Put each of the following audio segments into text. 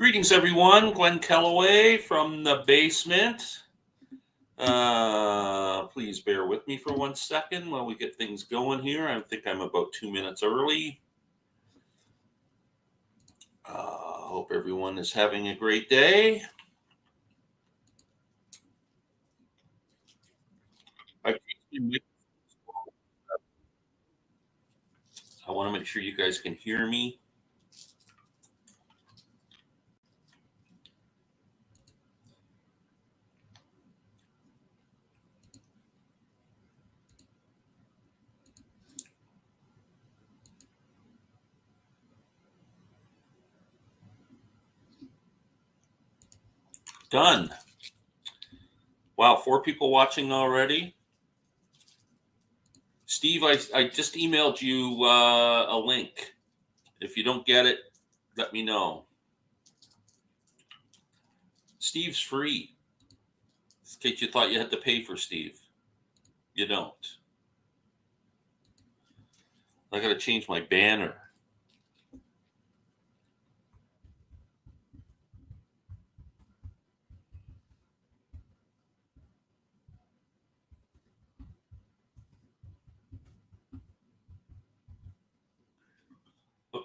Greetings, everyone. Glenn Kellaway from the basement. Please bear with me for 1 second while we get things going here. I think I'm about 2 minutes early. Hope everyone is having a great day. I want to make sure you guys can hear me. Done. Wow, 4 people watching already. Steve, I just emailed you a link. If you don't get it, let me know. Steve's free. In case you thought you had to pay for Steve. You don't. I got to change my banner.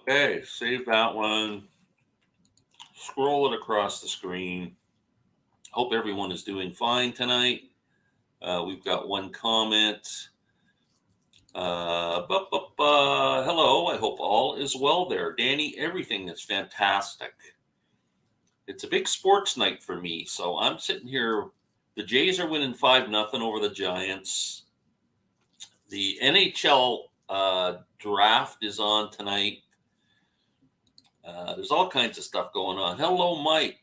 Okay, save that one. Scroll it across the screen. Hope everyone is doing fine tonight. We've got one comment. Hello, I hope all is well there. Danny, everything is fantastic. It's a big sports night for me, so I'm sitting here. The Jays are winning 5-0 over the Giants. The NHL draft is on tonight. There's all kinds of stuff going on. Hello, Mike.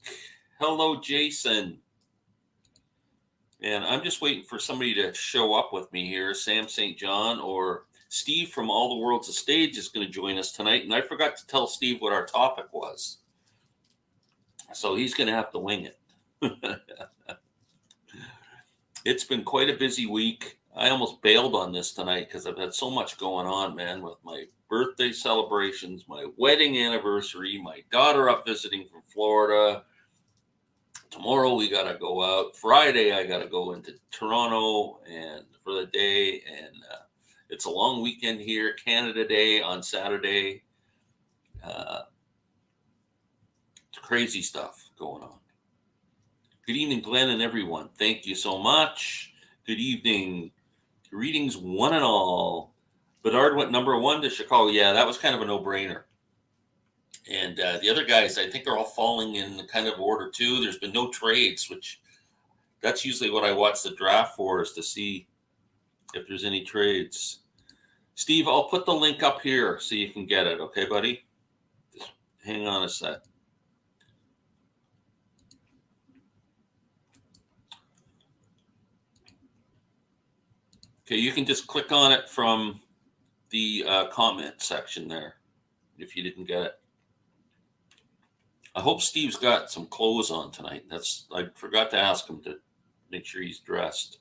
Hello, Jason. And I'm just waiting for somebody to show up with me here. Sam St. John or Steve from All the World's a Stage is going to join us tonight. And I forgot to tell Steve what our topic was. So he's going to have to wing it. It's been quite a busy week. I almost bailed on this tonight because I've had so much going on, man, with my birthday celebrations, my wedding anniversary, my daughter up visiting from Florida. Tomorrow we got to go out. Friday I got to go into Toronto and for the day. And it's a long weekend here. Canada Day on Saturday. It's crazy stuff going on. Good evening, Glenn and everyone. Thank you so much. Good evening. Greetings, one and all. Bedard went number 1 to Chicago. Yeah, that was kind of a no-brainer. And the other guys, I think they're all falling in kind of order too. There's been no trades, which that's usually what I watch the draft for, is to see if there's any trades. Steve, I'll put the link up here so you can get it. Okay, buddy? Just hang on a sec. Okay, you can just click on it from the comment section there if you didn't get it. I hope Steve's got some clothes on tonight. I forgot to ask him to make sure he's dressed.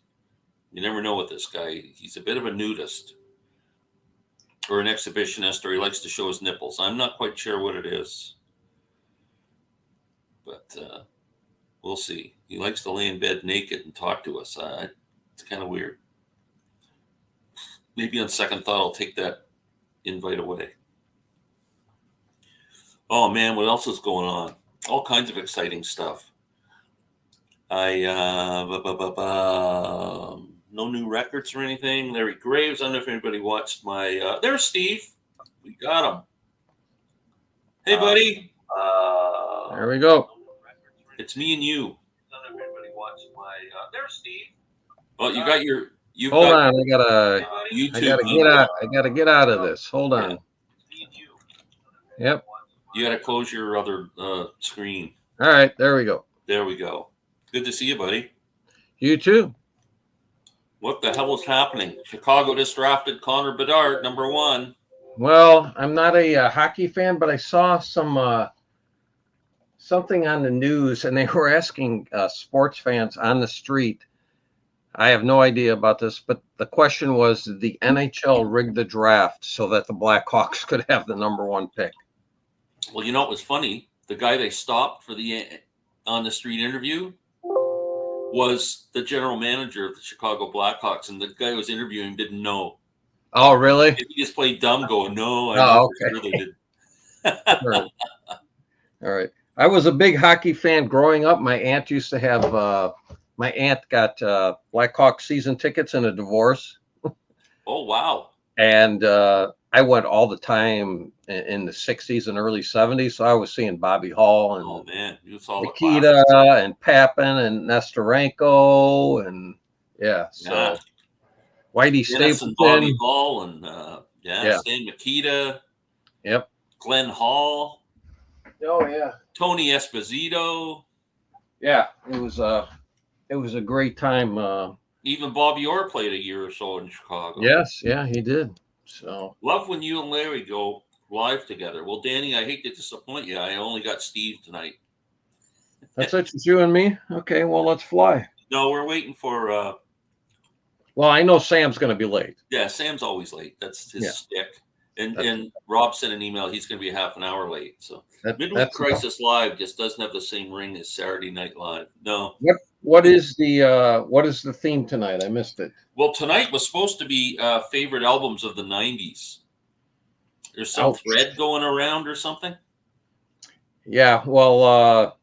You never know with this guy. He's a bit of a nudist or an exhibitionist, or he likes to show his nipples. I'm not quite sure what it is, but we'll see. He likes to lay in bed naked and talk to us. It's kind of weird. Maybe on second thought, I'll take that invite away. Oh, man, what else is going on? All kinds of exciting stuff. No new records or anything. Larry Graves, I don't know if anybody watched my... there's Steve. We got him. Hey, buddy. There we go. It's me and you. I don't know if anybody watched my... there's Steve. Well, you got your... Hold on, I gotta get out of this. Hold on. Yep. You gotta close your other screen. All right, there we go. There we go. Good to see you, buddy. You too. What the hell is happening? Chicago just drafted Connor Bedard, number 1. Well, I'm not a hockey fan, but I saw some something on the news, and they were asking sports fans on the street. I have no idea about this, but the question was, did the NHL rig the draft so that the Blackhawks could have the number 1 pick? Well, you know, it was funny. the guy they stopped for the on the street interview was the general manager of the Chicago Blackhawks, and the guy who was interviewing didn't know. Oh, really? He just played dumb, going, "No, I know Oh, for sure they did." all right. All right. I was a big hockey fan growing up. My aunt used to have. My aunt got Blackhawk season tickets in a divorce, Oh wow! and I went all the time in the '60s and early '70s. So I was seeing Bobby Hall and Oh man, you saw the Nikita classics. and Papin and Nestorenko and yeah. Yeah, So Whitey Dennis and Bobby Stapleton. Hall, and Yeah. Stan Mikita, Yep. Glenn Hall, Oh yeah. Tony Esposito, Yeah. It was a great time. even Bobby Orr played a year or so in Chicago. Yes. Yeah, he did. So Love when you and Larry go live together. Well, Danny, I hate to disappoint you. I only got Steve tonight. that's it. It's you and me. Okay. Well, let's fly. No, we're waiting for. Well, I know Sam's going to be late. Yeah, Sam's always late. That's his Yeah. stick. And That's Rob sent an email. He's going to be a half an hour late. So Midweek that's Crisis Live just doesn't have the same ring as Saturday Night Live. No. what is the theme tonight? I missed it. Well, tonight was supposed to be favorite albums of the '90s. There's some Ouch. thread going around or something. Yeah. Well,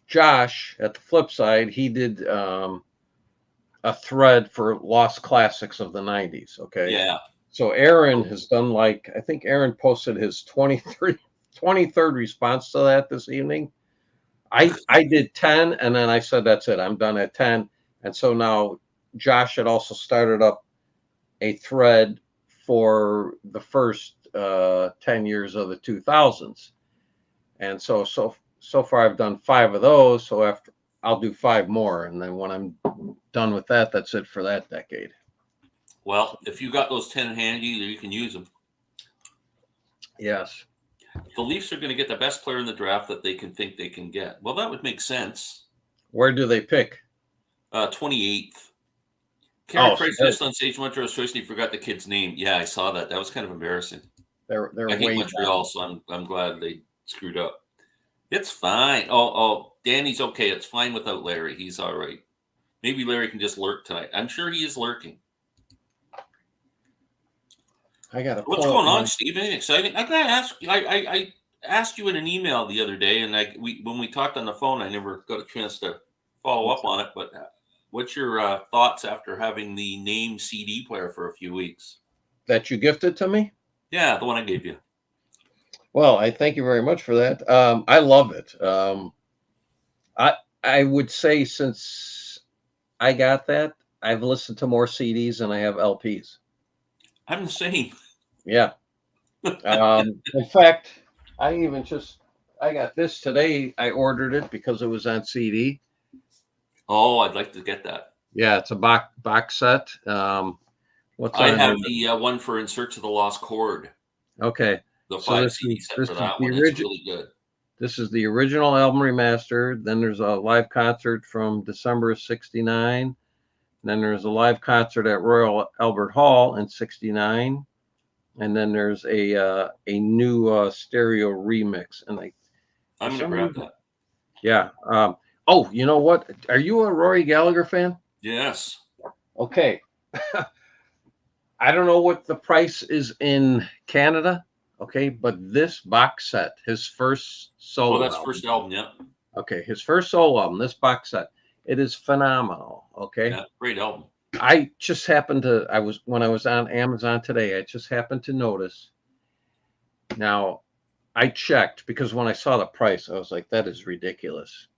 Josh at the flip side, he did a thread for lost classics of the '90s. Okay. Yeah. So Aaron has done I think Aaron posted his 23rd response to that this evening. I did 10 and then I said, that's it. I'm done at 10. And so now Josh had also started up a thread for the first 10 years of the 2000s. And so far I've done 5 of those. So after I'll do 5 more. And then when I'm done with that, that's it for that decade. Well, if you got those 10 handy, you can use them. Yes. The Leafs are going to get the best player in the draft that they can think they can get. Well, that would make sense. Where do they pick? 28th. Carey Price so just on stage Montreal's choice, and he forgot the kid's name. Yeah, I saw that. That was kind of embarrassing. they're I hate way Montreal, down. so I'm glad they screwed up. It's fine. Oh, Danny's okay. It's fine without Larry. He's all right. Maybe Larry can just lurk tonight. I'm sure he is lurking. I got What's going on, Steve? Anything exciting? I gotta ask. I asked you in an email the other day, and when we talked on the phone, I never got a chance to follow up on it. But what's your thoughts after having the name CD player for a few weeks? That you gifted to me? Yeah, the one I gave you. Well, I thank you very much for that. I love it. I would say since I got that, I've listened to more CDs than I have LPs. I'm the same. Yeah. In fact, I got this today. I ordered it because it was on CD. Oh, I'd like to get that. Yeah, it's a box set. I have the one for In Search of the Lost Chord. Okay. The 5 CD set for that one. It's really good. This is the original album remastered. Then there's a live concert from December of '69. Then there's a live concert at Royal Albert Hall in '69. And then there's a new stereo remix. And I'm going to grab that. Yeah. Oh, you know what? Are you a Rory Gallagher fan? Yes. Okay. I don't know what the price is in Canada. Okay, but this box set, his first solo. Oh, that's first album, yeah. Okay, his first solo album, this box set, it is phenomenal. Okay, yeah, great album. I just happened to, when I was on Amazon today, I just happened to notice. Now, I checked because when I saw the price, I was like, that is ridiculous.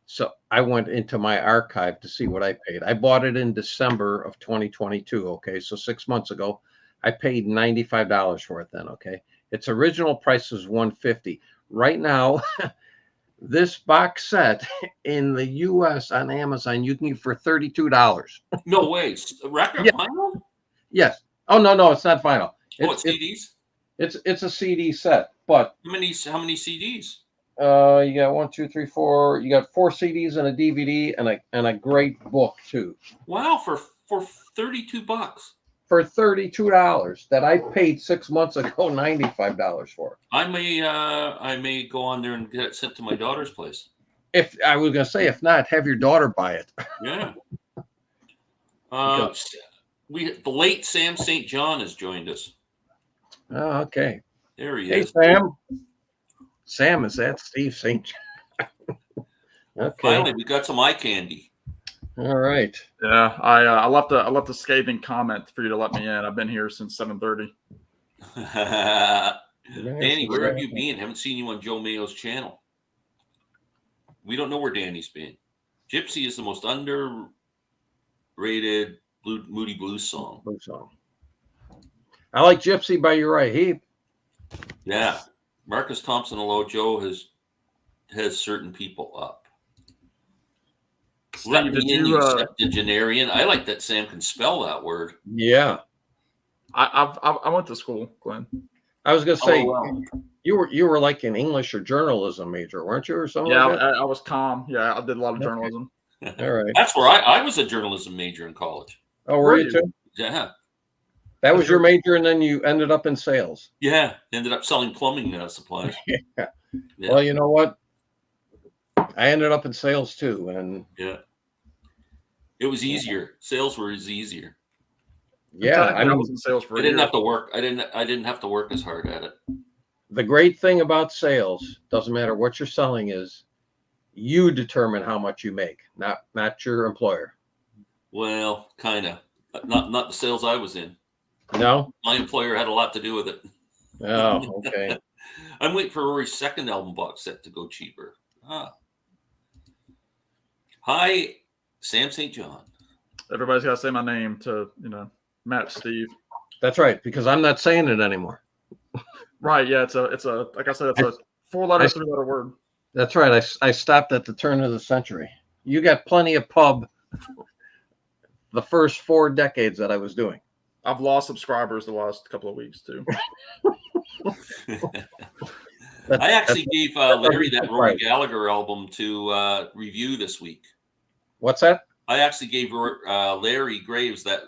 So I went into my archive to see what I paid. I bought it in December of 2022. Okay, so 6 months ago, I paid $95 for it then. Okay, its original price was $150. Right now, this box set in the U.S. on Amazon you can get for $32. No way, record vinyl? Yes. Oh no, it's not vinyl. It's CDs. It's a CD set, but how many CDs? You got 1, 2, 3, 4. You got 4 CDs and a DVD and a great book too. Wow, for $32. for $32 that I paid 6 months ago $95 for. I may go on there and get it sent to my daughter's place. If I was going to say, if not, have your daughter buy it. Yeah. The late Sam St. John has joined us. Oh, okay. There he Hey, is. Sam. Sam, is that Steve St. John? Okay. Finally, we got some eye candy. All right. Yeah, I left a scathing comment for you to let me in. I've been here since 7:30. Danny, where have you been? Haven't seen you on Joe Mayo's channel. We don't know where Danny's been. Gypsy is the most underrated Moody Blues song. I like Gypsy by Uriah Heep. Yeah. Marcus Thompson, hello, Joe has certain people up. Steve, Let me did in, you, you septuagenarian. I like that Sam can spell that word. Yeah. I went to school, Glenn. I was going to say, well. you were like an English or journalism major, weren't you, or something Yeah, like that? I was calm. Yeah, I did a lot of journalism. All right. That's where I was a journalism major in college. Oh, were you too? Yeah. That was your major, and then you ended up in sales. Yeah. Ended up selling plumbing supplies. Yeah. Well, you know what? I ended up in sales too, and it was easier. Sales was easier. Yeah, I was in sales for I didn't have to work. I didn't have to work as hard at it. The great thing about sales, doesn't matter what you're selling, is you determine how much you make, not your employer. Well, kind of. Not the sales I was in. No? My employer had a lot to do with it. Oh, okay. I'm waiting for Rory's second album box set to go cheaper. Hi, Sam St. John. Everybody's got to say my name to, match Steve. That's right, because I'm not saying it anymore. Right, yeah, it's a like I said, it's a 4-letter, 3-letter word. That's right. I stopped at the turn of the century. You got plenty of pub the first 4 decades that I was doing. I've lost subscribers the last couple of weeks too. I actually gave Larry that Rory Gallagher album to review this week. What's that? I actually gave Larry Graves that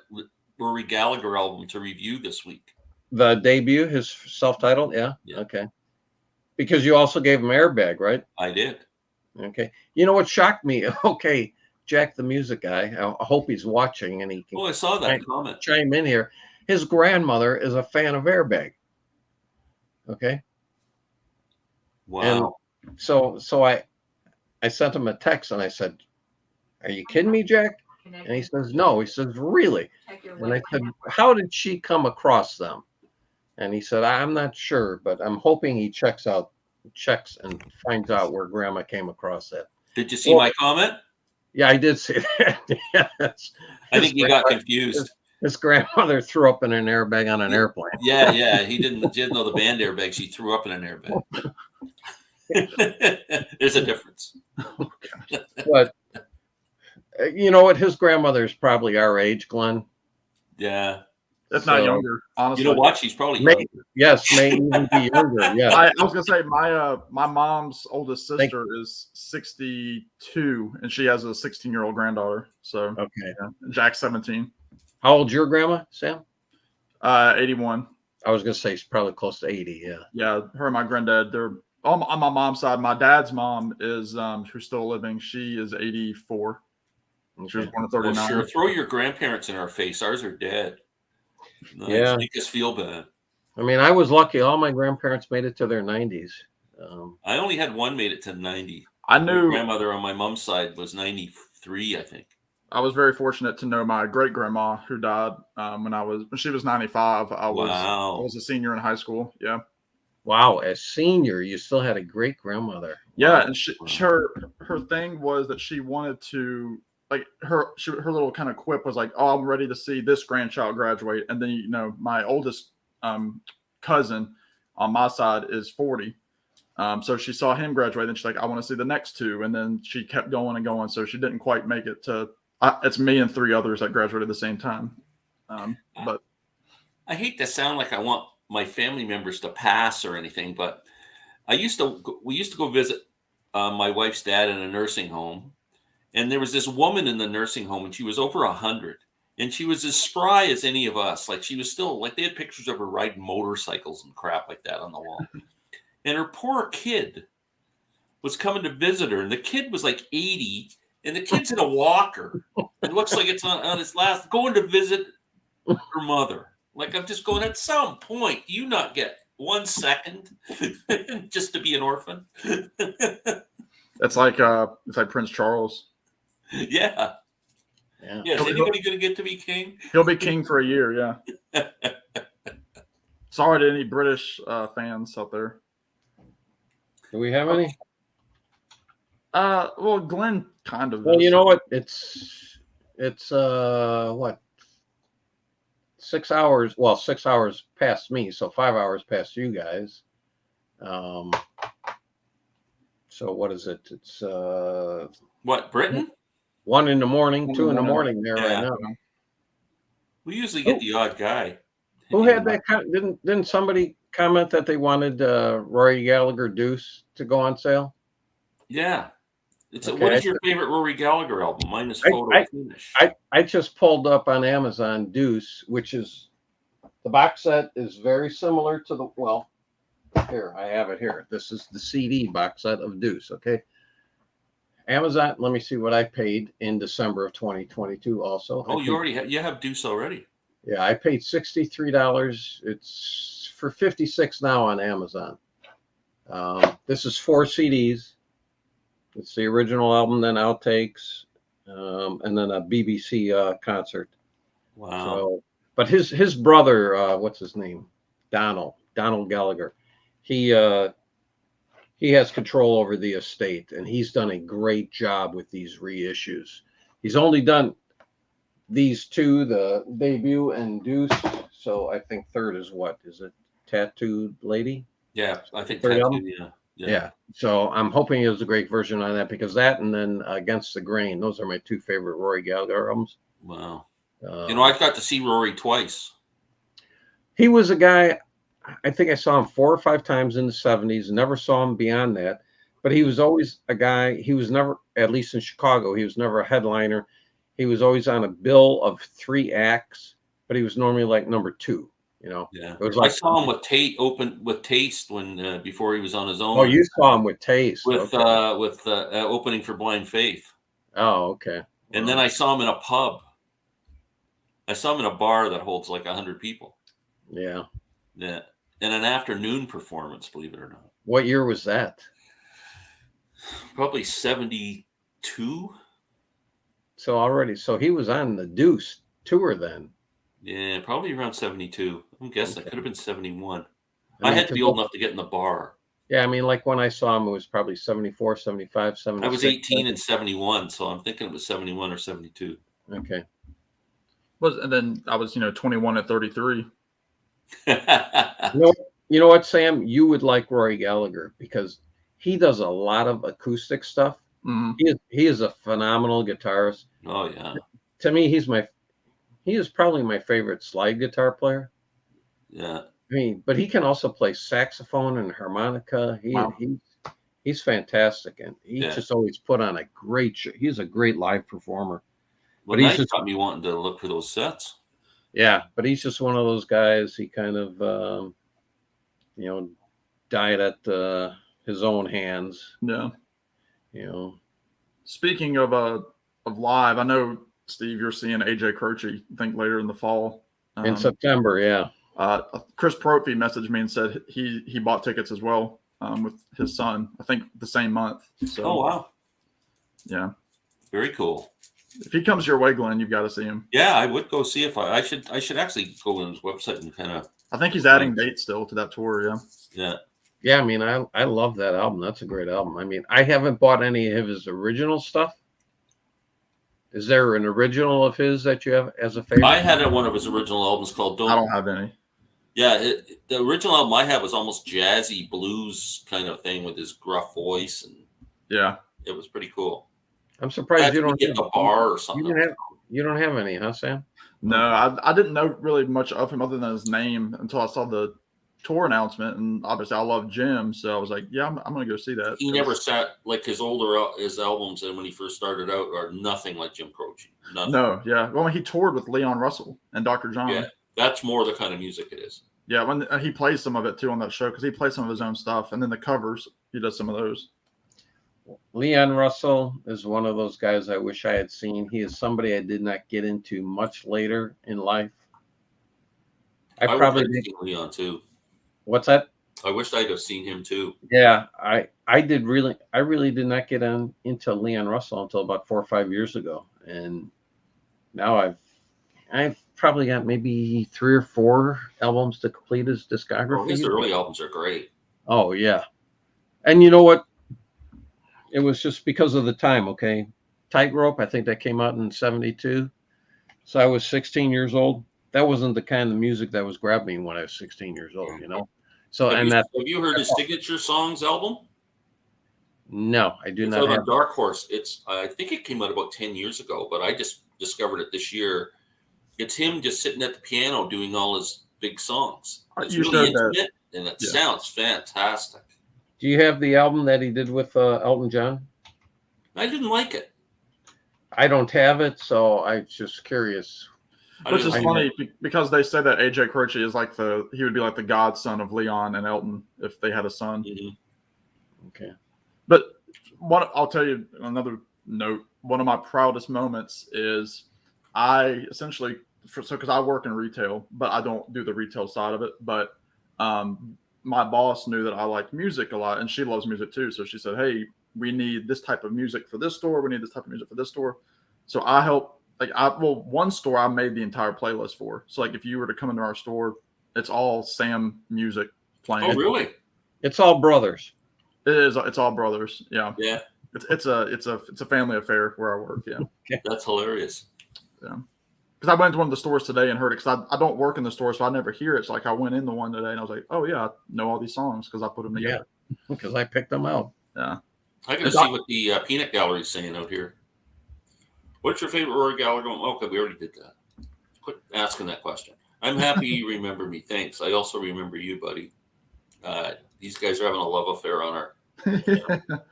Rory Gallagher album to review this week. The debut, his self-titled? Yeah. Okay. Because you also gave him Airbag, right? I did. Okay. You know what shocked me? Okay, Jack, the music guy, I hope he's watching and he can I saw that comment. Chime in here. His grandmother is a fan of Airbag. Okay. Wow. And so I sent him a text and I said, "Are you kidding me, Jack?" And he says, "No." He says, "Really?" And I said, "How did she come across them?" And he said, "I'm not sure, but I'm hoping he checks and finds out where Grandma came across that." Did you see my comment? Yeah, I did see that. Yes. I think he got confused. His grandmother threw up in an airbag on an airplane. Yeah. He didn't know the band airbag. She threw up in an airbag. There's a difference. But you know what? His grandmother is probably our age, Glenn. Yeah. If not younger, honestly. You know what? She's probably younger. May even be younger. Yeah. I was gonna say my mom's oldest sister is 62, and she has a 16-year-old granddaughter. So okay, Jack's 17. How old's your grandma, Sam? 81. I was gonna say she's probably close to 80. Yeah. Yeah, her and my granddad. They're on my mom's side. My dad's mom is who's still living. She is 84. She was born in 39. Well, sure, throw your grandparents in our face. Ours are dead. Yeah, make us feel bad. I mean, I was lucky. All my grandparents made it to their 90s. I only had one made it to 90. I knew my grandmother on my mom's side was 93, I think. I was very fortunate to know my great grandma who died when she was 95. I was a senior in high school. Yeah. Wow, as senior, you still had a great grandmother. Yeah, and her thing was that she wanted to. Like her little kind of quip was like, "Oh, I'm ready to see this grandchild graduate." And then my oldest cousin on my side is 40, so she saw him graduate. And she's like, "I want to see the next 2." And then she kept going and going. So she didn't quite make it to. It's me and 3 others that graduated at the same time. But I hate to sound like I want my family members to pass or anything, but we used to go visit my wife's dad in a nursing home. And there was this woman in the nursing home, and she was over 100. And she was as spry as any of us. Like she was still like they had pictures of her riding motorcycles and crap like that on the wall. And her poor kid was coming to visit her, and the kid was like 80, and the kid's in a walker. It looks like it's on its last going to visit her mother. Like I'm just going. At some point, do you not get 1 second just to be an orphan? It's like Prince Charles. Yeah. Yeah. Is anybody going to get to be king? He'll be king for a year. Yeah. Sorry to any British fans out there. Do we have any? Well, Glenn kind of. Well, you know what? It's what? 6 hours. Well, 6 hours past me, so 5 hours past you guys. So what is it? It's What, Britain? 1 in the morning, 2 in the morning there Yeah. right now. We usually get the odd guy. Who had that? Didn't somebody comment that they wanted Rory Gallagher Deuce to go on sale? Yeah. Okay, what is your favorite Rory Gallagher album? Mine is Photo Finish. I just pulled up on Amazon Deuce, which is the box set is very similar to the here I have it here. This is the CD box set of Deuce. Okay, Amazon. Let me see what I paid in December of 2022. Also, you have Deuce already. Yeah, I paid $63. It's for $56 now on Amazon. This is 4 CDs. It's the original album, then outtakes, and then a BBC concert. Wow. So, but his brother, what's his name? Donald Gallagher. He has control over the estate, and he's done a great job with these reissues. He's only done these 2, the debut and Deuce. So I think third is what? Is it Tattooed Lady? Yeah, I think third Tattooed, album? Yeah. So I'm hoping there's a great version on that, because that and then Against the Grain, those are my 2 favorite Rory Gallagher albums. Wow. I got to see Rory twice. He was a guy, I think I saw him 4 or 5 times in the 70s, never saw him beyond that. But he was always a guy, he was never, at least in Chicago, he was never a headliner. He was always on a bill of 3 acts, but he was normally like number 2. Yeah. It was I saw him with Taste when before he was on his own. Oh, you saw him with Taste. With opening for Blind Faith. Oh, okay. And then I saw him in a pub. I saw him in a bar that holds like 100 people. Yeah. Yeah. And an afternoon performance, believe it or not. What year was that? Probably 72. So he was on the Deuce tour then. Yeah, probably around 72. I'm guessing it could have been 71. I had to be old enough to get in the bar. Yeah, I mean, like when I saw him, it was probably 74, 75, 76. I was 18 in 71, so I'm thinking it was 71 or 72. Okay. And then I was, 21 at 33. You know what, Sam? You would like Rory Gallagher because he does a lot of acoustic stuff. Mm-hmm. He is a phenomenal guitarist. Oh yeah. To me, he is probably my favorite slide guitar player. Yeah. I mean, but he can also play saxophone and harmonica. He's fantastic, and he just always put on a great show. He's a great live performer. Well, but he's just got me wanting to look for those sets. Yeah, but he's just one of those guys. He kind of, died at his own hands. Yeah. Speaking of live, I know, Steve, you're seeing AJ Croce, I think later in the fall. In September, yeah. Chris Prophy messaged me and said he bought tickets as well with his son, I think the same month. So, oh, wow. Yeah. Very cool. If he comes your way, Glenn, you've got to see him. Yeah, I would go see if I should actually go on his website and kind of. I think he's adding dates still to that tour. Yeah. Yeah. Yeah, I mean, I love that album. That's a great album. I mean, I haven't bought any of his original stuff. Is there an original of his that you have as a favorite? I had one of his original albums called I don't have any. Yeah, the original album I had was almost jazzy blues kind of thing with his gruff voice, and yeah, it was pretty cool. I'm surprised you don't get a bar or something. You don't have any, huh, Sam? No, I didn't know really much of him other than his name until I saw the tour announcement, and obviously I love Jim, so I was like, yeah, I'm going to go see that. He never sat like his albums, and when he first started out, are nothing like Jim Croce. Nothing. No, yeah. Well, he toured with Leon Russell and Dr. John. Yeah, that's more the kind of music it is. Yeah, when he plays some of it too on that show, because he plays some of his own stuff, and then the covers, he does some of those. Leon Russell is one of those guys I wish I had seen. He is somebody I did not get into much later in life. I probably did Leon too. What's that? I wished I'd have seen him too. Yeah, I really did not get into Leon Russell until about 4 or 5 years ago, and now I've probably got maybe 3 or 4 albums to complete his discography. Oh, his early albums are great. Oh yeah, and you know what? It was just because of the time. Okay, Tightrope. I think that came out in '72, so I was 16 years old. That wasn't the kind of music that was grabbing me when I was 16 years old. You know. So have you heard his Signature Songs album? No, I do it's not. Out on Dark Horse. I think it came out about 10 years ago, but I just discovered it this year. It's him just sitting at the piano doing all his big songs. It's really intimate, and it sounds fantastic. Do you have the album that he did with Elton John? I didn't like it. I don't have it, so I'm just curious. Which is funny because they say that AJ Croce is like he would be like the godson of Leon and Elton if they had a son. Mm-hmm. Okay. But I'll tell you another note. One of my proudest moments is I essentially, because I work in retail, but I don't do the retail side of it. But my boss knew that I liked music a lot, and she loves music too. So she said, "Hey, we need this type of music for this store. We need this type of music for this store." So I helped. One store I made the entire playlist for. So like if you were to come into our store, it's all Sam music playing. Oh, really? It's all brothers. It is. It's all brothers. Yeah. Yeah. It's a family affair where I work. Yeah. Okay. That's hilarious. Yeah. Because I went to one of the stores today and heard it. Because I don't work in the store, so I never hear it. So like I went in the one today and I was like, oh yeah, I know all these songs because I put them together. Yeah. Because I picked them out. Yeah. I got to see what the peanut gallery is saying out here. What's your favorite Rory Gallagher? Okay, we already did that. Quit asking that question. I'm happy you remember me. Thanks. I also remember you, buddy. These guys are having a love affair on our.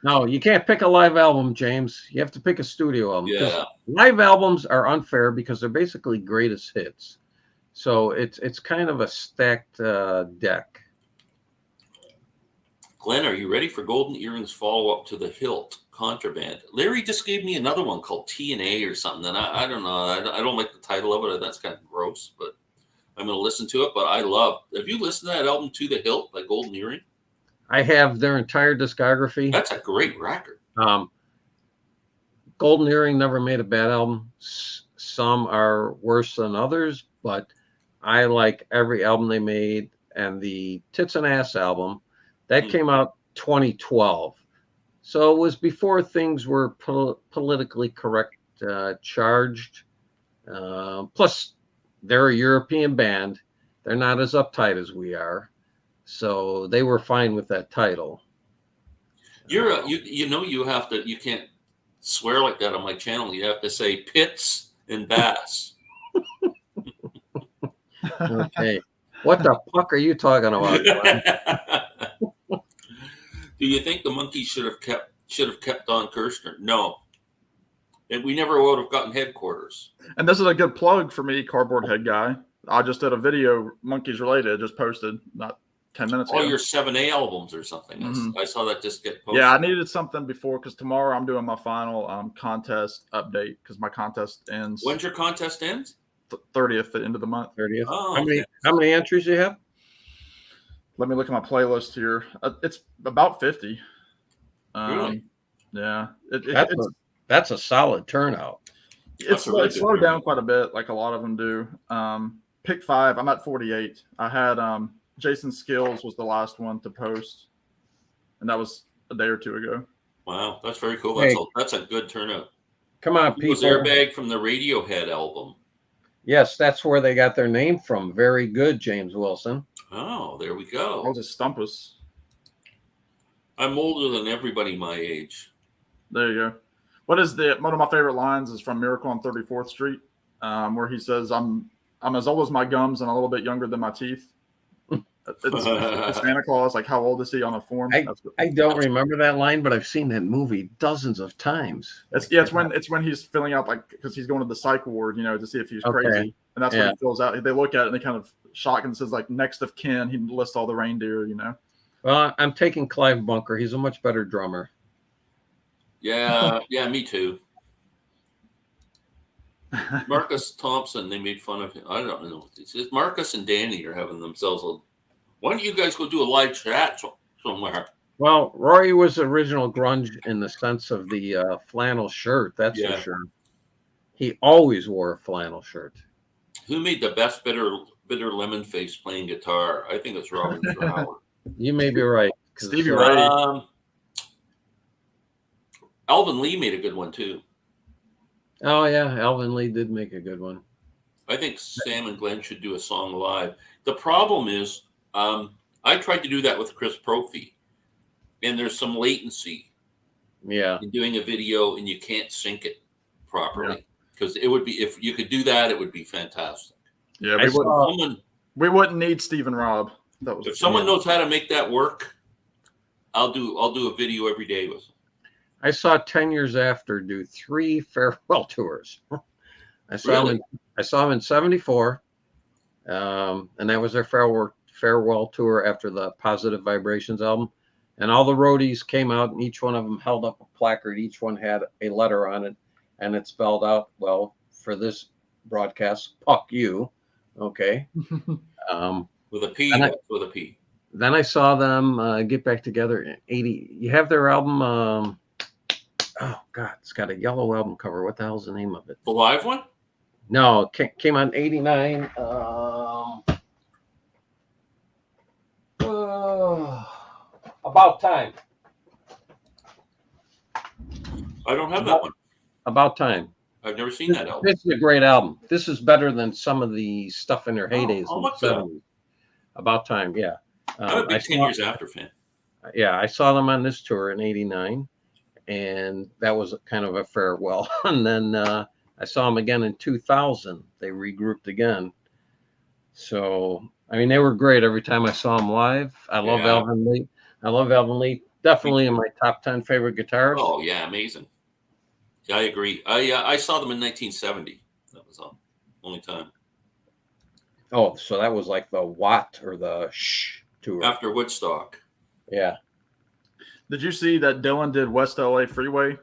No, you can't pick a live album, James. You have to pick a studio album. Yeah. Live albums are unfair because they're basically greatest hits. So it's kind of a stacked deck. Glenn, are you ready for Golden Earrings follow-up to the Hilt Contraband? Larry just gave me another one called T&A or something, and I don't know. I don't like the title of it. That's kind of gross, but I'm going to listen to it. But I love. Have you listened to that album To the Hilt by Golden Earring? I have their entire discography. That's a great record. Golden Earring never made a bad album. Some are worse than others, but I like every album they made. And the Tits and Ass album, that came out 2012. So it was before things were politically correct charged. Plus, they're a European band. They're not as uptight as we are. So they were fine with that title. You have to. You can't swear like that on my channel. You have to say Pits and Bass. Okay. What the fuck are you talking about? Do you think the Monkees should have kept Don Kirshner? No. And we never would have gotten headquarters. And this is a good plug for me, Cardboard Head Guy. I just did a video, Monkees related, just posted not 10 minutes ago. All your 7A albums or something. Mm-hmm. I saw that just get posted. Yeah, I needed something before because tomorrow I'm doing my final contest update because my contest ends. When's your contest ends? 30th, the end of the month. 30th. Oh, how many entries do you have? Let me look at my playlist here. It's about 50. Really? Yeah. That's a solid turnout. It's slowed down quite a bit, like a lot of them do. Pick 5. I'm at 48. I had Jason Skills was the last one to post, and that was a day or two ago. Wow, that's very cool. Hey. That's a good turnout. Come on, It was people. Airbag from the Radiohead album. Yes, that's where they got their name from. Very good, James Wilson. Oh, there we go. I'll just stump us. I'm older than everybody my age. There you go. One of my favorite lines is from Miracle on 34th Street, where he says, I'm as old as my gums and a little bit younger than my teeth. It's Santa Claus. Like, how old is he on a form? I don't remember that line, but I've seen that movie dozens of times. It's when he's filling out, like, because he's going to the psych ward, to see if he's crazy, and that's when he fills out. They look at it and they kind of shock and says, like, next of kin. He lists all the reindeer. Well, I'm taking Clive Bunker. He's a much better drummer. Yeah, me too. Marcus Thompson, they made fun of him. I don't know. It's Marcus and Danny are having themselves a. Why don't you guys go do a live chat somewhere? Well, Rory was original grunge in the sense of the flannel shirt. That's for sure. He always wore a flannel shirt. Who made the best bitter lemon face playing guitar? I think it's Robin Trower. You may be right. Stevie Ray. Alvin Lee made a good one too. Oh yeah, Alvin Lee did make a good one. I think Sam and Glenn should do a song live. The problem is, I tried to do that with Chris Prophy, and there's some latency. Yeah. In doing a video, and you can't sync it properly because it would be, if you could do that, it would be fantastic. Yeah, we wouldn't need Stephen Robb. If someone knows how to make that work, I'll do a video every day with them. I saw 10 Years After do 3 farewell tours. I saw them in 74, and that was their farewell tour after the Positive Vibrations album. And all the roadies came out, and each one of them held up a placard. Each one had a letter on it, and it spelled out, well, for this broadcast, "Fuck you." Okay. With a P. With a P. Then I saw them get back together in 80. You have their album. Oh God, it's got a yellow album cover. What the hell's the name of it? The live one? No, it came out in 89. About Time. I don't have that one. About Time. I've never seen that album. This is a great album. This is better than some of the stuff in their heydays. I'll in look the that up. 70s. About Time, yeah. I'm a big 10 Years After fan. Yeah, I saw them on this tour in 89, and that was kind of a farewell. And then I saw them again in 2000. They regrouped again. So, I mean, they were great every time I saw them live. I love Alvin Lee. Definitely in my top 10 favorite guitarists. Oh, yeah, amazing. Yeah, I agree. I saw them in 1970. That was the only time. Oh, so that was like the Watt or the Shh tour. After Woodstock. Yeah. Did you see that Dylan did West LA Freeway?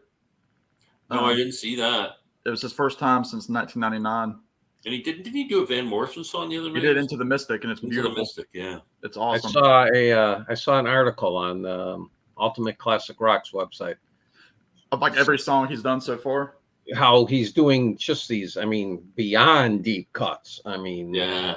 No, I didn't see that. It was his first time since 1999. And didn't he do a Van Morrison song the other night? He did Into the Mystic, and it's beautiful. Into the Mystic, yeah. It's awesome. I saw an article on Ultimate Classic Rock's website of like every song he's done so far. How he's doing just these, I mean, beyond deep cuts. I mean, yeah.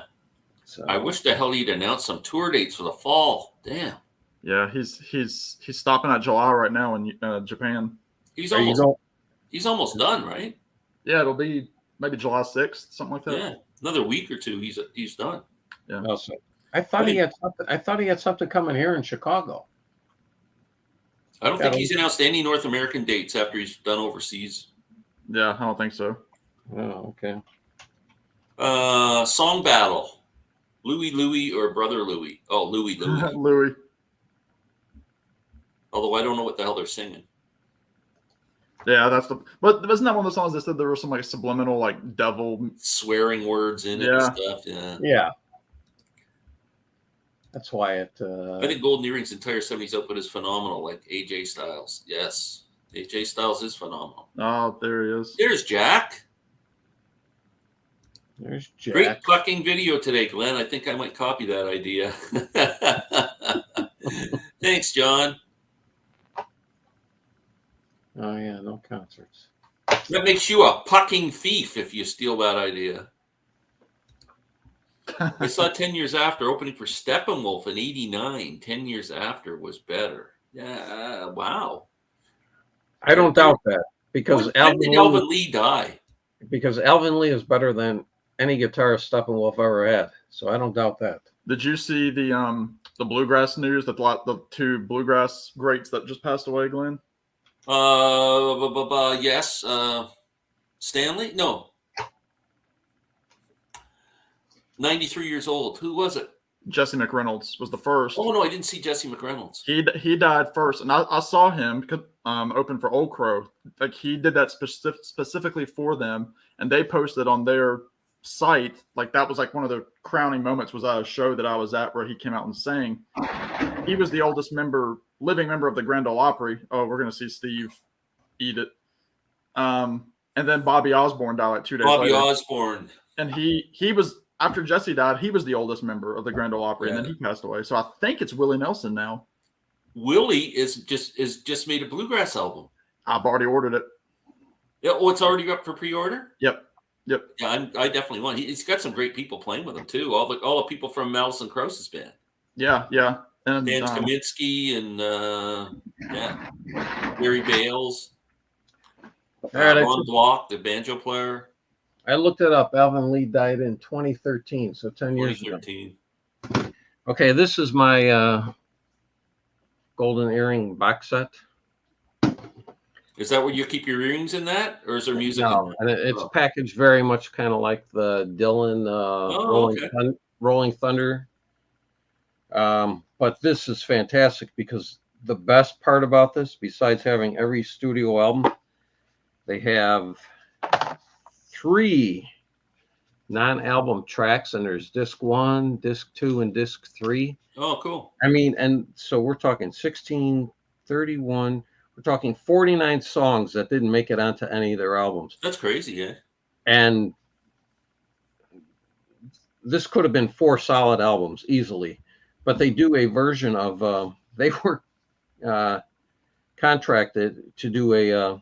So. I wish the hell he'd announced some tour dates for the fall. Damn. Yeah, he's stopping at July right now in Japan. He's almost done, right? Yeah, it'll be maybe July 6th, something like that. Yeah, another week or two, he's done. Yeah. Also, I thought he had something coming here in Chicago. I don't think he's announced any North American dates after he's done overseas. Yeah, I don't think so. Oh, okay. Song battle. Louie or Brother Louie? Oh, Louie. Louie. Although I don't know what the hell they're singing. Yeah, but wasn't that one of the songs that said there were some like subliminal like devil swearing words in it and stuff? Yeah. Yeah. That's why it. I think Golden Earring's entire 70s output is phenomenal, like AJ Styles. Yes. AJ Styles is phenomenal. Oh, there he is. There's Jack. There's Jack. Great fucking video today, Glenn. I think I might copy that idea. Thanks, John. Oh, yeah, no concerts. That makes you a pucking thief if you steal that idea. I saw 10 Years After opening for Steppenwolf in 89. 10 Years After was better. Yeah, wow. I don't doubt that because when did Alvin Lee die? Because Alvin Lee is better than any guitarist Steppenwolf ever had. So I don't doubt that. Did you see the Bluegrass news that the 2 Bluegrass greats that just passed away, Glenn? Yes. Stanley? No. 93 years old. Who was it? Jesse McReynolds was the first. Oh no, I didn't see Jesse McReynolds. He died first, and I saw him open for Old Crow. Like he did that specifically for them, and they posted on their site like that was like one of the crowning moments was at a show that I was at where he came out and sang. He was the oldest living member of the Grand Ole Opry. Oh, we're gonna see Steve eat it. And then Bobby Osborne died like 2 days later. Bobby Osborne, and he was after Jesse died. He was the oldest member of the Grand Ole Opry, and then he passed away. So I think it's Willie Nelson now. Willie is just made a Bluegrass album. I've already ordered it. Yeah, oh, it's already up for pre-order. Yep. Yeah, I definitely want. He's got some great people playing with him too. All the people from Madison Cross's band. Yeah, and Dan Kaminsky and Gary Bales. Ron Block, the banjo player. I looked it up. Alvin Lee died in 2013, so 10 years ago. Okay, this is my golden earring box set. Is that where you keep your earrings in that, or is there music? No, and it's packaged very much kind of like the Dylan Rolling Thunder. But this is fantastic because the best part about this, besides having every studio album, they have 3 non-album tracks, and there's disc 1, disc 2, and disc 3. Oh, cool. I mean, and so we're talking 16, 31. We're talking 49 songs that didn't make it onto any of their albums. That's crazy, yeah. And this could have been 4 solid albums easily, but they do a version of. They were contracted to do a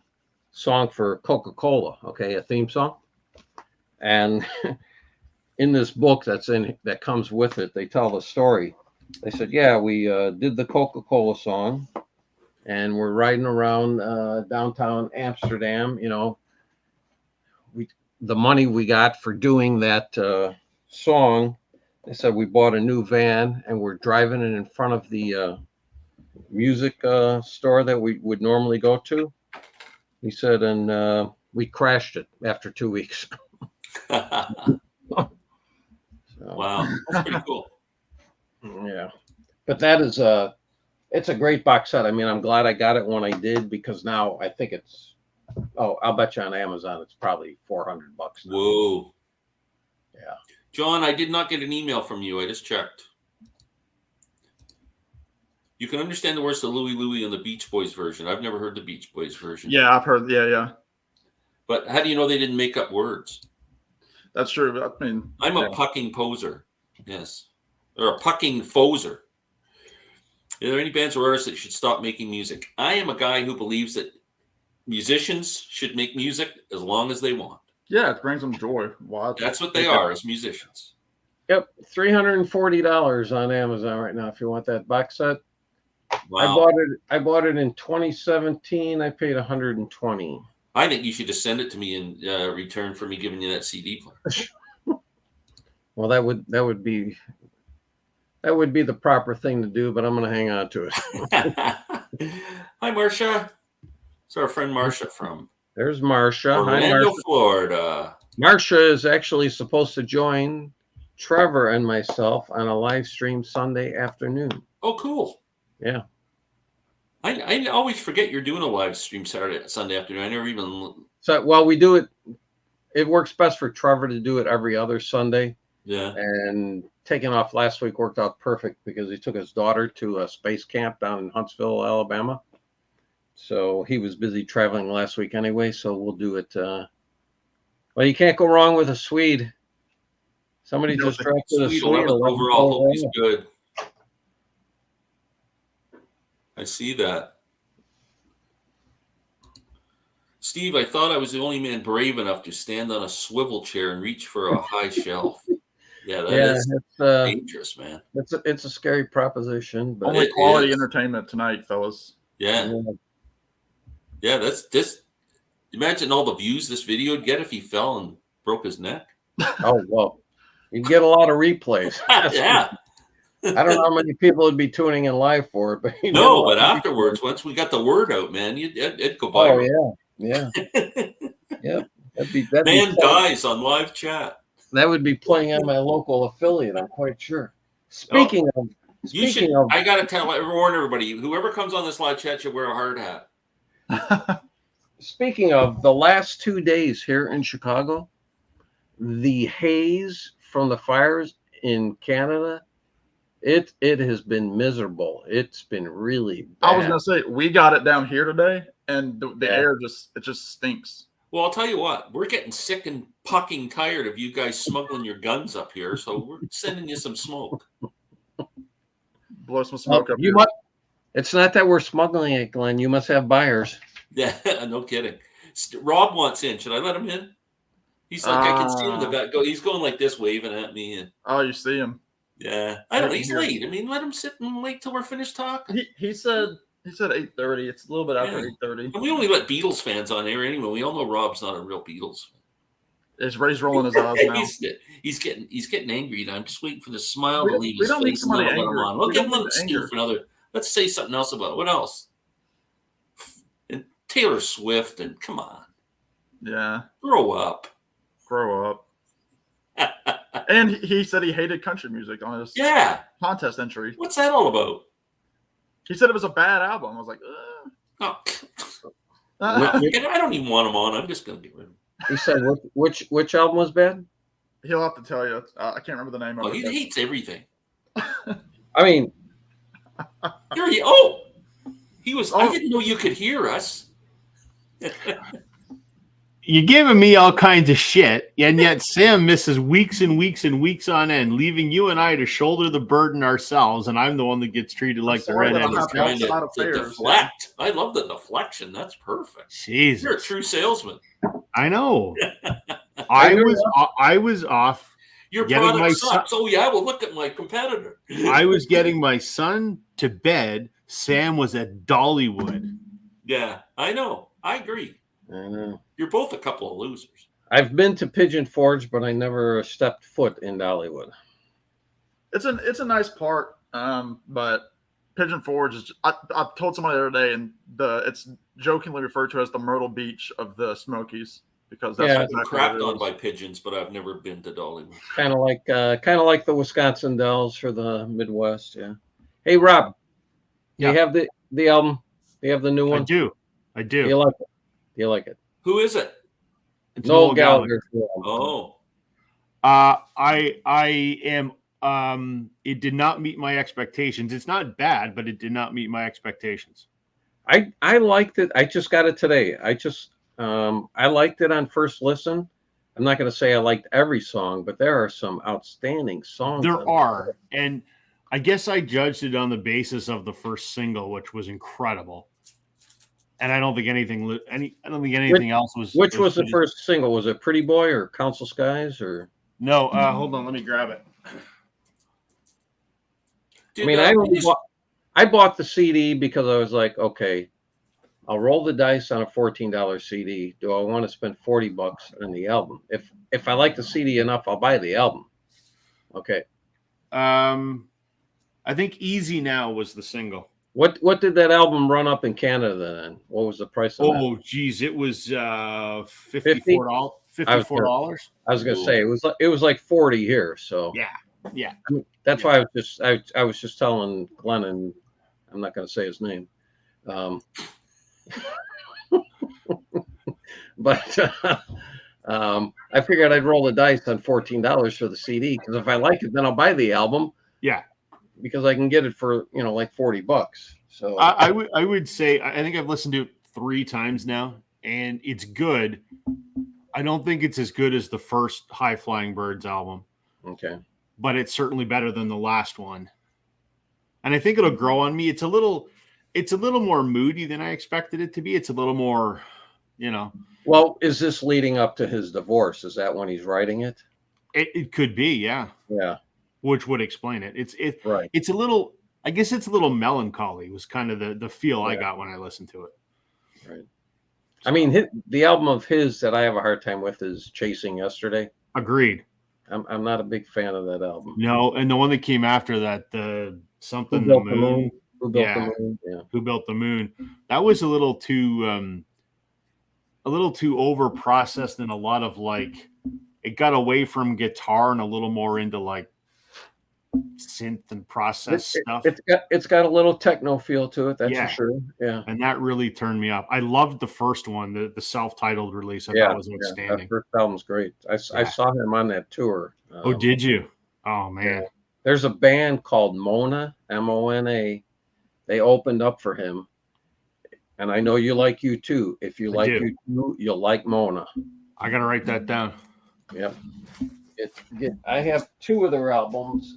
song for Coca-Cola, okay, a theme song. And in this book that comes with it, they tell the story. They said, yeah, we did the Coca-Cola song, and we're riding around downtown Amsterdam. You know, the money we got for doing that song, they said we bought a new van, and we're driving it in front of the music store that we would normally go to. He said, and we crashed it after 2 weeks. Wow, that's pretty cool. Yeah, but that is it's a great box set. I mean, I'm glad I got it when I did, because now I think it's, I'll bet you on Amazon it's probably $400 now. Whoa. Yeah. John, I did not get an email from you. I just checked. You can understand the words of Louie Louie in the Beach Boys version. I've never heard the Beach Boys version. Yeah, I've heard. Yeah. But how do you know they didn't make up words? That's true. I mean, I'm a pucking poser. Yes. Or a pucking foser. Are there any bands or artists that should stop making music? I am a guy who believes that musicians should make music as long as they want. Yeah, it brings them joy. Wow. That's what they are as musicians. Yep, $340 on Amazon right now if you want that box set. Wow. I bought it in 2017. I paid $120. I think you should just send it to me in return for me giving you that CD player. Well, that would be the proper thing to do, but I'm going to hang on to it. Hi, Marcia. It's our friend Marcia from There's Marcia. Orlando, Florida. Marcia is actually supposed to join Trevor and myself on a live stream Sunday afternoon. Oh, cool. Yeah. I always forget you're doing a live stream Sunday afternoon. I never even. So, well, we do it. It works best for Trevor to do it every other Sunday. Yeah. And taking off last week worked out perfect because he took his daughter to a space camp down in Huntsville, Alabama. So he was busy traveling last week anyway. So we'll do it. Well, you can't go wrong with a Swede. Somebody just drafted a Swede. Overall, hope he's good. I see that. Steve, I thought I was the only man brave enough to stand on a swivel chair and reach for a high shelf. Yeah, that's dangerous, man. It's a scary proposition. But only quality entertainment tonight, fellas. Yeah. Yeah, that's this. Imagine all the views this video would get if he fell and broke his neck. Oh, well, you'd get a lot of replays. Yeah. I don't know how many people would be tuning in live for it, but but afterwards, once we got the word out, man, it'd go viral. Oh yeah. Yeah. Man dies on live chat. That would be playing on my local affiliate, I'm quite sure. Speaking of, You should. speaking of, I gotta warn everybody. Whoever comes on this live chat should wear a hard hat. speaking of the last 2 days here in Chicago, the haze from the fires in Canada, it has been miserable. It's been really bad. I was gonna say we got it down here today, and the Yeah. air just stinks. Well, I'll tell you what. We're getting sick and pucking tired of you guys smuggling your guns up here, so we're sending you some smoke. Blow some smoke up you here. must, it's not that we're smuggling it, Glenn. You must have buyers. Yeah, no kidding. Rob wants in. Should I let him in? He's like, I can see him in the back. He's going like this, waving at me. And Oh, you see him? yeah, I don't know. He's late. I mean, let him sit and wait till we're finished talking. He said 8:30. It's a little bit after 8:30. And we only let Beatles fans on air anyway. We all know Rob's not a real Beatles fan. He's rolling his eyes now. He's getting angry. And I'm just waiting for the smile We to don't- leave we his don't need face. And then somebody I'll let him angry. on. We'll We give don't him need a anger. stew for another. Let's say something else about it. What else? And Taylor Swift. And come on, Yeah, grow up. grow up. And he said he hated country music on his Yeah. contest entry. What's that all about? He said it was a bad album. I was like, Oh, ugh. I don't even want him on. I'm just going to get rid of him. He said which album was bad? He'll have to tell you. I can't remember the name of Oh, it. he but- hates everything. I mean, He was. I didn't know you could hear us. You're giving me all kinds of shit, and yet Sam misses weeks and weeks and weeks on end, leaving you and I to shoulder the burden ourselves, and I'm the one that gets treated like the sorry that redhead. I'm He's trying outside to affairs. deflect. I love the deflection. That's perfect. Jesus, You're a true salesman. I know. I was off. Your Getting my product son- sucks. Oh yeah, well look at my competitor. I was getting my son to bed. Sam was at Dollywood. Yeah, I know. I agree. I know. You're both a couple of losers. I've been to Pigeon Forge, but I never stepped foot in Dollywood. It's a nice park, but Pigeon Forge is. I told somebody the other day, and it's jokingly referred to as the Myrtle Beach of the Smokies because that's Yeah. I've been exactly what crapped it on is. by pigeons, but I've never been to Dollywood. Kind of like the Wisconsin Dells for the Midwest. Yeah. Hey Rob, do Yeah. you have the album? Do you have the new one? I do. Do you like it? Do you like it? Who is it? It's Noel Gallagher. Oh, I am. It did not meet my expectations. It's not bad, but it did not meet my expectations. I liked it. I just got it today. I liked it on first listen. I'm not going to say I liked every song, but there are some outstanding songs. on There it. are, and I guess I judged it on the basis of the first single, which was incredible. And I don't think anything else was. Which was the good. first single? Was it Pretty Boy or Council Skies or? No, hold on, let me grab it. Did, I mean, I bought the CD because I was like, okay, I'll roll the dice on a $14 CD. Do I want to spend $40 on the album? If I like the CD enough, I'll buy the album. Okay. I think "Easy Now" was the single. What did that album run up in Canada then? What was the price of that? Oh, geez, it was $54. $54. I was gonna say it was like 40 here. So Yeah. I mean, that's why I was just telling Glenn, and I'm not gonna say his name. But I figured I'd roll the dice on $14 for the CD because if I like it, then I'll buy the album. Yeah. Because I can get it for like $40. So I would say I think I've listened to it 3 times now, and it's good. I don't think it's as good as the first High Flying Birds album, okay. but it's certainly better than the last one. And I think it'll grow on me. It's a little more moody than I expected it to be. It's a little more, Well, is this leading up to his divorce? Is that when he's writing it? It could be, yeah. Yeah. Which would explain it. Right. It's a little, I guess it's a little melancholy was kind of the feel I got when I listened to it. Right. I mean, the album of his that I have a hard time with is Chasing Yesterday. Agreed. I'm not a big fan of that album. No, and the one that came after that, the something Who the Built moon. Who Built Yeah. the Moon? Yeah. Who Built the Moon? That was a little too over processed, and a lot of it got away from guitar and a little more into synth and process stuff. It's got a little techno feel to it, that's Yeah. for sure. Yeah. And that really turned me up. I loved the first one, the self-titled release. I Yeah, thought was that outstanding. first album's great. I saw him on that tour. Oh, did you? Oh man. There's a band called Mona, Mona. They opened up for him. And I know you like U2. If you like U2, you'll like Mona. I gotta write that down. Yep. I have 2 of their albums.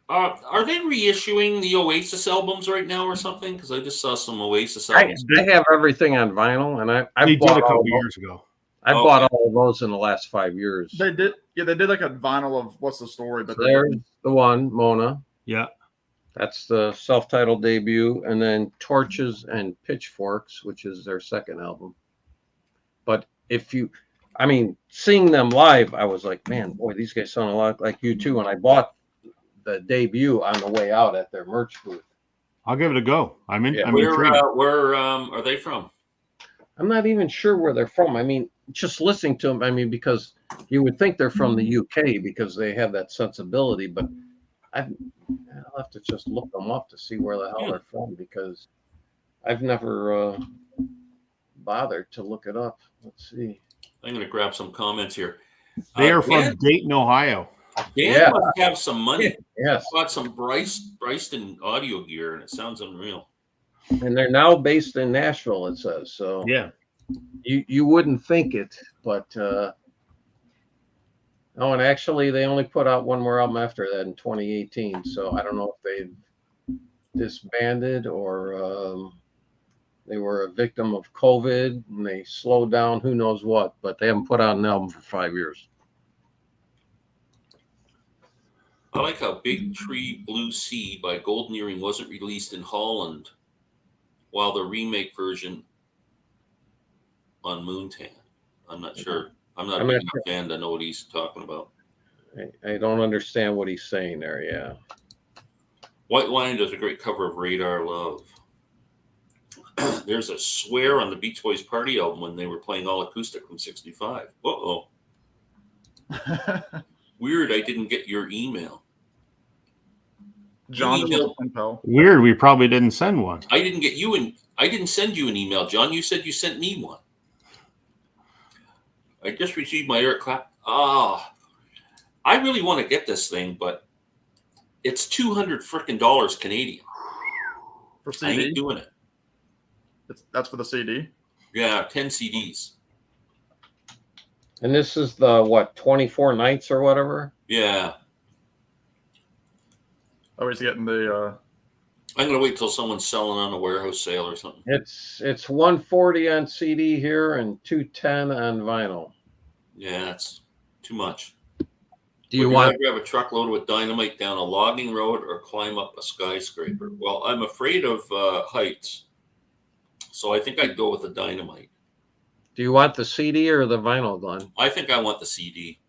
Are they reissuing the Oasis albums right now or something? Because I just saw some Oasis albums. I have everything on vinyl, and I They bought did a couple all years ago. I bought all of those in the last 5 years. They did. Yeah, they did like a vinyl of What's the Story. But There's the one, Mona. Yeah. That's the self-titled debut, and then Torches and Pitchforks, which is their second album. But seeing them live, I was like, man, boy, these guys sound a lot like U2. And I bought the debut on the way out at their merch booth. I'll give it a go. I'm intrigued. Where are they from? I'm not even sure where they're from. I mean, just listening to them, because you would think they're from the UK because they have that sensibility, but I'll have to just look them up to see where the hell they're from, because I've never bothered to look it up. Let's see. I'm going to grab some comments here. They are from Dayton, Ohio. Dan must have some money. Yes. Bought some Bryston audio gear, and it sounds unreal. And they're now based in Nashville, it says. So yeah, you wouldn't think it, but and actually they only put out one more album after that in 2018. So I don't know if they've disbanded or they were a victim of COVID and they slowed down, who knows what, but they haven't put out an album for 5 years. I like how Big Tree Blue Sea by Golden Earring wasn't released in Holland, while the remake version on Moontan. I'm not sure. I'm not a big enough fan to know what he's talking about. I don't understand what he's saying there. Yeah. White Lion does a great cover of Radar Love. There's a swear on the Beach Boys Party album when they were playing all acoustic from '65. Uh-oh. Weird, I didn't get your email. John, weird, we probably didn't send one. I didn't send you an email, John. You said you sent me one. I just received my Eric Clap. I really want to get this thing, but it's $200 frickin' Canadian. For CD? I ain't doing it. That's for the CD? Yeah, 10 CDs. And this is the 24 nights or whatever? Yeah. Oh, he's getting the I'm gonna wait till someone's selling on a warehouse sale or something. It's $140 on CD here and $210 on vinyl. Yeah, that's too much. Do you want to grab a truckload with dynamite down a logging road or climb up a skyscraper? Well, I'm afraid of heights, so I think I'd go with the dynamite. Do you want the CD or the vinyl, Glenn? I think I want the CD.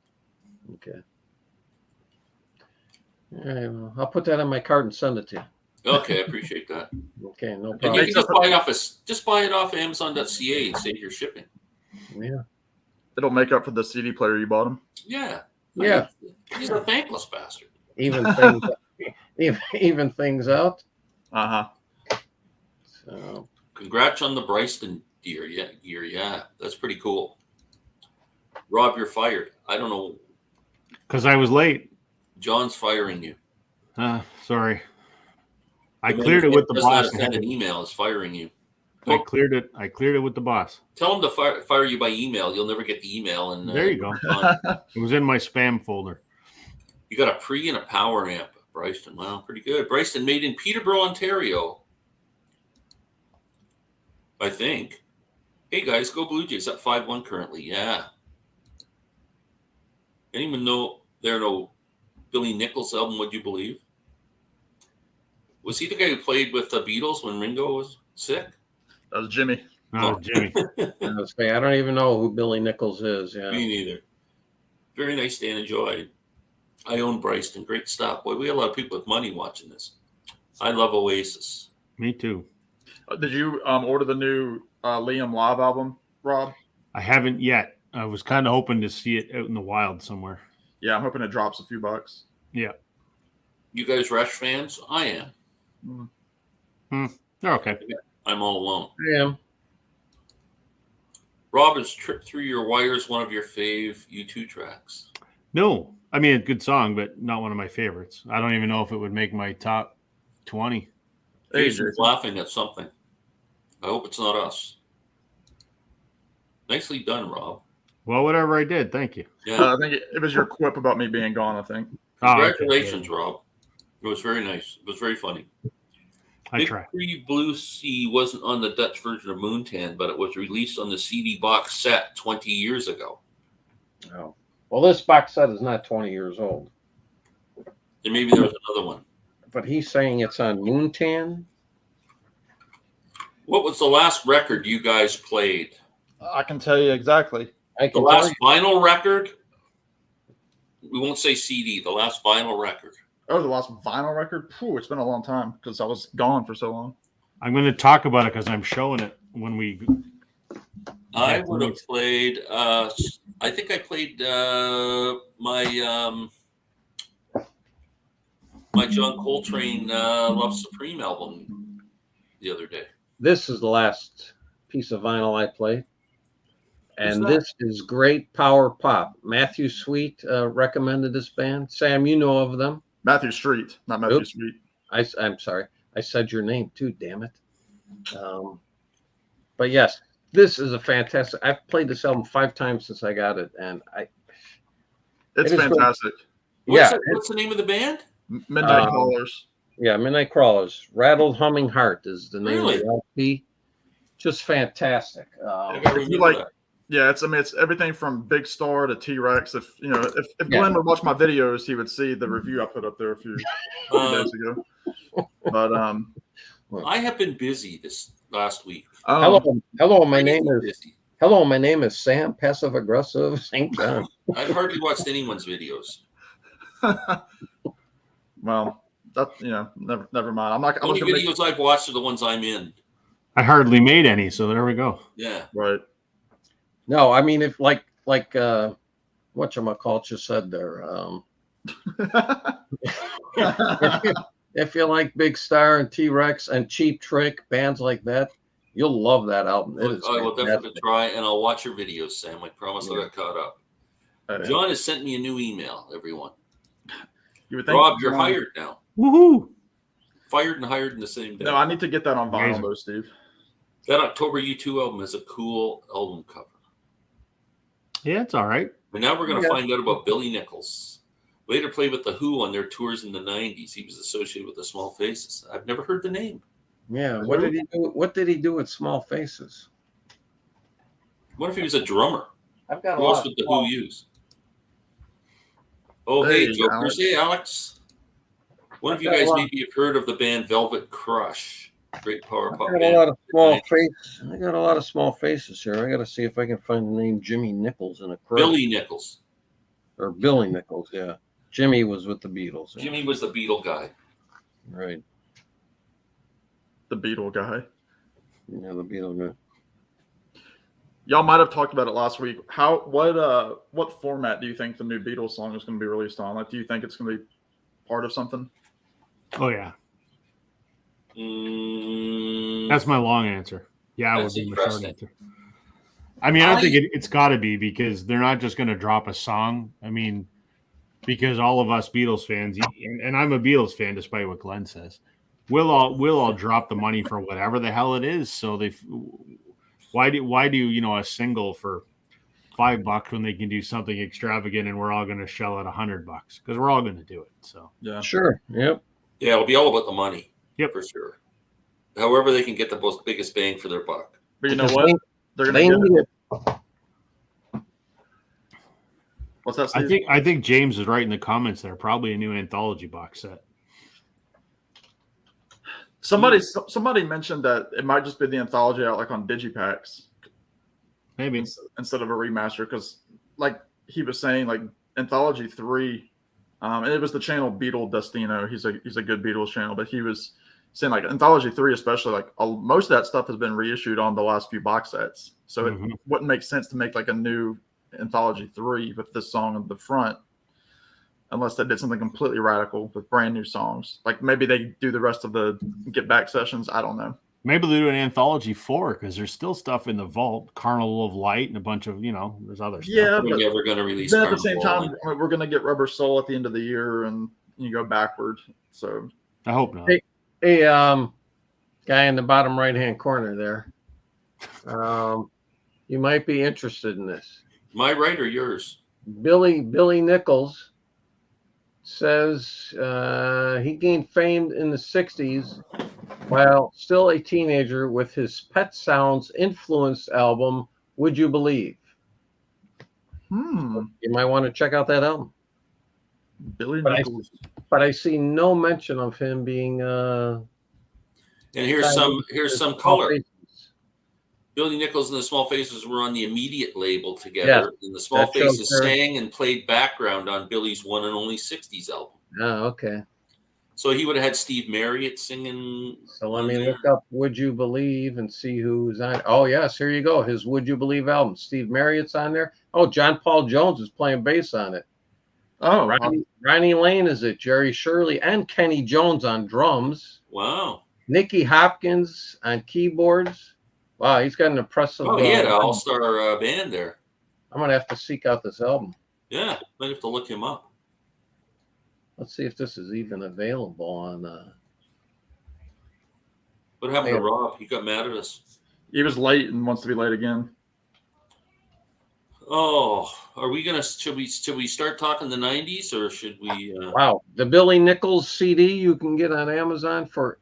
Okay. All right, well, I'll put that on my card and send it to you. Okay, I appreciate that. Okay, no And problem. you can just buy it off Amazon.ca and save your shipping. Yeah. It'll make up for the CD player you bought him. Yeah. Yeah. He's a thankless bastard. Even things out. Uh-huh. So Congrats on the Bryston gear. Yeah, that's pretty cool. Rob, you're fired. I don't know. Because I was late. John's firing you. Sorry. I cleared it with the boss. Send an email is firing you. I cleared it with the boss. Tell him to fire you by email. You'll never get the email. And there you go. It was in my spam folder. You got a pre and a power amp, Bryston. Wow, pretty good. Bryston made in Peterborough, Ontario. I think. Hey guys, go Blue Jays up 5-1 currently. Yeah. Anyone know there no Billy Nichols album? Would you believe? Was he the guy who played with the Beatles when Ringo was sick? That was Jimmy. Oh, Jimmy. I don't even know who Billy Nichols is. Yeah. Me neither. Very nice day and enjoyed. I own Bryston. Great stuff. Boy, we have a lot of people with money watching this. I love Oasis. Me too. Did you order the new Liam live album, Rob? I haven't yet. I was kind of hoping to see it out in the wild somewhere. Yeah, I'm hoping it drops a few bucks. Yeah. You guys Rush fans? I am. They're okay. I'm all alone. I am. Rob, is Trip Through Your Wires one of your fave U2 tracks? No, I mean, a good song, but not one of my favorites. I don't even know if it would make my top 20. Hey, Jason's Jason. laughing at something. I hope it's not us. Nicely done, Rob. Well, whatever I did, thank you. Yeah. I think it was your quip about me being gone, I think. Congratulations, Rob. It was very nice. It was very funny. I Big tried. Three Blue Sea wasn't on the Dutch version of Moontan, but it was released on the CD box set 20 years ago. Oh. Well, this box set is not 20 years old. And maybe there was another one. But he's saying it's on Moontan. What was the last record you guys played? I can tell you exactly. I The can tell last you. vinyl record? We won't say CD, the last vinyl record. Oh, the last vinyl record? Phew, it's been a long time because I was gone for so long. I'm going to talk about it because I'm showing it when we. I would have played, I think I played my John Coltrane Love Supreme album the other day. This is the last piece of vinyl I played. And Who's that? this is great power pop. Matthew Sweet recommended this band. Sam, you know of them. Matthew Street, not Matthew Oops. Street. I'm sorry. I said your name too, damn it. But yes, this is a fantastic. I've played this album 5 times since I got it. And It's It is fantastic. What's the name of the band? Midnight Callers. Yeah, Midnight Crawlers. Rattled Humming Heart is the name Really? of the LP. Just fantastic. I gotta If you remember like- that. Yeah, it's everything from Big Star to T-Rex. If if Yeah. Glenn would watch my videos, he would see the review I put up there a few days ago. But I have been busy this last week. Hello, my name Crazy is busy. Sam, passive aggressive St. John. I've hardly watched anyone's videos. well, that never mind. I'm not. The I'm only not gonna videos I've watched are the ones I'm in. I hardly made any, so there we go. Yeah. right. No, I mean if like whatchamacallit said there. If you like Big Star and T-Rex and Cheap Trick, bands like that, you'll love that album. It is I will definitely fantastic. try, and I'll watch your videos, Sam. I promise I'll get caught up. John has sent me a new email, everyone. You would think, Rob, you're hired now. Woohoo! Fired and hired in the same day. No, I need to get that on vinyl Amazing. though, Steve. That October U2 album is a cool album cover. Yeah, it's all right. And now we're going to Yeah. find out about Billy Nichols. Later played with The Who on their tours in the 90s. He was associated with the Small Faces. I've never heard the name. Yeah. What did he do? What did he do with Small Faces? What if he was a drummer? I've got a Who else lot. would The Who use? Oh, Hey, hey, Jokers. Hey, Alex. One of you I've got a guys lot. maybe have heard of the band Velvet Crush. Great power I pop got a band. lot of small faces. I got a lot of small faces here. I got to see if I can find the name Jimmy Nichols in a crowd. Billy Nichols. Or Billy Nichols. Yeah, Jimmy was with the Beatles. Yeah. Jimmy was the Beatle guy. Right. The Beatle guy. Yeah, the Beatle guy. Y'all might have talked about it last week. What format do you think the new Beatles song is going to be released on? Like, do you think it's going to be part of something? Oh, yeah. Mm, That's my long answer. Yeah, That's would be my short interesting. answer. I mean, I think it's got to be because they're not just going to drop a song. I mean, because all of us Beatles fans, and I'm a Beatles fan, despite what Glenn says, we'll all drop the money for whatever the hell it is. So why do a single for $5 when they can do something extravagant and we're all going to shell out $100 because we're all going to do it. So Yeah. Sure. Yep. yeah, it'll be all about the money. Yep. For sure. However they can get the biggest bang for their buck. But you know Because what? They're They going to need get it. it. What's that, Steve? I think James is right in the comments there. Probably a new anthology box set. Somebody mentioned that it might just be the anthology out like on digipacks Maybe. instead of a remaster because like he was saying like anthology 3 and it was the channel Beatle Destino. He's a good Beatles channel, but he was seeing like Anthology 3, especially, like most of that stuff has been reissued on the last few box sets. So it wouldn't make sense to make like a new Anthology 3 with this song on the front, unless they did something completely radical with brand new songs. Like maybe they do the rest of the Get Back sessions. I don't know. Maybe they'll do an Anthology 4 because there's still stuff in the vault, Carnival of Light, and a bunch of, there's other stuff. Yeah, We're but never going to release. then at the same time, we're going to get Rubber Soul at the end of the year, and you go backward. So I hope not. Hey, guy in the bottom right-hand corner there. You might be interested in this. My right or yours? Billy Nichols says he gained fame in the 60s while still a teenager with his Pet Sounds influenced album, Would You Believe? You might want to check out that album. Billy Nichols. But I see no mention of him being and here's some color. Faces. Billy Nichols and the Small Faces were on the Immediate label together, and the Small Faces sang and played background on Billy's one and only 60s album. Oh, okay. So he would have had Steve Marriott singing. So let me look up Would You Believe and see who's on. Oh, yes, here you go. His Would You Believe album. Steve Marriott's on there. Oh, John Paul Jones is playing bass on it. Oh, Ronnie Lane is it. Jerry Shirley and Kenny Jones on drums. Wow. Nicky Hopkins on keyboards. Wow, he's got an impressive. Oh, he had an all-star band there. I'm going to have to seek out this album. Yeah, might have to look him up. Let's see if this is even available on. What happened to Rob? He got mad at us. He was late and wants to be late again. Oh, are we gonna? Should we start talking the 90s or should we? Wow, the Billy Nichols CD you can get on Amazon for.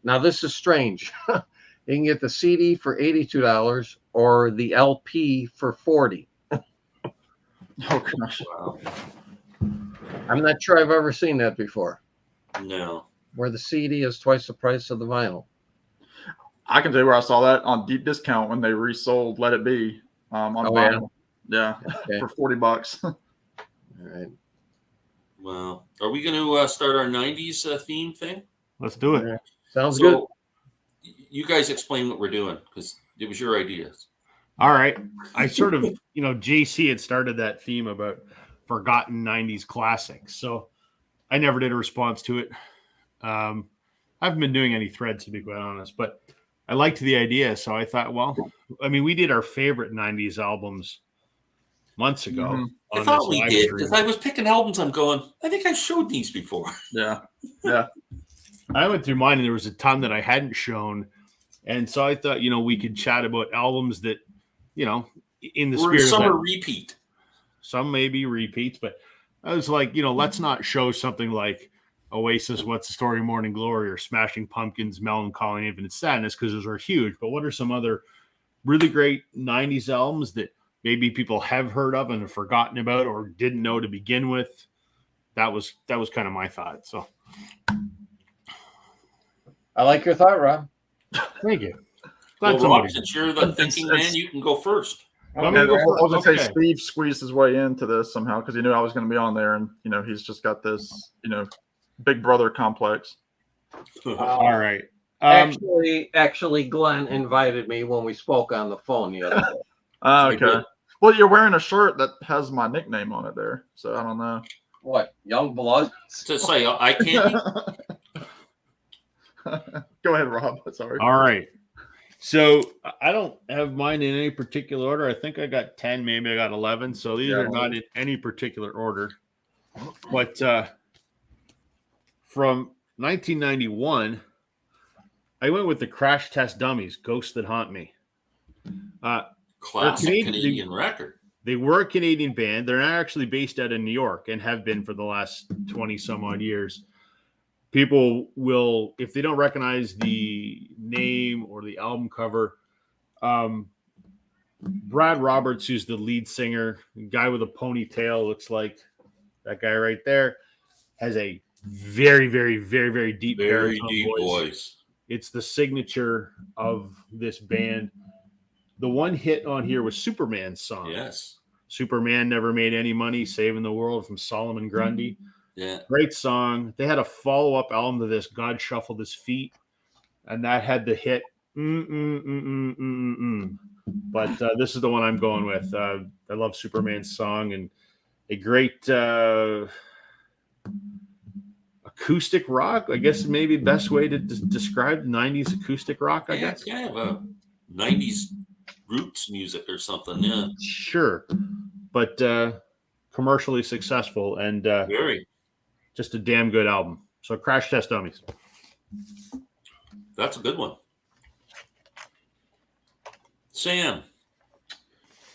Now this is strange. You can get the CD for $82 or the LP for $40. Oh gosh! Wow. I'm not sure I've ever seen that before. No. Where the CD is twice the price of the vinyl. I can tell you where I saw that on deep discount when they resold Let It Be on vinyl. Yeah, Okay. for $40. All right. Wow. Are we going to start our 90s theme thing? Let's do it. Sounds good. You guys explain what we're doing because it was your ideas. All right. I sort of, JC had started that theme about forgotten 90s classics. So I never did a response to it. I haven't been doing any threads, to be quite honest, but I liked the idea. So I thought, we did our favorite 90s albums months ago. Mm-hmm. I thought we did because I was picking albums. I'm going, I think I showed these before. Yeah. I went through mine and there was a ton that I hadn't shown. And so I thought, we could chat about albums that, in the spirit some of are repeat. Some may be repeats, but I was like, let's not show something like Oasis, What's the Story, Morning Glory, or Smashing Pumpkins, Melancholy, Infinite Sadness, because those are huge. But what are some other really great 90s albums that maybe people have heard of and have forgotten about or didn't know to begin with? That was kind of my thought. So I like your thought, Rob. Thank you. Well, Rob, since you're the thinking man, you can go first. I was going to say Steve squeezed his way into this somehow because he knew I was going to be on there, and he's just got this big brother complex. All right. Actually, Glenn invited me when we spoke on the phone the other day. Okay. Well, you're wearing a shirt that has my nickname on it there, so I don't know. What, Young Blood? To say I can't. Go ahead, Rob. Sorry. All right. So I don't have mine in any particular order. I think I got 10, maybe I got 11. So these are not in any particular order. But from 1991, I went with the Crash Test Dummies, Ghosts That Haunt Me. Classic Canadian record. They were a Canadian band. They're now actually based out of New York and have been for the last 20 some odd years. People will, if they don't recognize the name or the album cover, Brad Roberts, who's the lead singer, guy with a ponytail, looks like that guy right there, has a very, very, very, very deep, voice. It's the signature of this band. The one hit on here was Superman's song. Yes. Superman Never Made Any Money, Saving the World from Solomon Grundy. Yeah. Great song. They had a follow-up album to this, God Shuffled His Feet, and that had the hit. But this is the one I'm going with. I love Superman's song, and a great acoustic rock. I guess maybe the best way to describe 90s acoustic rock, I guess. It's kind of a 90s roots music or something. Yeah. Sure. But commercially successful and Very. just a damn good album. So Crash Test Dummies. That's a good one. Sam.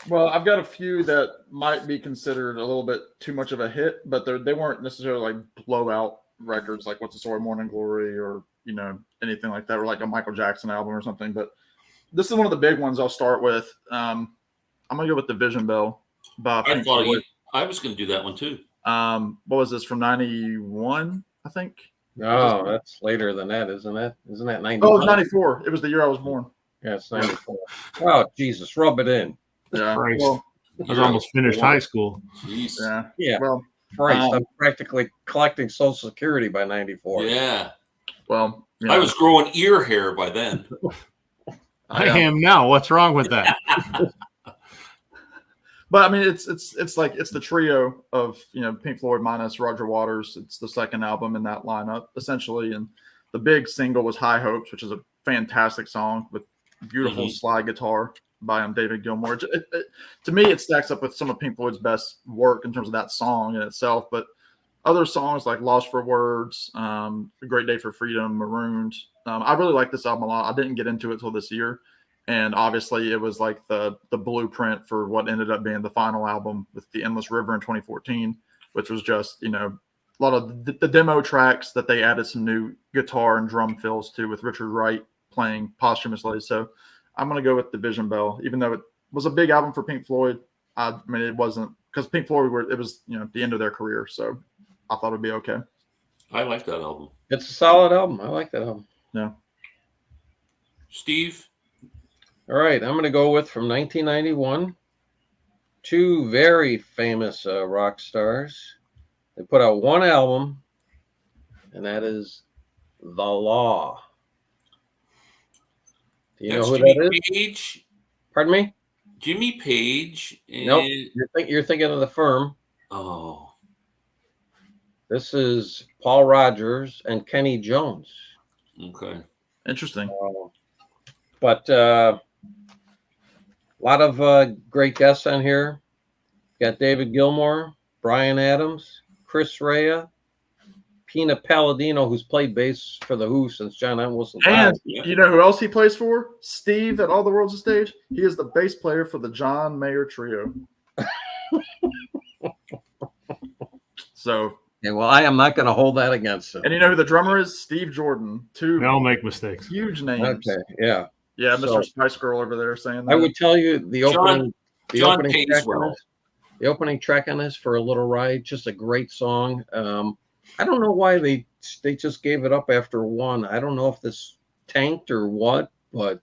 Well, I've got a few that might be considered a little bit too much of a hit, but they weren't necessarily like blowout records like What's the Story, Morning Glory, or anything like that, or like a Michael Jackson album or something. But this is one of the big ones I'll start with. I'm gonna go with Division Bell by Pink Floyd. I was going to do that one too. What was this, from 91, I think? Oh, that's later than that, isn't it? Isn't that 90? Oh, it was 94. It was the year I was born. Yeah, it's 94. Oh, Jesus, rub it in. Yeah. Christ. Well, I was almost finished high school. Jeez. yeah. Yeah. Well, Christ, I'm practically collecting Social Security by 94. Yeah. well, I was growing ear hair by then. I am now. What's wrong with that? But I mean, it's like it's the trio of Pink Floyd minus Roger Waters. It's the second album in that lineup essentially, and the big single was High Hopes, which is a fantastic song with beautiful slide guitar by David Gilmour. To me, it stacks up with some of Pink Floyd's best work in terms of that song in itself. But other songs like Lost for Words, A Great Day for Freedom, Marooned. I really like this album a lot. I didn't get into it till this year. And obviously, it was like the blueprint for what ended up being the final album with The Endless River in 2014, which was just, a lot of the demo tracks that they added some new guitar and drum fills to, with Richard Wright playing posthumously. So I'm going to go with Division Bell, even though it was a big album for Pink Floyd. I mean, it wasn't, because Pink Floyd it was, the end of their career. So I thought it'd be okay. I like that album. It's a solid album. I like that album. Yeah. Steve? All right, I'm going to go with, from 1991, two very famous rock stars. They put out one album, and that is The Law. Do you know who Jimmy that is? Page. Pardon me? Jimmy Page. And... Nope. You're thinking of The Firm. Oh. This is Paul Rogers and Kenny Jones. Okay. Interesting. But a lot of great guests on here. Got David Gilmour, Bryan Adams, Chris Rea, Pina Palladino, who's played bass for The Who since John Entwistle. And you know who else he plays for? Steve at All the World's a Stage. He is the bass player for the John Mayer Trio. So, yeah, well, I am not going to hold that against him. and you know who the drummer is? Steve Jordan. Two They all make mistakes. huge names. Okay, yeah. Yeah, So, Mr. Spice Girl over there saying that. I would tell you the opening Paineswell. the opening track on this, For a Little Ride, just a great song. I don't know why they just gave it up after one. I don't know if this tanked or what, but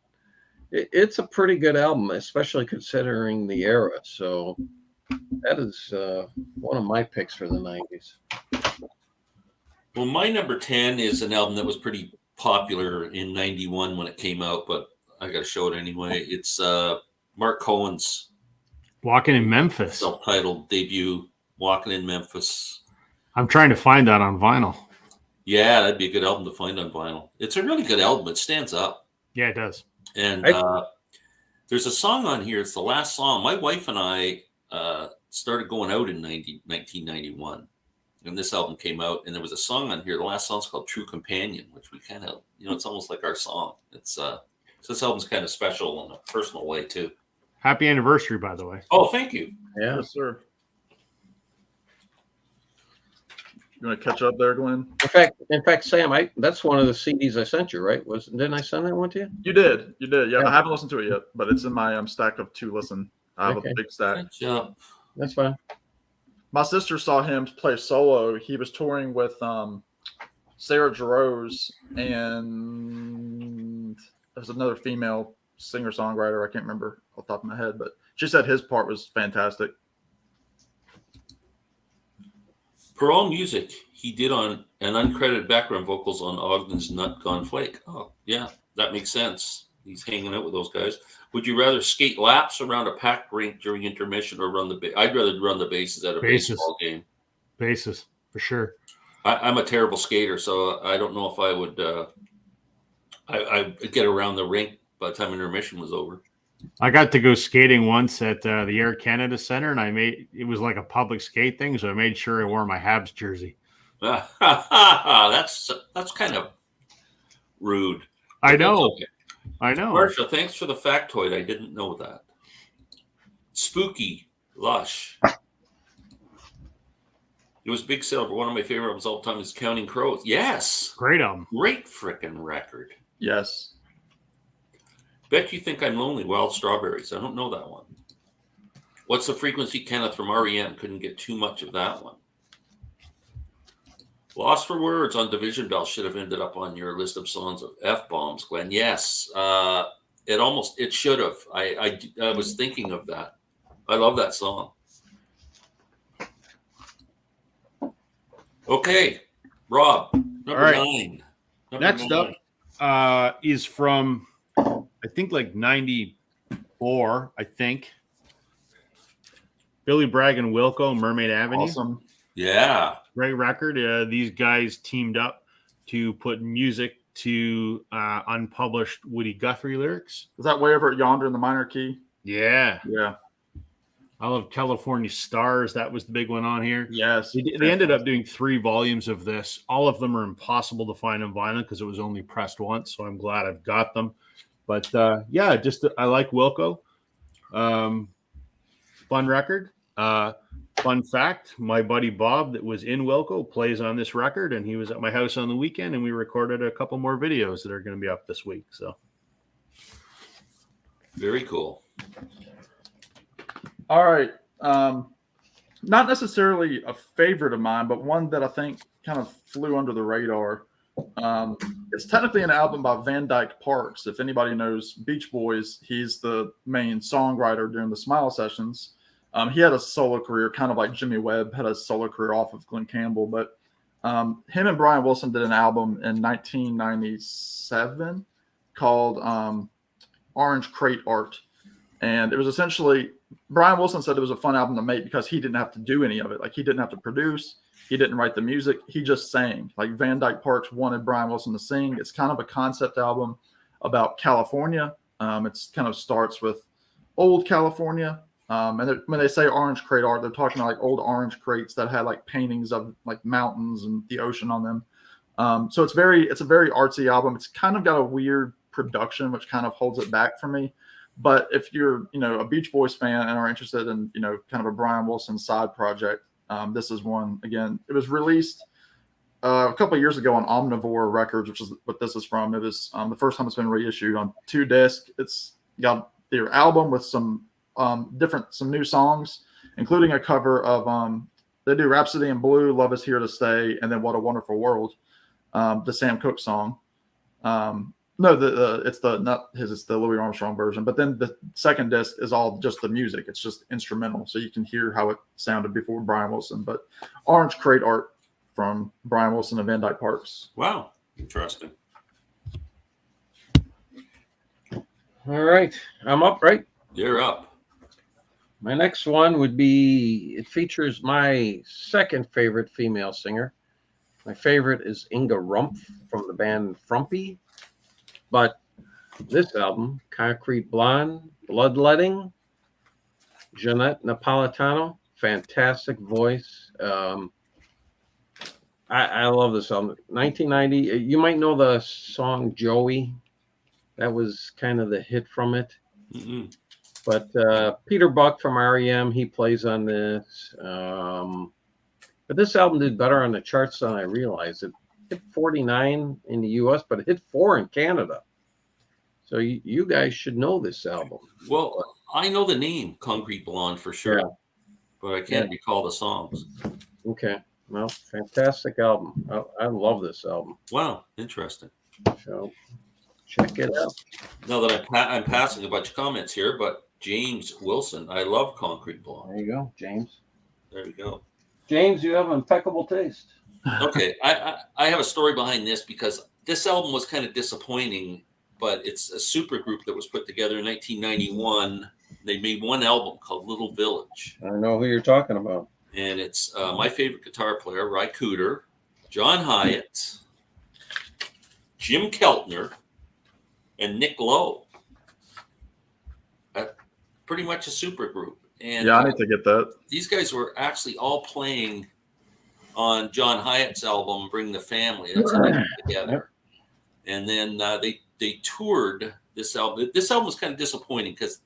it's a pretty good album, especially considering the era. So that is one of my picks for the 90s. Well, my number 10 is an album that was pretty popular in 91 when it came out, but I got to show it anyway. It's Mark Cohen's Walking in Memphis. self-titled debut, Walking in Memphis. I'm trying to find that on vinyl. Yeah, that'd be a good album to find on vinyl. It's a really good album. It stands up. Yeah, it does. And there's a song on here. It's the last song. My wife and I started going out in 1991. And this album came out. And there was a song on here. The last song's called True Companion, which we kind of, it's almost like our song. It's so this album's kind of special in a personal way, too. Happy anniversary, by the way. Oh, thank you. Yeah. Yes, sir. You want to catch up there, Glenn? In fact, Sam, that's one of the CDs I sent you, right? Didn't I send that one to you? You did. Yeah, Yeah. I haven't listened to it yet, but it's in my stack of to listen. I have Okay. a big stack. Good job. That's fine. My sister saw him play solo. He was touring with Sarah Jarosz, and there's another female singer-songwriter. I can't remember off the top of my head, but she said his part was fantastic. For all music, he did on an uncredited background vocals on Ogden's Nut Gone Flake. Oh, yeah, that makes sense. He's hanging out with those guys. Would you rather skate laps around a packed rink during intermission or run the I'd rather run the bases at a baseball game. Bases, for sure. I'm a terrible skater, so I don't know if I would I get around the rink by the time intermission was over. I got to go skating once at the Air Canada Center, and it was like a public skate thing, so I made sure I wore my Habs jersey. That's kind of rude. I know. Okay. I know. Marsha, thanks for the factoid. I didn't know that. Spooky, lush. It was a big seller, but one of my favorite albums all the time is Counting Crows. Yes. Great album. Great frickin' record. Yes. Bet You Think I'm Lonely, Wild Strawberries. I don't know that one. What's the Frequency, Kenneth from REM? Couldn't get too much of that one. Lost for Words on Division Bell should have ended up on your list of songs of F-bombs, Glenn. Yes. It should have. I was thinking of that. I love that song. Okay. Rob, number 9. Next up is from, I think, like 94, I think. Billy Bragg and Wilco, Mermaid Avenue. Awesome. Yeah. Great record. These guys teamed up to put music to unpublished Woody Guthrie lyrics. Is that Way Over Yonder in the minor key? Yeah. Yeah. I love California Stars. That was the big one on here. Yes. They ended up doing 3 volumes of this. All of them are impossible to find on vinyl because it was only pressed once. So I'm glad I've got them. But yeah, I like Wilco. Fun record. Fun fact, my buddy Bob that was in Wilco plays on this record, and he was at my house on the weekend, and we recorded a couple more videos that are going to be up this week. So very cool. All right. Not necessarily a favorite of mine, but one that I think kind of flew under the radar. It's technically an album by Van Dyke Parks. If anybody knows Beach Boys, he's the main songwriter during the Smile Sessions. He had a solo career, kind of like Jimmy Webb had a solo career off of Glenn Campbell. But him and Brian Wilson did an album in 1997 called Orange Crate Art. And it was essentially, Brian Wilson said it was a fun album to make because he didn't have to do any of it. Like, he didn't have to produce. He didn't write the music. He just sang. Like, Van Dyke Parks wanted Brian Wilson to sing. It's kind of a concept album about California. It's kind of starts with old California. And when they say orange crate art, they're talking about like old orange crates that had like paintings of like mountains and the ocean on them. So it's a very artsy album. It's kind of got a weird production, which kind of holds it back for me. But if you're, a Beach Boys fan and are interested in, kind of a Brian Wilson side project, this is one. Again, it was released a couple of years ago on Omnivore Records, which is what this is from. It was the first time it's been reissued on 2 discs. It's got their album with some new songs, including a cover of they do Rhapsody in Blue, Love Is Here to Stay, and then What a Wonderful World, the Sam Cooke song. It's the Louis Armstrong version. But then the second disc is all just the music. It's just instrumental, so you can hear how it sounded before Brian Wilson. But Orange Crate Art from Brian Wilson and Van Dyke Parks. Wow, interesting. All right, I'm up, right? You're up. My next one would be, it features my second favorite female singer. My favorite is Inga Rumpf from the band Frumpy. But this album, Concrete Blonde, Bloodletting, Jeanette Napolitano, fantastic voice. I love this album. 1990, you might know the song Joey. That was kind of the hit from it. Mm-hmm. But Peter Buck from REM, he plays on this. But this album did better on the charts than I realized. It hit 49 in the U.S., but it hit 4 in Canada. So you guys should know this album. Well, I know the name Concrete Blonde for sure, but I can't recall the songs. Okay. Well, fantastic album. I love this album. Wow, interesting. So check it out. Now that I'm passing a bunch of comments here, but James Wilson, I love Concrete Blonde. There you go, James. There you go. James, you have impeccable taste. Okay, I have a story behind this because this album was kind of disappointing, but it's a super group that was put together in 1991. They made one album called Little Village, I know who you're talking about. and it's my favorite guitar player, Ry Cooder, John Hyatt, Jim Keltner, and Nick Lowe. Pretty much a super group. And Yeah, I need to get that. these guys were actually all playing on John Hyatt's album "Bring the Family." That's how they got together. And then they toured this album. This album was kind of disappointing because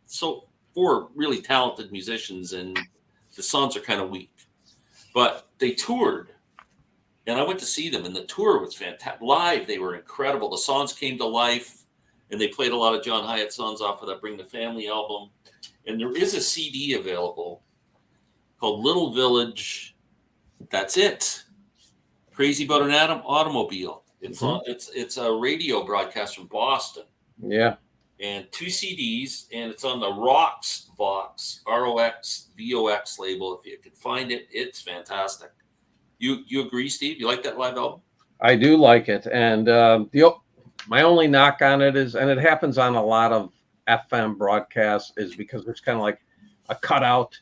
so four really talented musicians and the songs are kind of weak. But they toured, and I went to see them, and the tour was fantastic. Live, they were incredible. The songs came to life, and they played a lot of John Hyatt songs off of that "Bring the Family" album. And there is a CD available called Little Village. That's it. Crazy About an Automobile. It's a radio broadcast from Boston. Yeah. And 2 CDs, and it's on the Vox, ROX, label. If you can find it, it's fantastic. You agree, Steve? You like that live album? I do like it. And my only knock on it is, and it happens on a lot of FM broadcasts, is because there's kind of like a cutout,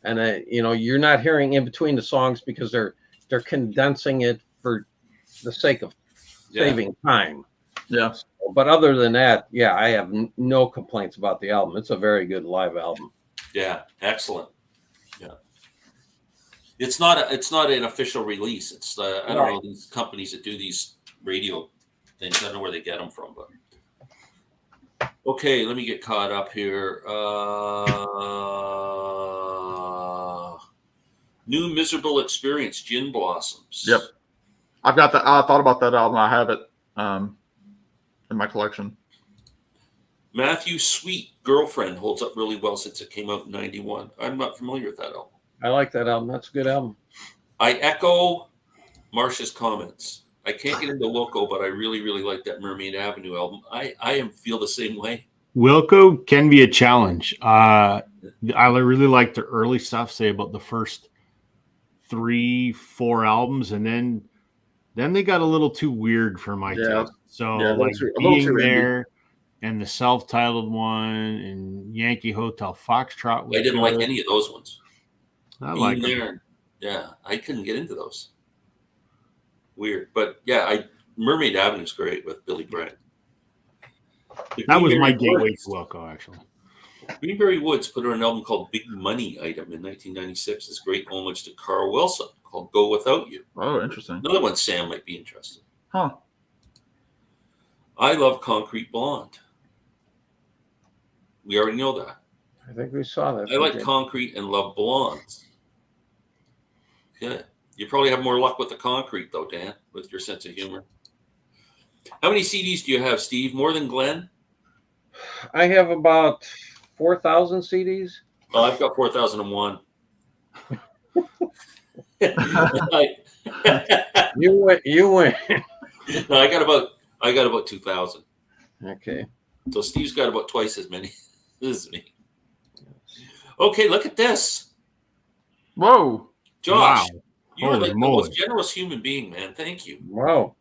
and you're not hearing in between the songs because they're condensing it for the sake of saving time. Yeah. But other than that, yeah, I have no complaints about the album. It's a very good live album. Yeah, excellent. Yeah, it's not an official release. It's I don't know, these companies that do these radio things. I don't know where they get them from, but okay, let me get caught up here. New Miserable Experience, Gin Blossoms. Yep. I've got that. I thought about that album. I have it in my collection. Matthew Sweet, Girlfriend, holds up really well since it came out in 91. I'm not familiar with that album. I like that album. That's a good album. I echo Marcia's comments. I can't get into Loco, but I really, really like that Mermaid Avenue album. I feel the same way. Wilco can be a challenge. I really like the early stuff, say about the first 3-4 albums, and then they got a little too weird for my taste. So like Being There and the self-titled one and Yankee Hotel Foxtrot. I didn't like any of those ones. I like them. Yeah, I couldn't get into those. Weird, but yeah, Mermaid Avenue's great with Billy Bragg. That was my gateway to Wilco, actually. Greenberry Woods put out an album called Big Money Item in 1996. This great homage to Carl Wilson called Go Without You. Oh, interesting. Another one Sam might be interested. Huh. I love Concrete Blonde. We already know that. I think we saw that. I like Concrete and love Blondes. Okay. You probably have more luck with the Concrete, though, Dan, with your sense of humor. How many CDs do you have, Steve? More than Glenn? I have about 4,000 CDs. Oh, I've got 4,001. You win. No, I got about 2,000. Okay. So Steve's got about twice as many as me. Okay, look at this. Whoa. Josh, Wow. you are like the moly. most generous human being, man. Thank you. Wow.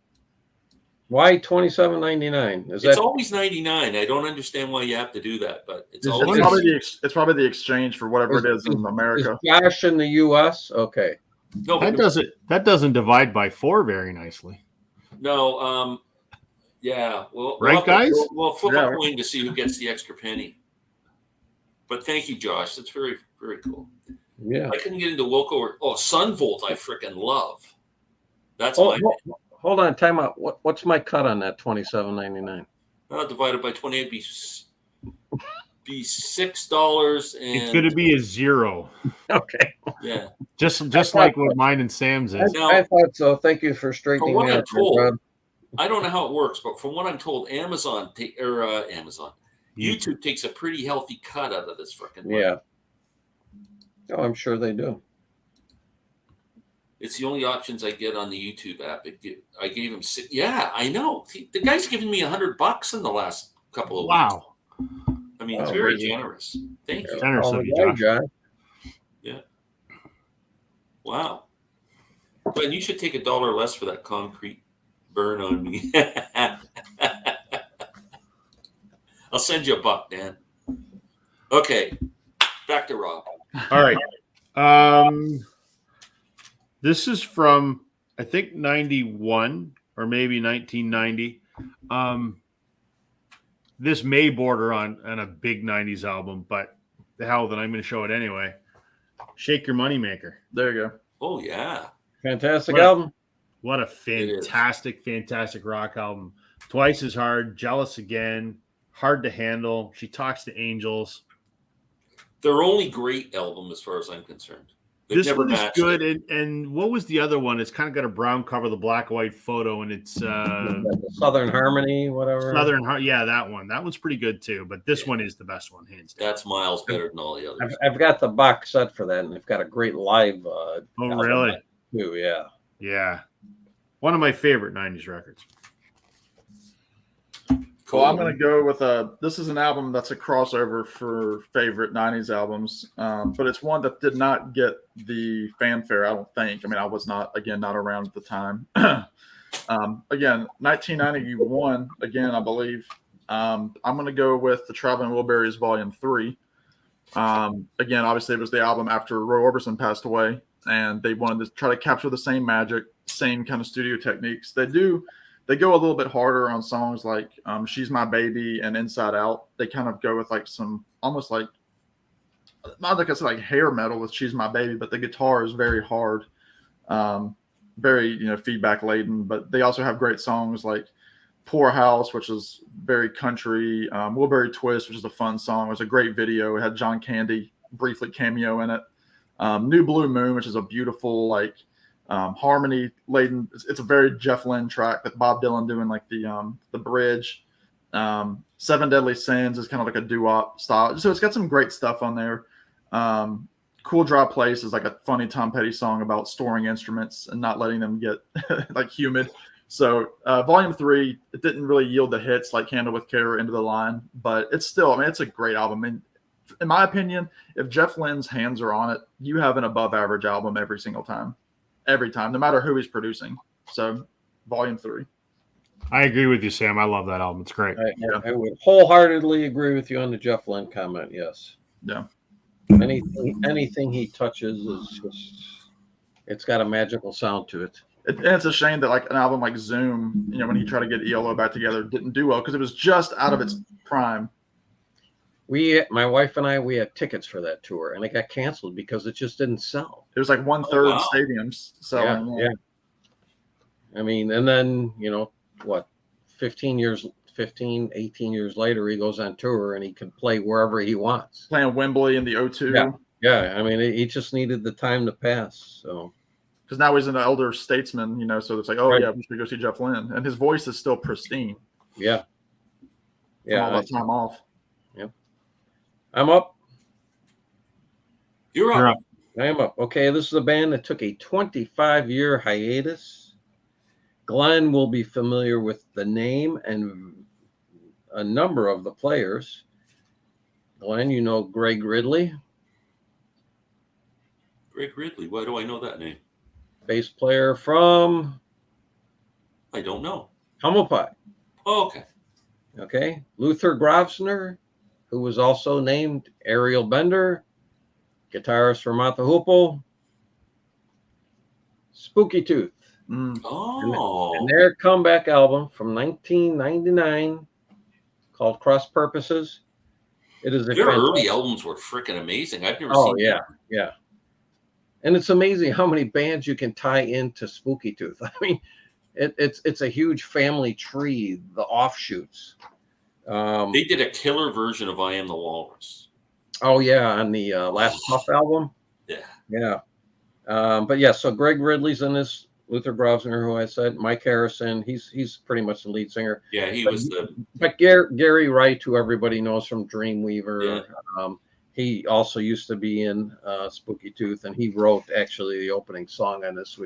Why $27.99? It's always 99. I don't understand why you have to do that, but it's always It's probably the exchange for whatever it is in America. Is Josh in the U.S.? Okay. no. That doesn't divide by 4 very nicely. No. Yeah. Well, Right, guys? We'll flip Yeah. a coin to see who gets the extra penny. But thank you, Josh. That's very, very cool. Yeah. I couldn't get into Wilco or Sunvolt. I freaking love. That's Oh, my hold on. Time out. What's my cut on that $27.99? divided by 20 would be $6 and It's going to be a 0, Okay. yeah. just like what mine and Sam's is. Now- I thought so. Thank you for straightening From what me I'm out, there, told, Brad. I don't know how it works, but from what I'm told, YouTube takes a pretty healthy cut out of this freaking money. Yeah. Oh, I'm sure they do. It's the only options I get on the YouTube app. I gave him six. Yeah, I know. The guy's given me $100 in the last couple of weeks. Wow. I mean, it's Wow, very really? generous. Thank you. Generous Oh, of you, yeah, Josh. Yeah. Wow. Glenn, you should take $1 less for that concrete burn on me. I'll send you $1, Dan. Okay, back to Rob. All right. This is from, I think, 91 or maybe 1990. This may border on a big 90s album, but the hell, then I'm going to show it anyway. Shake Your Moneymaker. There you go. Oh, yeah. Fantastic What a- album. What a fantastic, fantastic rock album. Twice as Hard, Jealous Again, Hard to Handle, She Talks to Angels. Their only great album, as far as I'm concerned. They've This never one is matched good. it. And what was the other one? It's kind of got a brown cover, the black and white photo, and it's Southern Harmony, whatever. Southern Heart. Yeah, that one. That one's pretty good too. But this one is the best one, hands down. That's miles better than all the others. I've got the box set for that, and they've got a great live. Oh, album really? too, yeah. Yeah. One of my favorite 90s records. Cool. I'm going to go with this is an album that's a crossover for favorite 90s albums, but it's one that did not get the fanfare, I don't think. I mean, I was not around at the time. Again, 1991, again, I believe. I'm going to go with the Traveling Wilburys Volume 3. Again, obviously, it was the album after Roy Orbison passed away, and they wanted to try to capture the same magic, same kind of studio techniques. They go a little bit harder on songs like She's My Baby and Inside Out. They kind of go with like some almost like, not like I said, like hair metal with She's My Baby, but the guitar is very hard, very, feedback laden. But they also have great songs like Poor House, which is very country, Wilbury Twist, which is a fun song. It was a great video. It had John Candy briefly cameo in it. New Blue Moon, which is a beautiful, like, harmony laden. It's a very Jeff Lynne track with Bob Dylan doing like the bridge. Seven Deadly Sins is kind of like a doo-wop style. So it's got some great stuff on there. Cool Dry Place is like a funny Tom Petty song about storing instruments and not letting them get like humid. So Volume 3, it didn't really yield the hits like Handle with Care or Into the Line, but it's still, I mean, it's a great album. And in my opinion, if Jeff Lynne's hands are on it, you have an above average album every single time. Every time, no matter who he's producing. So, Volume 3. I agree with you, Sam. I love that album. It's great. I would wholeheartedly agree with you on the Jeff Lynne comment. Yes. Yeah. Anything he touches is just, it's got a magical sound to it. And it's a shame that like an album like Zoom, when he tried to get ELO back together, didn't do well because it was just out of its prime. My wife and I, we had tickets for that tour, and it got canceled because it just didn't sell. It was like 1/3 stadiums selling. Yeah. I mean, and then, 18 years later, he goes on tour and he can play wherever he wants. Playing Wembley in the O2. Yeah. I mean, he just needed the time to pass. So, because now he's an elder statesman, so it's like, yeah, we should go see Jeff Lynne. And his voice is still pristine. Yeah. From all that time off. Yep. I'm up. You're up. I am up. Okay, this is a band that took a 25-year hiatus. Glenn will be familiar with the name and a number of the players. Glenn, you know Greg Ridley. Greg Ridley. Why do I know that name? Bass player from? I don't know. Humble Pie. Oh, okay. Okay. Luther Grosvenor, who was also named Ariel Bender. Guitarist for Mott the Hoople. Spooky Tooth. Oh. And their comeback album from 1999 called Cross Purposes. It is Their early albums were freaking amazing. I've never seen them. Yeah. And it's amazing how many bands you can tie into Spooky Tooth. I mean, it's a huge family tree, the offshoots. They did a killer version of I Am the Walrus. Oh, yeah, on the Last Puff album. Yeah. But yeah, so Greg Ridley's in this. Luther Grosvenor, who I said, Mike Harrison, he's pretty much the lead singer. Yeah, But Gary Wright, who everybody knows from Dreamweaver, he also used to be in Spooky Tooth, and he wrote actually the opening song on this,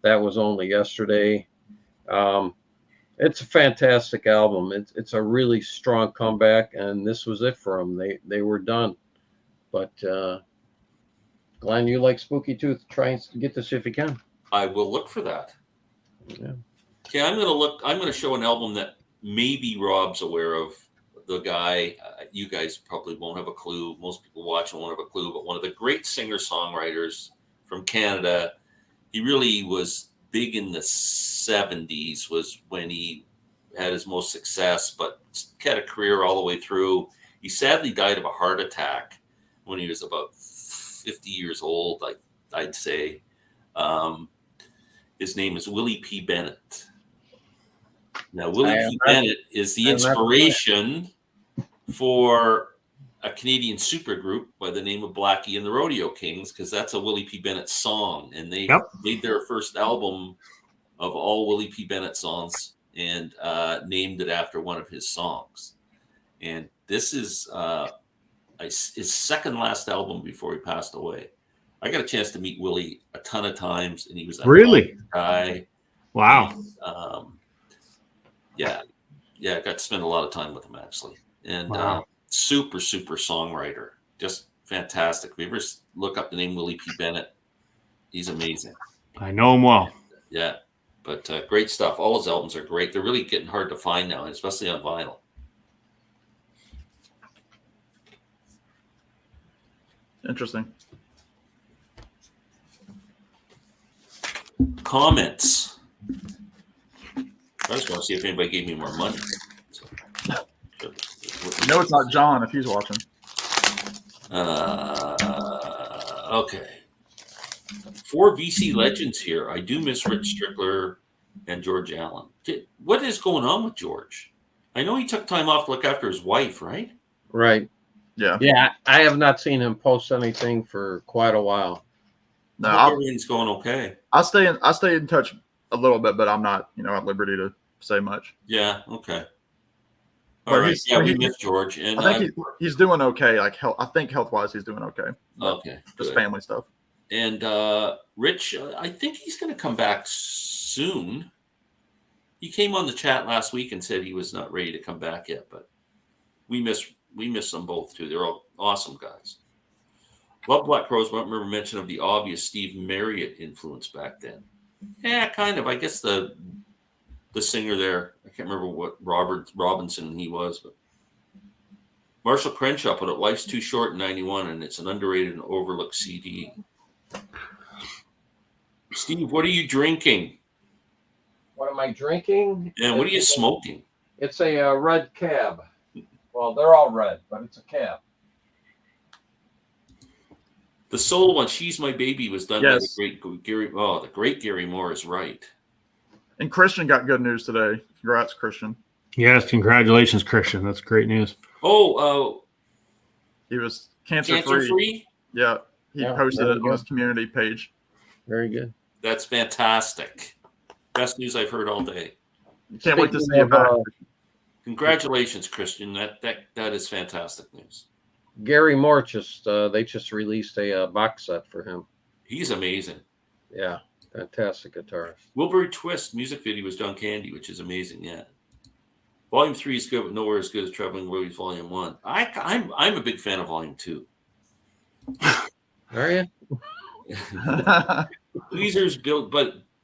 That Was Only Yesterday. It's a fantastic album. It's a really strong comeback, and this was it for them. They were done. But Glenn, you like Spooky Tooth? Try and get this if you can. I will look for that. Yeah. Okay, I'm gonna show an album that maybe Rob's aware of. The guy, you guys probably won't have a clue. Most people watching won't have a clue, but one of the great singer-songwriters from Canada. He really was big in the 70s, was when he had his most success, but had a career all the way through. He sadly died of a heart attack when he was about 50 years old, I'd say. His name is Willie P. Bennett. Now, Willie P. Bennett is the inspiration for a Canadian supergroup by the name of Blackie and the Rodeo Kings, because that's a Willie P. Bennett song. And they made their first album of all Willie P. Bennett songs and named it after one of his songs. And this is his second last album before he passed away. I got a chance to meet Willie a ton of times, and he was a really guy. Wow. Yeah, I got to spend a lot of time with him, actually. And Wow. super songwriter, just fantastic. If you ever look up the name Willie P. Bennett, he's amazing. I know him well. Yeah, but great stuff. All his albums are great. They're really getting hard to find now, especially on vinyl. Interesting. Comments. I just want to see if anybody gave me more money. So, You know it's not John if he's watching. Okay. 4 VC legends here. I do miss Rich Strickler and George Allen. What is going on with George? I know he took time off to look after his wife, right? Right. Yeah. Yeah, I have not seen him post anything for quite a while. No, Everything's going okay. I stay in touch a little bit, but I'm not, at liberty to say much. Yeah. Okay. But All right. Yeah, we miss George, and I think he's doing okay. Like I think health wise, he's doing okay. Okay. Just Good. family stuff. And Rich, I think he's going to come back soon. He came on the chat last week and said he was not ready to come back yet, but we miss them both too. They're all awesome guys. Love Black Crowes, but I remember mention of the obvious Steve Marriott influence back then. Yeah, kind of. I guess the singer there, I can't remember what Robinson he was, but Marshall Crenshaw put it, Life's Too Short in 91, and it's an underrated and overlooked CD. Steve, what are you drinking? What am I drinking? And what are you smoking? It's a red cab. Well, they're all red, but it's a cab. The solo one, She's My Baby, was done Yes. by the great Gary. Oh, the great Gary Moore is right. And Christian got good news today. Congrats, Christian. Yes, congratulations, Christian. That's great news. Oh, He was cancer cancer free. free? Yeah. He Yeah, posted there it you on go. his community page. Very good. That's fantastic. Best news I've heard all day. Can't wait to Speaking see you of, back. Congratulations, Christian. That is fantastic news. Gary Moore they just released a box set for him. He's amazing. Yeah, fantastic guitarist. Wilbury Twist music video was John Candy, which is amazing. Yeah. Volume 3 is good, but nowhere as good as Traveling Wilburys Volume 1. I'm a big fan of Volume 2. Are you? Weezer's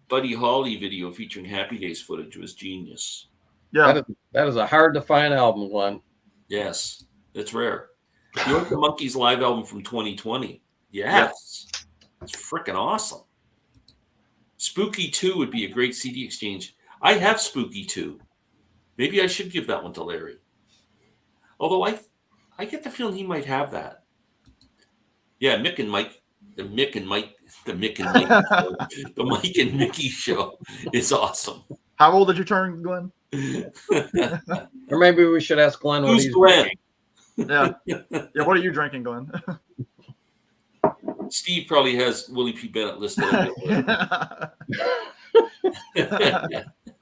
Buddy Holly video featuring Happy Days footage was genius. Yeah. That is a hard to find album, Glenn. Yes, it's rare. You like the Monkees live album from 2020? Yes. It's freaking awesome. Spooky 2 would be a great CD exchange. I have Spooky 2. Maybe I should give that one to Larry. Although I get the feeling he might have that. Yeah, Mick and Mike, the Mike and Mickey show, the Mike and Mickey show is awesome. How old did you turn, Glenn? Or maybe we should ask Glenn what Who's he's Glenn? Yeah. Yeah. What are you drinking, Glenn? Steve probably has Willie P. Bennett listed.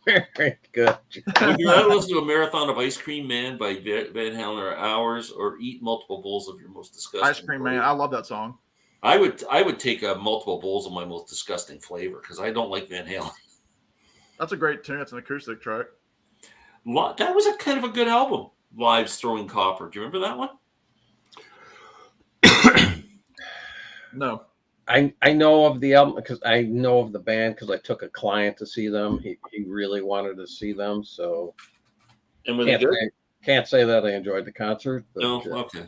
very good. Would you rather listen to a marathon of Ice Cream Man by Van Halen or Hours, or eat multiple bowls of your most disgusting Ice Cream Man. I love that song. I would take multiple bowls of my most disgusting flavor because I don't like Van Halen. That's a great tune. It's an acoustic track. That was a kind of a good album. Lives Throwing Copper. Do you remember that one? No. I know of the album because I know of the band because I took a client to see them. He really wanted to see them, so And were they good? Can't say that I enjoyed the concert. But, No. Okay.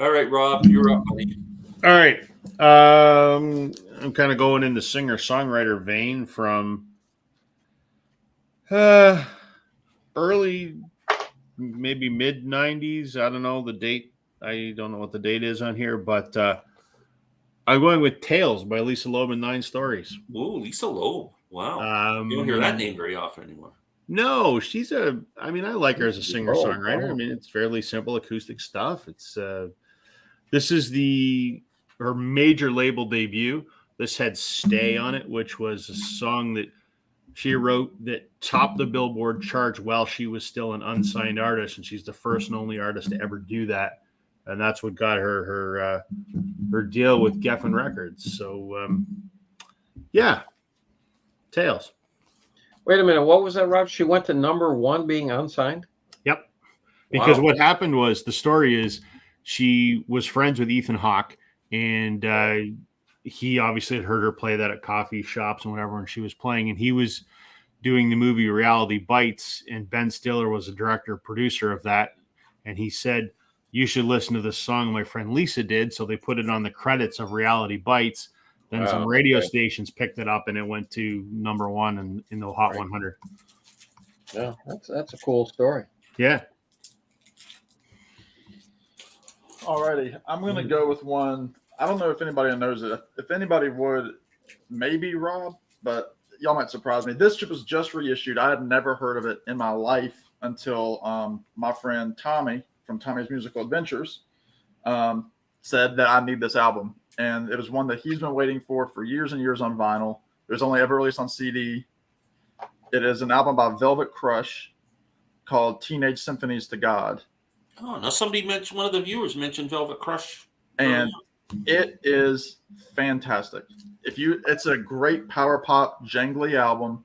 All right, Rob, you're up, buddy. All right. I'm kind of going in the singer-songwriter vein from early, maybe mid 90s. I don't know the date. I don't know what the date is on here, but I'm going with Tales by Lisa Loeb and Nine Stories. Ooh, Lisa Loeb. Wow. You don't hear that name very often anymore. No, I like her as a singer-songwriter. Oh. I mean, it's fairly simple acoustic stuff. It's this is her major label debut. This had Stay on it, which was a song that she wrote that topped the Billboard charts while she was still an unsigned artist, and she's the first and only artist to ever do that. And that's what got her deal with Geffen Records. So, yeah, Tales. Wait a minute, what was that, Rob? She went to #1 being unsigned? Yep. Because Wow. what happened was, the story is, she was friends with Ethan Hawke, and he obviously had heard her play that at coffee shops and whatever, and she was playing, and he was doing the movie Reality Bites, and Ben Stiller was the director, producer of that, and he said, you should listen to this song my friend Lisa did, so they put it on the credits of Reality Bites. Then some radio stations picked it up, and it went to #1 in the Hot 100. Yeah, that's a cool story. Yeah. Alrighty, I'm gonna go with one. I don't know if anybody knows it. If anybody would, maybe Rob, but y'all might surprise me. This was just reissued. I had never heard of it in my life until my friend Tommy from Tommy's Musical Adventures said that I need this album. And it was one that he's been waiting for years and years on vinyl. It was only ever released on CD. It is an album by Velvet Crush called Teenage Symphonies to God. Oh, now one of the viewers mentioned Velvet Crush. And it is fantastic. It's a great power pop, jangly album.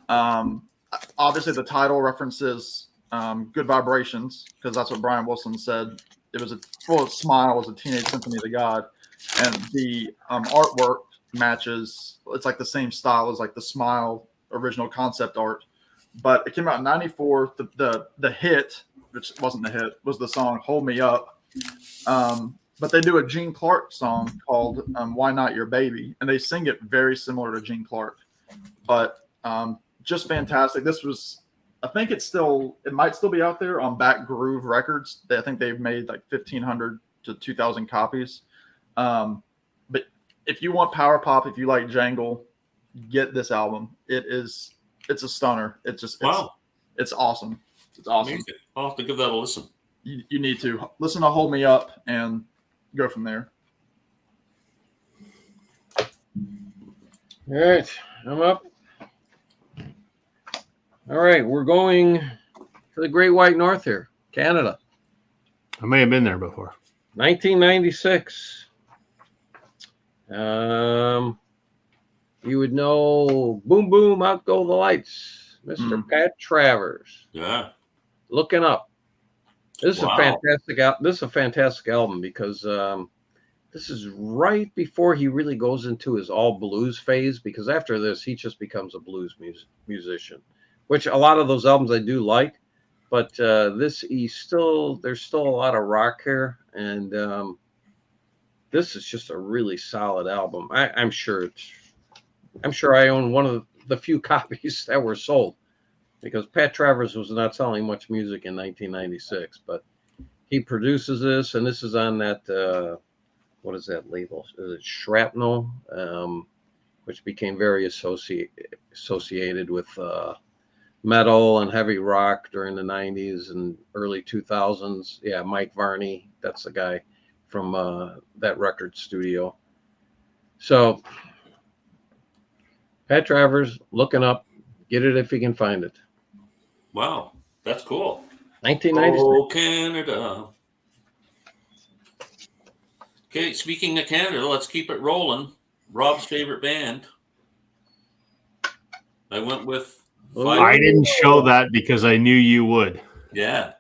Obviously, the title references Good Vibrations, because that's what Brian Wilson said. It was full of smile, was a Teenage Symphony to God. And the artwork matches. It's like the same style as like the Smile original concept art. But it came out in '94. The hit, which wasn't the hit, was the song "Hold Me Up." But they do a Gene Clark song called "Why Not Your Baby," and they sing it very similar to Gene Clark. But just fantastic. This was, I think it might still be out there on Back Groove Records. I think they've made like 1,500 to 2,000 copies. But if you want power pop, if you like jangle, get this album. It's a stunner. It's awesome. It's awesome. Amazing. I'll have to give that a listen. You need to listen to Hold Me Up and go from there. All right, I'm up. All right, we're going to the Great White North here, Canada. I may have been there before. 1996. You would know Boom Boom, Out Go the Lights, Mr. Pat Travers. Yeah. Looking Up. This is a fantastic album because this is right before he really goes into his all blues phase, because after this he just becomes a blues musician, which a lot of those albums I do like, but there's still a lot of rock here, and this is just a really solid album. I'm sure I own one of the few copies that were sold, because Pat Travers was not selling much music in 1996, but he produces this, and this is on that, what is that label? Is it Shrapnel, which became very associated with metal and heavy rock during the 90s and early 2000s. Yeah, Mike Varney, that's the guy from that record studio. So Pat Travers, Looking Up, get it if you can find it. Wow, that's cool. 1996. Oh, Canada. Okay, speaking of Canada, let's keep it rolling. Rob's favorite band. I went with I didn't show that because I knew you would. Yeah.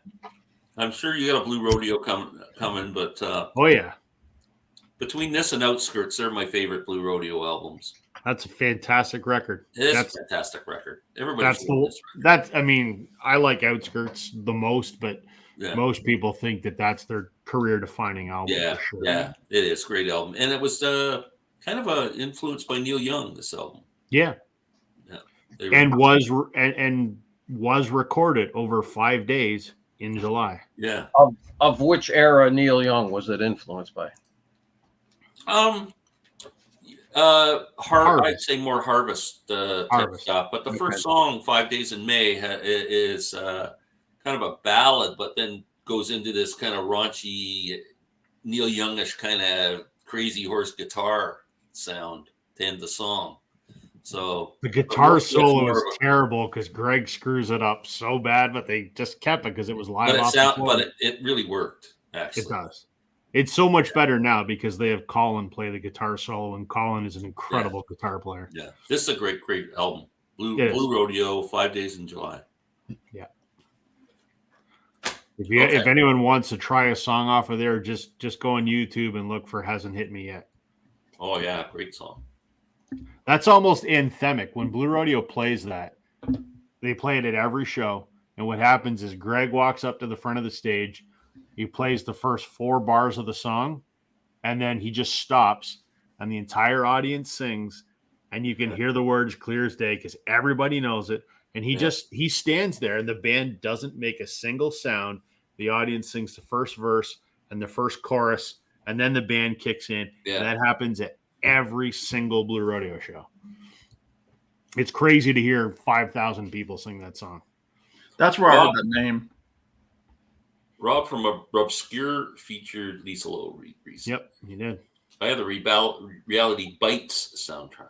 I'm sure you got a Blue Rodeo coming, but oh yeah. Between this and Outskirts, they're my favorite Blue Rodeo albums. That's a fantastic record. It's That's a fantastic record. Everybody's doing this record. that's. I mean, I like Outskirts the most, but Yeah. most people think that that's their career-defining album. Yeah, for sure. yeah, it is great album, and it was kind of influenced by Neil Young. This album, Yeah, they and was recorded over 5 days in July. yeah. Of which era Neil Young was it influenced by? I'd say more Harvest type Harvest. stuff. But the first song, 5 Days in May, is kind of a ballad, but then goes into this kind of raunchy, Neil Youngish kind of crazy horse guitar sound to end the song. So The guitar it's solo more is of a- terrible because Greg screws it up so bad, but they just kept it because it was live. it really worked. Actually, It does. It's so much better now because they have Colin play the guitar solo, and Colin is an incredible guitar player. Yeah, this is a great album. Blue It is. Rodeo, 5 Days in July. Yeah. If anyone wants to try a song off of there, just go on YouTube and look for "Hasn't Hit Me Yet." Oh yeah, great song. That's almost anthemic. When Blue Rodeo plays that, they play it at every show. And what happens is Greg walks up to the front of the stage. He plays the first 4 bars of the song, and then he just stops, and the entire audience sings, and you can hear the words clear as day because everybody knows it. And he stands there, and the band doesn't make a single sound. The audience sings the first verse and the first chorus, and then the band kicks in. Yeah. And that happens at every single Blue Rodeo show. It's crazy to hear 5,000 people sing that song. That's where I heard that name. Rob from Obscure featured Lisa Lowe recently. Yep, he did. I have the Reality Bites soundtrack.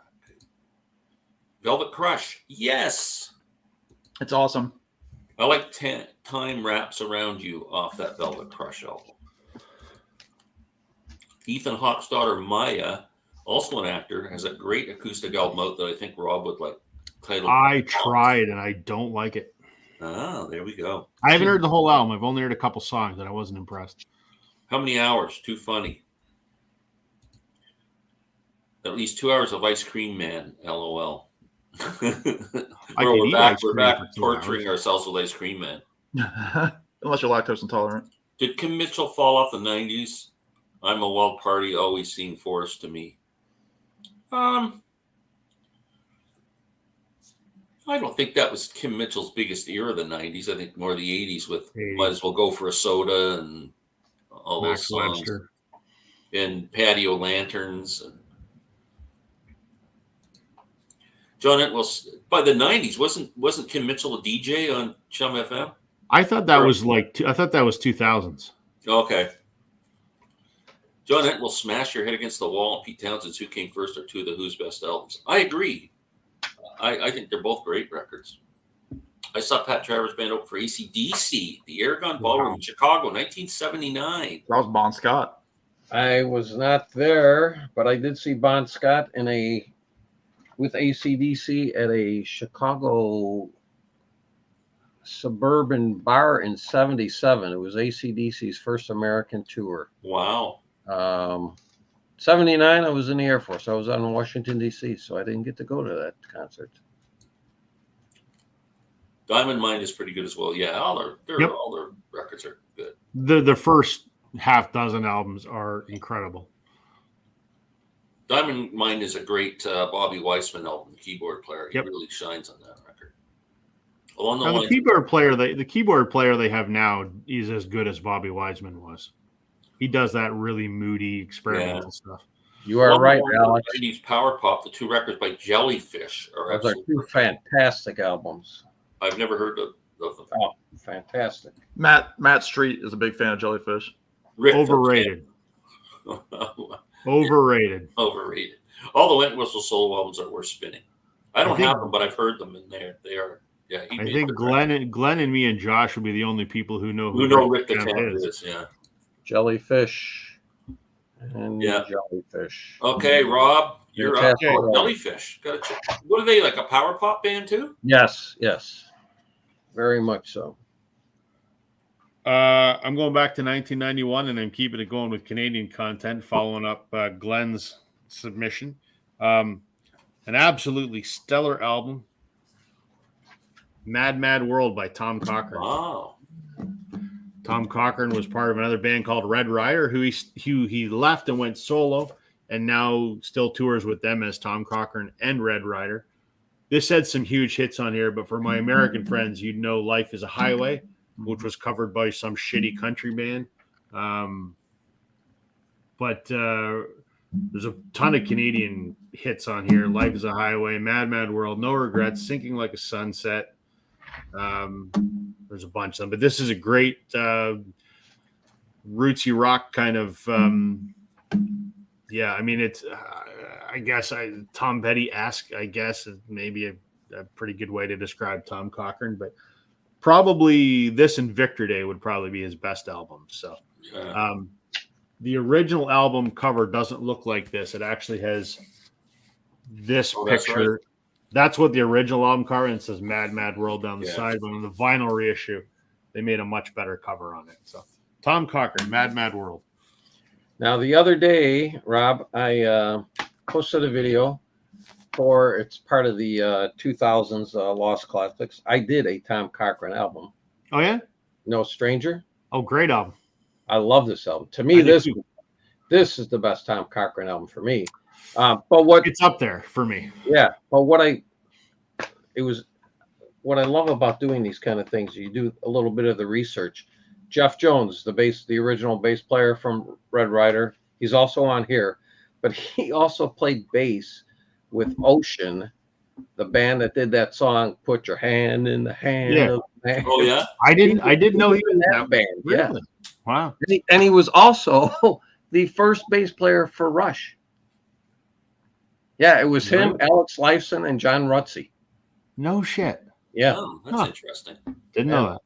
Velvet Crush, yes. It's awesome. I like Time Wraps Around You off that Velvet Crush album. Ethan Hawke's daughter Maya, also an actor, has a great acoustic album out that I think Rob would like. I tried and I don't like it. Ah, there we go. I haven't heard the whole album. I've only heard a couple songs and I wasn't impressed. How many hours? Too funny. At least 2 hours of Ice Cream Man, LOL. We're back torturing ourselves with Ice Cream Man. Unless you're lactose intolerant. Did Kim Mitchell fall off the 90s? I'm a wild party, always seeing forest to me. I don't think that was Kim Mitchell's biggest era, the 90s. I think more the 80s with Might As Well Go for a Soda and all Max those songs. Webster. And Patio Lanterns. And John Entwistle, by the 90s, wasn't Kim Mitchell a DJ on Chum FM? I thought that was 2000s. Okay. John Entwistle, Smash Your Head Against the Wall, and Pete Townsend's Who Came First are two of the Who's best albums. I agree. I think they're both great records. I saw Pat Travers' band open for AC/DC, the Aragon Ballroom in Chicago, 1979. That was Bon Scott. I was not there, but I did see Bon Scott with AC/DC at a Chicago suburban bar in 77. It was AC/DC's first American tour. Wow. 79, I was in the Air Force. I was out in Washington, D.C., so I didn't get to go to that concert. Diamond Mine is pretty good as well. Yeah, all their records are good. The first half dozen albums are incredible. Diamond Mine is a great Bobby Weissman album, keyboard player. He really shines on that record. The keyboard player they have now is as good as Bobby Weissman was. He does that really moody experimental stuff. You are right, Alex. 90s power pop. The two records by Jellyfish are Those are two fantastic albums. I've never heard of them. Oh, fantastic. Matt Street is a big fan of Jellyfish. Overrated. Overrated. Overrated. All the Entwistle solo albums are worth spinning. I don't have them, but I've heard them, and they are. Yeah, I think Glenn and me and Josh will be the only people who know Rick the Camp is. Yeah. Jellyfish and Jellyfish. Okay, Rob, you're up. Fantastic. Jellyfish. Gotta check. What are they, like a power pop band too? Yes, very much so. I'm going back to 1991, and I'm keeping it going with Canadian content, following up Glenn's submission. An absolutely stellar album, Mad Mad World by Tom Cochrane. Wow. Tom Cochrane was part of another band called Red Rider, who he left and went solo, and now still tours with them as Tom Cochrane and Red Rider. This had some huge hits on here, but for my American friends, you'd know Life is a Highway, which was covered by some shitty country band. But there's a ton of Canadian hits on here. Life is a Highway, Mad Mad World, No Regrets, Sinking Like a Sunset. There's a bunch of them, but this is a great rootsy rock kind of. Yeah, I mean, it's. I guess Tom Petty-esque, I guess, is maybe a pretty good way to describe Tom Cochrane, but probably this and Victor Day would probably be his best album. So, the original album cover doesn't look like this. It actually has this picture. Right. That's what the original album cover, and it says Mad Mad World down the side. But on the vinyl reissue, they made a much better cover on it. So, Tom Cochrane, Mad Mad World. Now, the other day, Rob, I posted a video for, it's part of the 2000s Lost Classics. I did a Tom Cochrane album. Oh, yeah? No Stranger. Oh, great album. I love this album. To me, this is the best Tom Cochrane album for me. But what it's up there for me. Yeah. But what I love about doing these kind of things, you do a little bit of the research. Jeff Jones, the original bass player from Red Rider, he's also on here, but he also played bass with Ocean, the band that did that song "Put Your Hand in the Hand of the Man." Oh yeah, I didn't know he was in in that band. Really? Yeah, Wow. and he was also the first bass player for Rush. Yeah, it was him, Alex Lifeson, and John Rutsey. No shit. Yeah, oh, that's interesting. Didn't know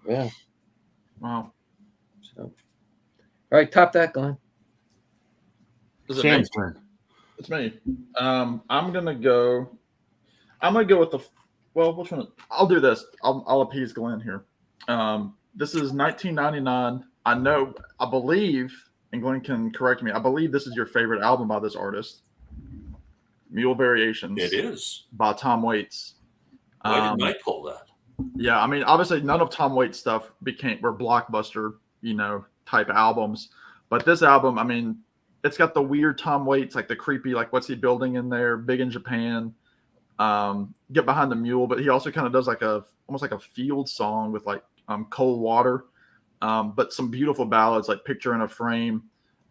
that. yeah. Wow. So, all right, top that, Glenn. Is it Sam's me? turn. It's me. I'm gonna go with the. Well, which one? I'll do this. I'll appease Glenn here. This is 1999. I believe, and Glenn can correct me. I believe this is your favorite album by this artist. Mule Variations. It is by Tom Waits. Why didn't I pull that? Yeah, I mean, obviously, none of Tom Waits' stuff were blockbuster, type albums. But this album, I mean, it's got the weird Tom Waits, like the creepy, like what's he building in there? Big in Japan. Get Behind the Mule, but he also kind of does almost like a field song with like Cold Water, but some beautiful ballads like Picture in a Frame,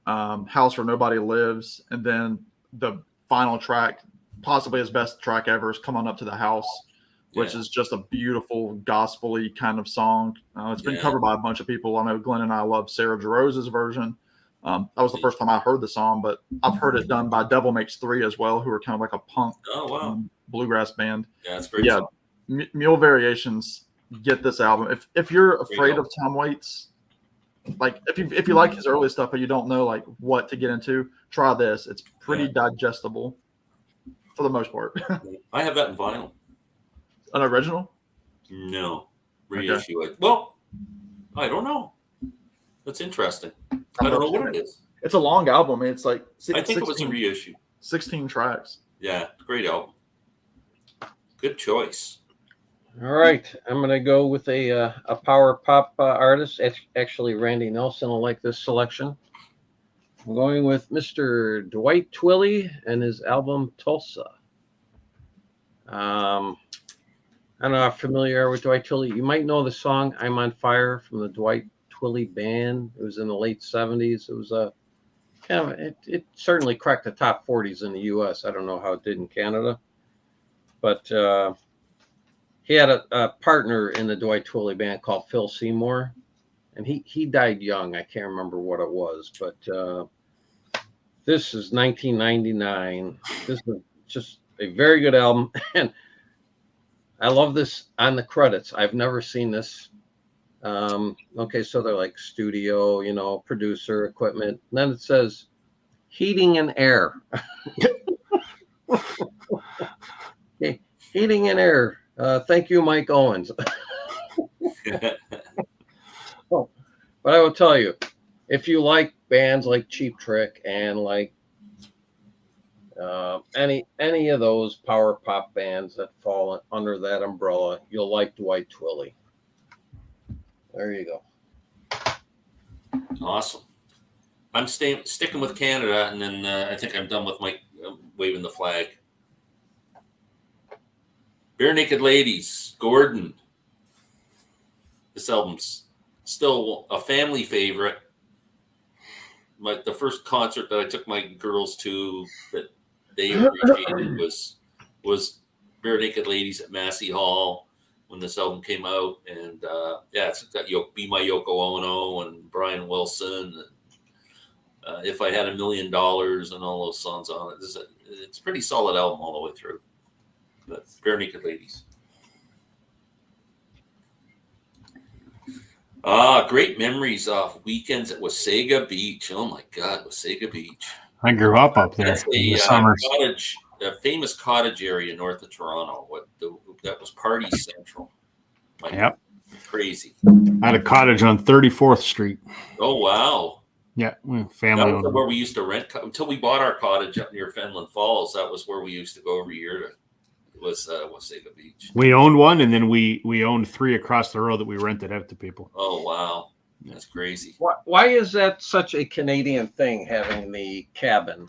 House Where Nobody Lives, and then the final track, possibly his best track ever, is Come On Up to the House, which is just a beautiful gospel-y kind of song. It's been covered by a bunch of people. I know Glenn and I love Sarah Jarosz's version. That was the first time I heard the song, but I've heard it done by Devil Makes Three as well, who are kind of like a punk bluegrass band. Yeah, it's great. Yeah, Mule Variations. Get this album. If you're afraid of Tom Waits, like if you like his early stuff but you don't know like what to get into, try this. It's pretty digestible for the most part. I have that in vinyl. An original? No, reissue it. Well, I don't know. That's interesting. I don't know what it is. It's a long album. It's like I think it was a reissue. 16 tracks. Yeah, great album. Good choice. All right, I'm going to go with a power pop artist. Actually, Randy Nelson will like this selection. I'm going with Mr. Dwight Twilley and his album Tulsa. I don't know how familiar you are with Dwight Twilley. You might know the song "I'm on Fire" from the Dwight Twilley band. It was in the late 70s. It was it certainly cracked the top 40s in the U.S. I don't know how it did in Canada, but he had a partner in the Dwight Twilley band called Phil Seymour, and he died young. I can't remember what it was, but this is 1999. This is just a very good album, and I love this on the credits. I've never seen this. Okay, so they're like studio, producer, equipment. And then it says heating and air. Okay, heating and air. Thank you, Mike Owens. Oh, But I will tell you, if you like bands like Cheap Trick and like any of those power pop bands that fall under that umbrella, you'll like Dwight Twilley. There you go. Awesome. I'm sticking with Canada, and then I think I'm done with my waving the flag. Bare Naked Ladies, Gordon. This album's still a family favorite. The first concert that I took my girls to that they appreciated was Bare Naked Ladies at Massey Hall when this album came out, and it's got Be My Yoko Ono and Brian Wilson, and If I Had $1 Million and all those songs on it. It's a pretty solid album all the way through. But Bare Naked Ladies. Great memories of weekends at Wasaga Beach. Oh my God, Wasaga Beach. I grew up up there That's in the summers. a famous cottage area north of Toronto. That was Party Central. Yep. Crazy. I had a cottage on 34th Street. Oh, wow. Yeah, family. That was where we used to rent until we bought our cottage up near Fenland Falls. That was where we used to go every year. Was Wasaga Beach. We owned one, and then we owned 3 across the road that we rented out to people. Oh, wow. That's crazy. Why is that such a Canadian thing, having the cabin?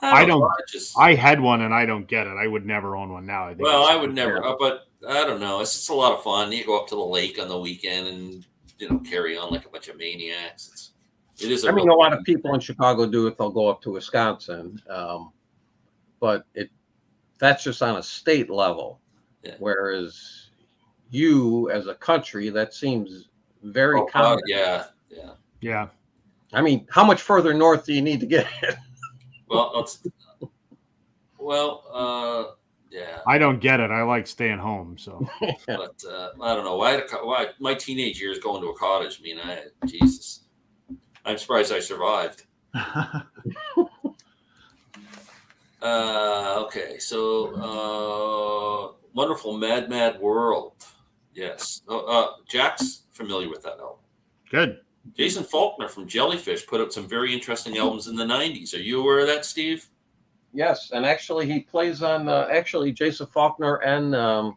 I had one, and I don't get it. I would never own one now. I would never, but I don't know. It's just a lot of fun. You go up to the lake on the weekend and carry on like a bunch of maniacs. It is. A lot of people in Chicago do it. They'll go up to Wisconsin, but that's just on a state level. Yeah. Whereas you, as a country, that seems very common. Yeah. I mean, how much further north do you need to get? Yeah. I don't get it. I like staying home, so. But I don't know why my teenage years going to a cottage. I mean, Jesus, I'm surprised I survived. Okay, so Wonderful Mad World. Yes. Jack's familiar with that album. Good. Jason Faulkner from Jellyfish put out some very interesting albums in the 90s. Are you aware of that, Steve? Yes, and actually he plays on Jason Faulkner and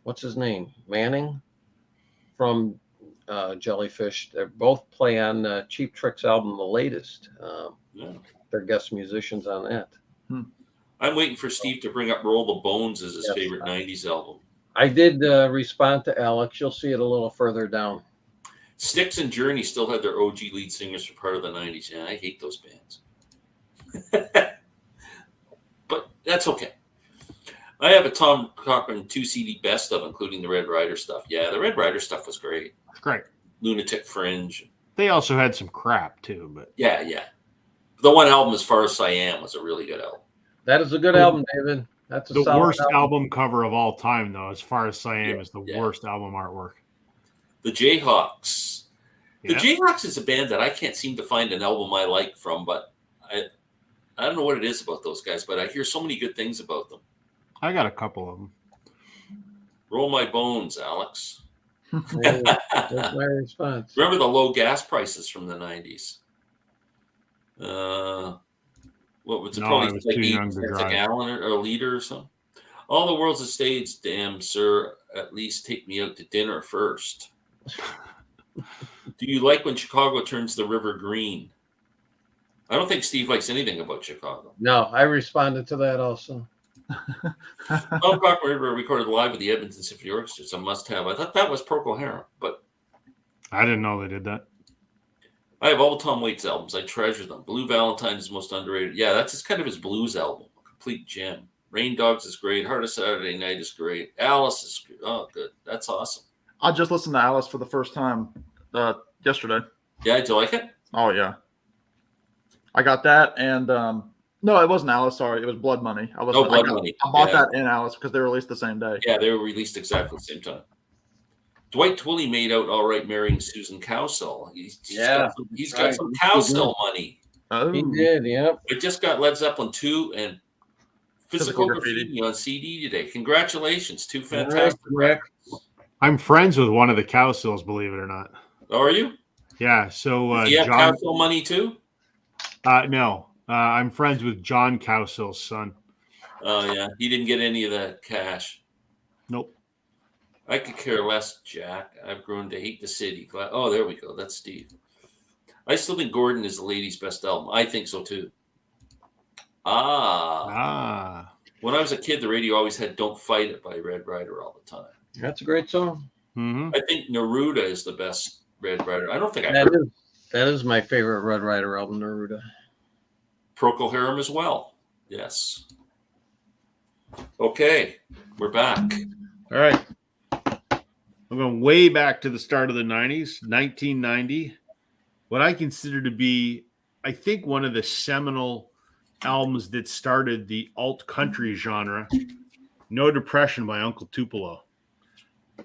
what's his name? Manning from Jellyfish. They both play on Cheap Trick's album, the latest. They're guest musicians on that. I'm waiting for Steve to bring up Roll the Bones as his favorite 90s album. I did respond to Alex. You'll see it a little further down. Styx and Journey still had their OG lead singers for part of the 90s. Yeah, I hate those bands. But that's okay. I have a Tom Cochrane 2 CD best of, including the Red Rider stuff. Yeah, the Red Rider stuff was great. It's great. Lunatic Fringe. They also had some crap, too. But Yeah. The one album, As Far as I Am, was a really good album. That is a good album, David. That's the worst album cover of all time, though. As Far as I Am is the worst album artwork. The Jayhawks. The Jayhawks is a band that I can't seem to find an album I like from, but I don't know what it is about those guys, but I hear so many good things about them. I got a couple of them. Roll My Bones, Alex. That's my response. Remember the low gas prices from the 90s? What was it? Probably like 8 cents a gallon or a liter or something. All the world's a stage, damn sir. At least take me out to dinner first. Do you like when Chicago turns the river green? I don't think Steve likes anything about Chicago. No, I responded to that also. Tom Cochrane recorded live with the Edmonton Symphony Orchestra. It's a must-have. I thought that was Procol Harum, but I didn't know they did that. I have all Tom Waits albums. I treasure them. Blue Valentine is most underrated. Yeah, that's kind of his blues album. A complete gem. Rain Dogs is great. Heart of Saturday Night is great. Alice is good. Oh, good. That's awesome. I just listened to Alice for the first time yesterday. Yeah, did you like it? Oh, yeah. I got that, and no, it wasn't Alice. Sorry, it was Blood Money. Blood Money. I bought that in Alice because they were released the same day. Yeah, they were released exactly the same time. Dwight Twilley made out all right marrying Susan Cowsill. He's got some Cowsill money. Oh, he did. Yep. I just got Led Zeppelin 2 and Physical Graffiti on CD today. Congratulations, 2 fantastic records. I'm friends with one of the Cowsills, believe it or not. Oh, are you? Yeah. So Do you have John. Cowsill money too? No, I'm friends with John Cowsill's son. Oh yeah, he didn't get any of that cash. Nope. I could care less, Jack. I've grown to hate the city. Oh, there we go. That's Steve. I still think Gordon is the ladies' best album. I think so too. Ah. When I was a kid, the radio always had "Don't Fight It" by Red Rider all the time. That's a great song. Mm-hmm. I think Neruda is the best Red Rider. I don't think I've heard That is my favorite Red Rider album, Neruda. Procol Harum as well. Yes. Okay, we're back. All right. I'm going way back to the start of the 90s, 1990. What I consider to be, I think, one of the seminal albums that started the alt country genre, No Depression by Uncle Tupelo.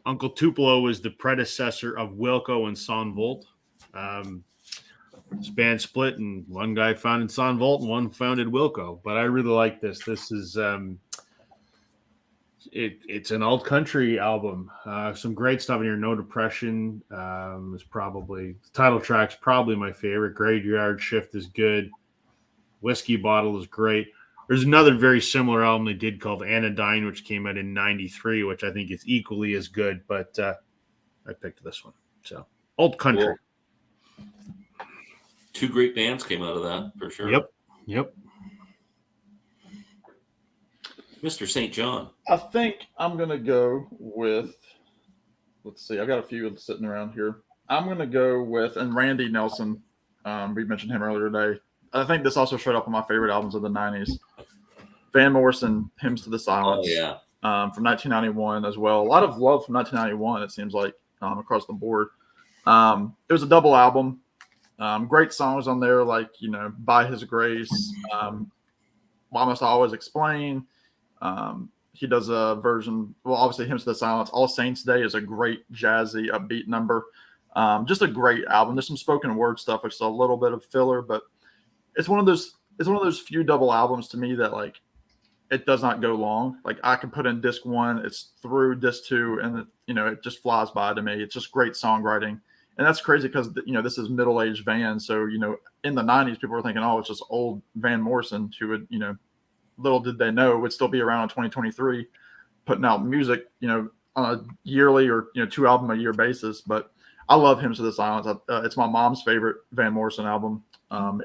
Uncle Tupelo was the predecessor of Wilco and Son Volt. This band split, and one guy founded Son Volt and one founded Wilco. But I really like this. This is it's an alt country album. Some great stuff in here. No Depression is probably the title track's probably my favorite. Graveyard Shift is good. Whiskey Bottle is great. There's another very similar album they did called Anodyne, which came out in '93, which I think is equally as good. But I picked this one. So alt country. Cool. Two great bands came out of that for sure. Yep. Mr. St. John. I think I'm gonna go with. Let's see. I've got a few sitting around here. I'm gonna go with and Randy Nelson. We mentioned him earlier today. I think this also showed up on my favorite albums of the '90s. Van Morrison, "Hymns to the Silence." Oh yeah. From 1991 as well. A lot of love from 1991. It seems like across the board. It was a double album. Great songs on there, like "By His Grace," "Why Must I Always Explain." He does a version. Well, obviously, "Hymns to the Silence." "All Saints Day" is a great jazzy, upbeat number. Just a great album. There's some spoken word stuff, which is a little bit of filler, but it's one of those. It's one of those few double albums to me that like it does not go long. Like I can put in disc 1, it's through disc 2, and it just flies by to me. It's just great songwriting. And that's crazy because this is middle-aged Van. So in the 90s, people were thinking, oh, it's just old Van Morrison, who would little did they know would still be around in 2023, putting out music on a yearly or 2 album a year basis. But I love "Hymns to the Silence." It's my mom's favorite Van Morrison album.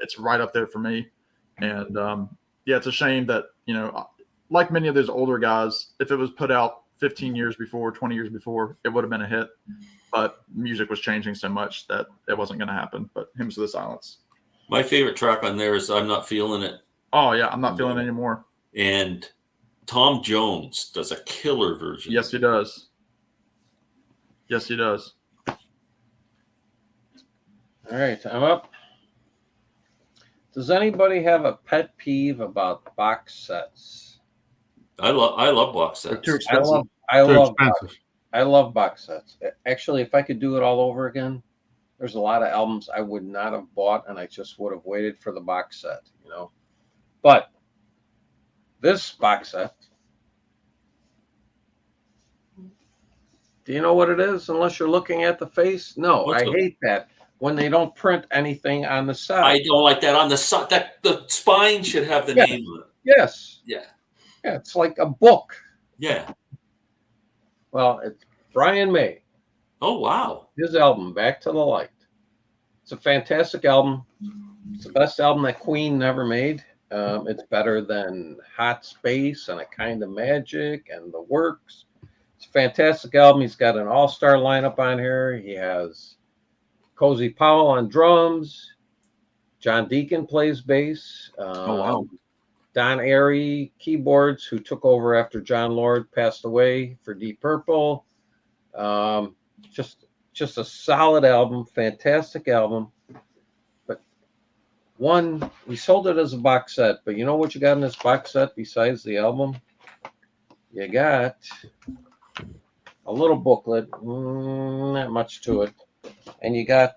It's right up there for me. And it's a shame that like many of those older guys, if it was put out 15 years before, 20 years before, it would have been a hit. But music was changing so much that it wasn't going to happen. But "Hymns to the Silence." My favorite track on there is "I'm Not Feeling It." Oh, yeah. I'm not feeling it anymore. And Tom Jones does a killer version. Yes, he does. Yes, he does. All right, I'm up. Does anybody have a pet peeve about box sets? I love box They're sets. too expensive. I love box sets. Actually, if I could do it all over again, there's a lot of albums I would not have bought, and I just would have waited for the box set, But this box set, do you know what it is? Unless you're looking at the face? No, I hate that when they don't print anything on the side. I don't like that on the side. That the spine should have the name on it. Yes. Yeah. Yeah, it's like a book. Yeah. Well, it's Brian May. Oh wow. His album, Back to the Light. It's a fantastic album. It's the best album that Queen never made. It's better than Hot Space and A Kind of Magic and The Works. It's a fantastic album. He's got an all-star lineup on here. He has Cozy Powell on drums. John Deacon plays bass. Wow. Don Airey keyboards, who took over after John Lord passed away for Deep Purple. Just a solid album, fantastic album. But we sold it as a box set, but you know what you got in this box set besides the album? You got a little booklet, not much to it. And you got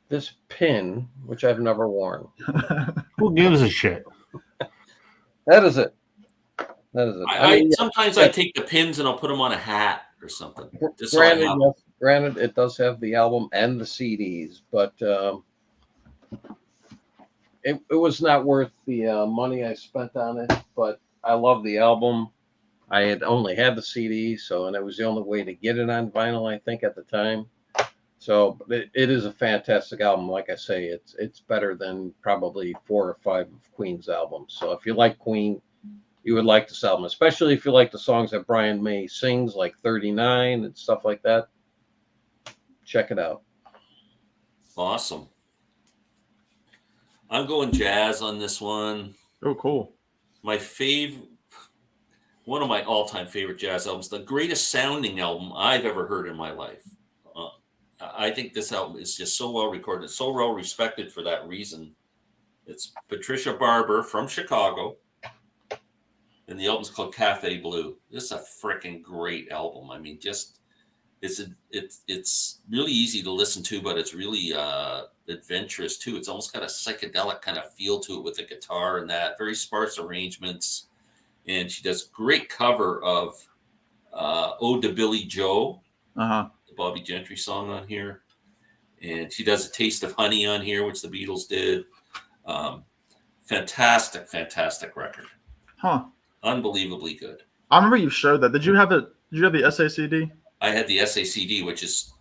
this pin, which I've never worn. Who gives a shit? That is it. That is it. Sometimes I take the pins and I'll put them on a hat or something. Just so I have them. Granted, it does have the album and the CDs, but it was not worth the money I spent on it. But I love the album. I had only had the CD, and it was the only way to get it on vinyl, I think, at the time. So it is a fantastic album. Like I say, it's better than probably 4 or 5 of Queen's albums. So if you like Queen, you would like this album, especially if you like the songs that Brian May sings, like 39 and stuff like that. Check it out. Awesome. I'm going jazz on this one. Oh, cool. One of my all-time favorite jazz albums, the greatest sounding album I've ever heard in my life. I think this album is just so well recorded, so well respected for that reason. It's Patricia Barber from Chicago, and the album's called Cafe Blue. This is a freaking great album. I mean, just it's really easy to listen to, but it's really adventurous too. It's almost got a psychedelic kind of feel to it with the guitar and that. Very sparse arrangements, and she does great cover of "Ode to Billy Joe," the Bobby Gentry song on here, and she does "A Taste of Honey" on here, which the Beatles did. Fantastic record. Huh. Unbelievably good. I remember you showed that. Did you have the SACD? I had the SACD, which is,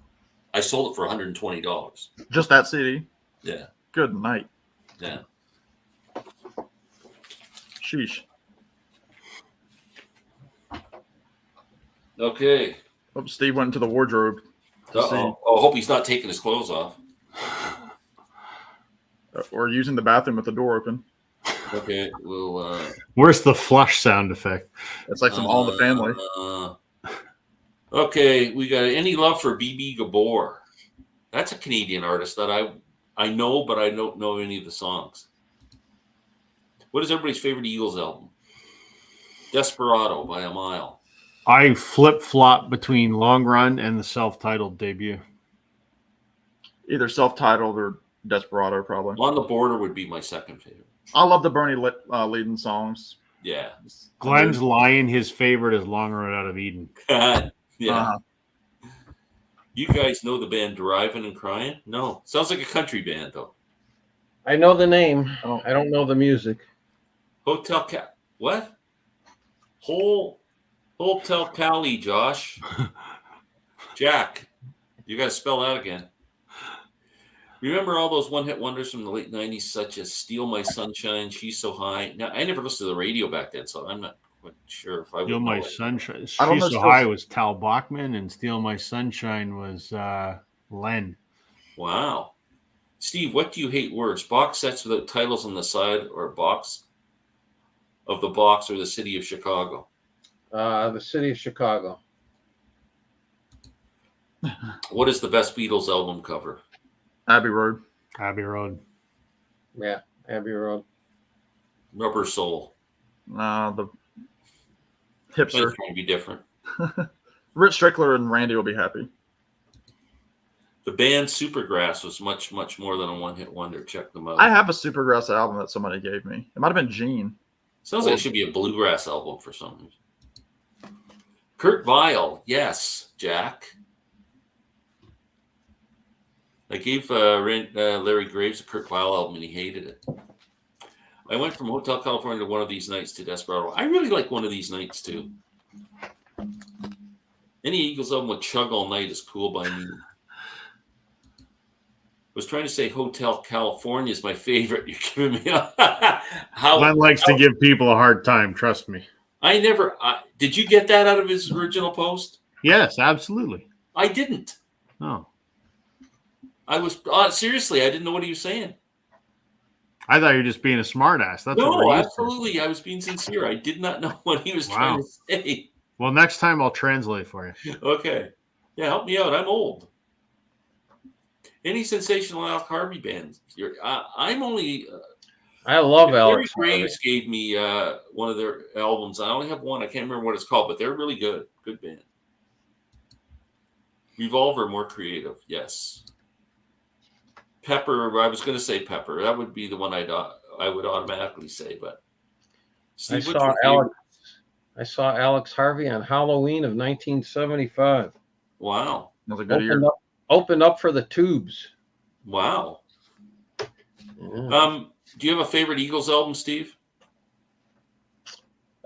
I sold it for $120. Just that CD? Yeah. Good night. Yeah. Sheesh. Okay. Oh, Steve went into the wardrobe. Oh, I hope he's not taking his clothes off. Or using the bathroom with the door open. Okay. Well, where's the flush sound effect? It's like some All in the Family. Okay, we got Any Love for B.B. Gabor. That's a Canadian artist that I know, but I don't know any of the songs. What is everybody's favorite Eagles album? Desperado by a mile. I flip-flop between Long Run and the self-titled debut. Either self-titled or Desperado, probably. On the Border would be my second favorite. I love the Bernie leading songs. Yeah. Glenn's lying. His favorite is Long Road Out of Eden. Yeah. You guys know the band Driving and Crying? No. Sounds like a country band, though. I know the name. I don't know the music. What? Hotel Cali, Josh. Jack, you got to spell that again. Remember all those one-hit wonders from the late 90s, such as Steal My Sunshine, She's So High? Now, I never listened to the radio back then, so I'm not quite sure if I would Steal know My it. Sunshine. She's So High was Tal Bachman, and Steal My Sunshine was Len. Wow. Steve, what do you hate worse? Box sets without titles on the side, or box of the box, or the city of Chicago? The city of Chicago. What is the best Beatles album cover? Abbey Road. Abbey Road. Yeah, Abbey Road. Rubber Soul. The That's hipster. trying to be different. Rich Strickler and Randy will be happy. The band Supergrass was much, much more than a one-hit wonder. Check them out. I have a Supergrass album that somebody gave me. It might have been Gene. Sounds like it should be a Bluegrass album for some reason. Kurt Weill. Yes, Jack. I gave Larry Graves a Kurt Weill album, and he hated it. I went from Hotel California to One of These Nights to Desperado. I really like One of These Nights, too. Any Eagles album with Chug All Night is cool by me. I was trying to say Hotel California is my favorite. You're giving me Glenn likes to give people a hard time, trust me. I never... did you get that out of his original post? Yes, absolutely. I didn't. Oh. I was... seriously, I didn't know what he was saying. I thought you were just being a smartass. That's no, what absolutely. I was being sincere. I did not know what he was trying to say. Well, next time I'll translate for you. Okay. Yeah, help me out. I'm old. Any sensational Alex Harvey bands? I'm only... I love Larry Alex Graves gave me one of their albums. I only have one. I can't remember what it's called, but they're really good. Good band. Revolver, more creative. Yes. Pepper. I was going to say Pepper. That would be the one I would automatically say. But Steve, I saw Alex Harvey on Halloween of 1975. Wow. That was a good year. Opened up for the Tubes. Wow. Yeah. Do you have a favorite Eagles album, Steve?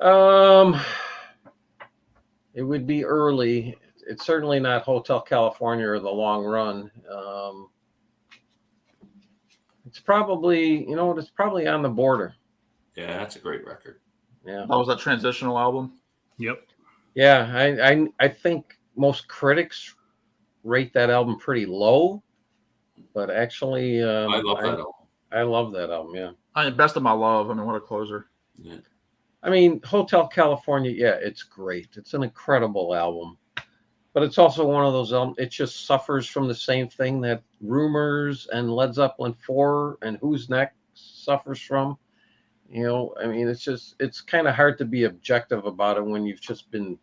It would be early. It's certainly not Hotel California or The Long Run. It's probably, it's probably On the Border. Yeah, that's a great record. Yeah. That was that transitional album. Yep. Yeah, I think most critics rate that album pretty low, but actually, I love that album. I love that album. Yeah. I mean, Best of My Love. I mean, what a closer. Yeah. I mean, Hotel California, yeah, it's great. It's an incredible album. But it's also one of those albums, it just suffers from the same thing that Rumors and Led Zeppelin 4 and Who's Next suffers from. I mean, it's kind of hard to be objective about it when you've just been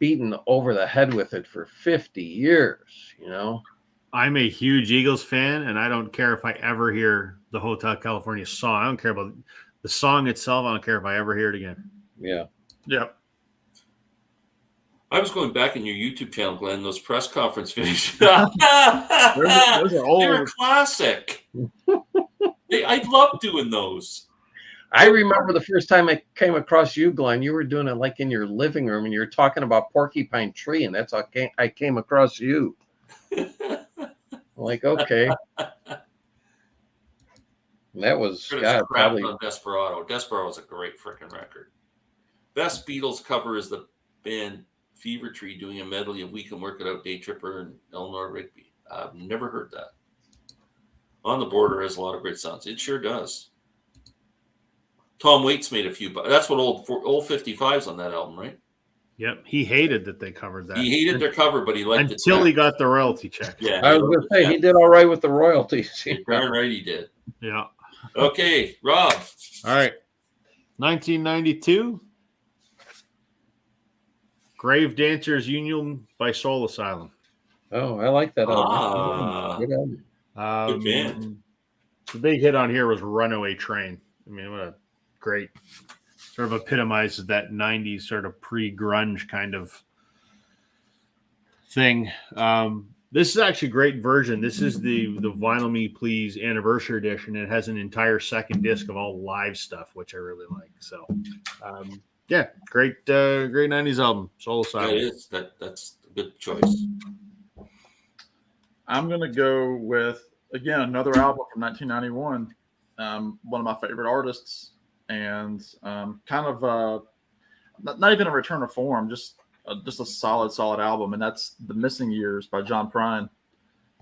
beaten over the head with it for 50 years, I'm a huge Eagles fan, and I don't care if I ever hear the Hotel California song. I don't care about the song itself. I don't care if I ever hear it again. Yeah. Yep. I was going back in your YouTube channel, Glenn, those press conference videos. Those are old. They were classic. I love doing those. I remember the first time I came across you, Glenn, you were doing it like in your living room and you were talking about Porcupine Tree, and that's how I came across you. Like, okay. That was probably on Desperado. Desperado is a great freaking record. Best Beatles cover is the band Fever Tree doing a medley of We Can Work It Out, Day Tripper, and Eleanor Rigby. I've never heard that. On the Border has a lot of great songs. It sure does. Tom Waits made a few, but that's what old 55's on that album, right? Yep. He hated that they covered that. He hated their cover, but he liked it until he got the royalty check. Yeah, I was going to say he did all right with the royalties. Darn right he did. Yeah. Okay, Rob. All right. 1992. Grave Dancers Union by Soul Asylum. Oh, I like that album. Good album. Good band. The big hit on here was Runaway Train. I mean, what a great sort of epitomizes that 90s sort of pre-grunge kind of thing. This is actually a great version. This is the Vinyl Me Please Anniversary Edition. It has an entire second disc of all live stuff, which I really like. So, yeah, great 90s album. Soul Asylum. That is. That's a good choice. I'm going to go with, again, another album from 1991. One of my favorite artists, and kind of not even a return of form, just a solid album, and that's The Missing Years by John Prine.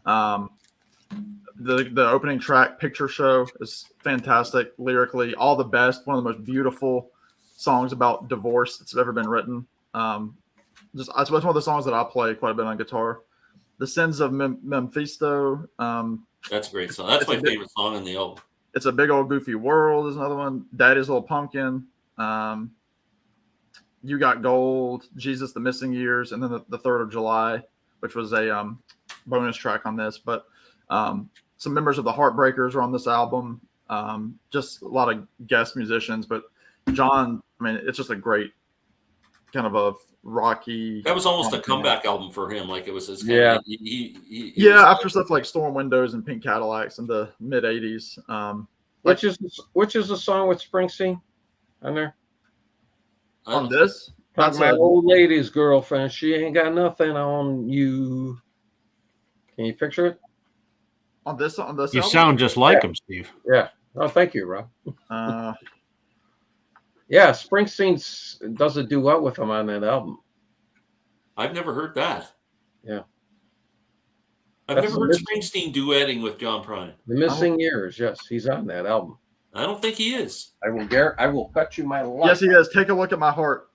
The opening track, Picture Show, is fantastic lyrically, all the best, one of the most beautiful songs about divorce that's ever been written. It's one of the songs that I play quite a bit on guitar. The Sins of Mephisto. That's a great song. That's my favorite song on the album. It's a Big Old Goofy World is another one. Daddy's Little Pumpkin. You Got Gold. Jesus, The Missing Years. And then the 3rd of July, which was a bonus track on this. But some members of the Heartbreakers are on this album. Just a lot of guest musicians. But John, I mean, it's just a great kind of a rocky. That was almost a comeback album for him. Like it was his. After stuff like Storm Windows and Pink Cadillacs in the mid '80s. Which is the song with Springsteen on there? On this, that's my old lady's girlfriend. She ain't got nothing on you. Can you picture it? On this you album? Sound just like him, Steve. Yeah. Oh, thank you, Rob. Yeah, Springsteen does a duet with him on that album. I've never heard that. Yeah. I've never heard Springsteen duetting with John Prine. The Missing Years, yes, he's on that album. I don't think he is. I will cut you my life. Yes, he is. Take a look at my heart.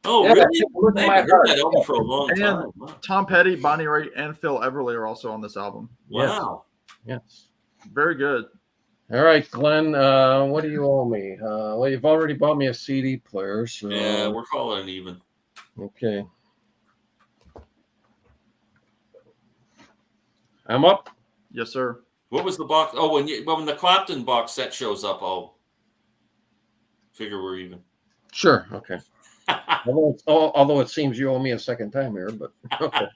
Oh, yeah, really? I haven't heard that album for a long time. Wow. Tom Petty, Bonnie Raitt, and Phil Everly are also on this album. Wow. Yes. Very good. All right, Glenn, what do you owe me? Well, you've already bought me a CD player. So... Yeah, we're calling it even. Okay. I'm up. Yes, sir. What was the box? Oh, when the Clapton box set shows up, I'll figure we're even. Sure. Okay. Although it seems you owe me a second time here, but okay.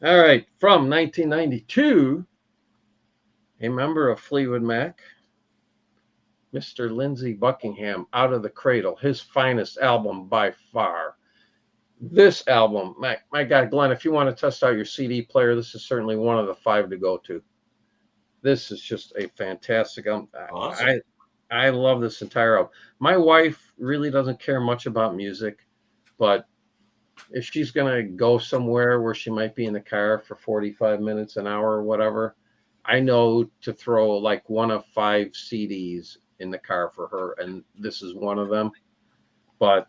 All right, from 1992, a member of Fleetwood Mac, Mr. Lindsey Buckingham, Out of the Cradle, his finest album by far. This album, my God, Glenn, if you want to test out your CD player, this is certainly one of the 5 to go to. This is just a fantastic album. Awesome. I love this entire album. My wife really doesn't care much about music, but if she's going to go somewhere where she might be in the car for 45 minutes, an hour, or whatever, I know to throw like one of 5 CDs in the car for her, and this is one of them. But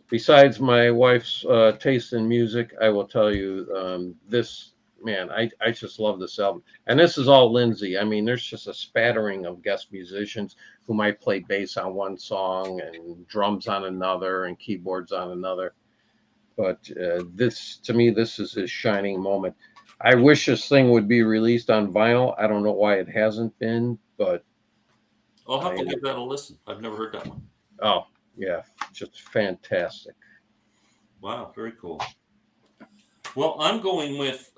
besides my wife's taste in music, I will tell you this, man, I just love this album. And this is all Lindsey. I mean, there's just a spattering of guest musicians who might play bass on one song and drums on another and keyboards on another. But this, to me, this is his shining moment. I wish this thing would be released on vinyl. I don't know why it hasn't been, but I'll have to give that a listen. I've never heard that one. oh, yeah, just fantastic. Wow, very cool. Well, I'm going with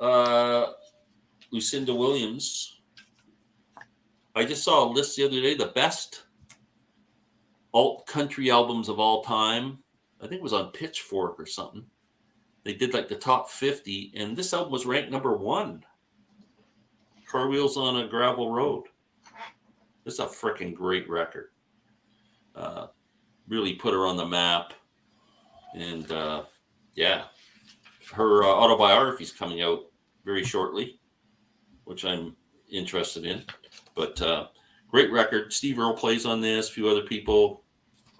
Lucinda Williams. I just saw a list the other day, the best alt country albums of all time. I think it was on Pitchfork or something. They did like the top 50, and this album was ranked number 1. Car Wheels on a Gravel Road. This is a freaking great record. Really put her on the map. And yeah, her autobiography is coming out very shortly, which I'm interested in. But great record. Steve Earle plays on this, a few other people.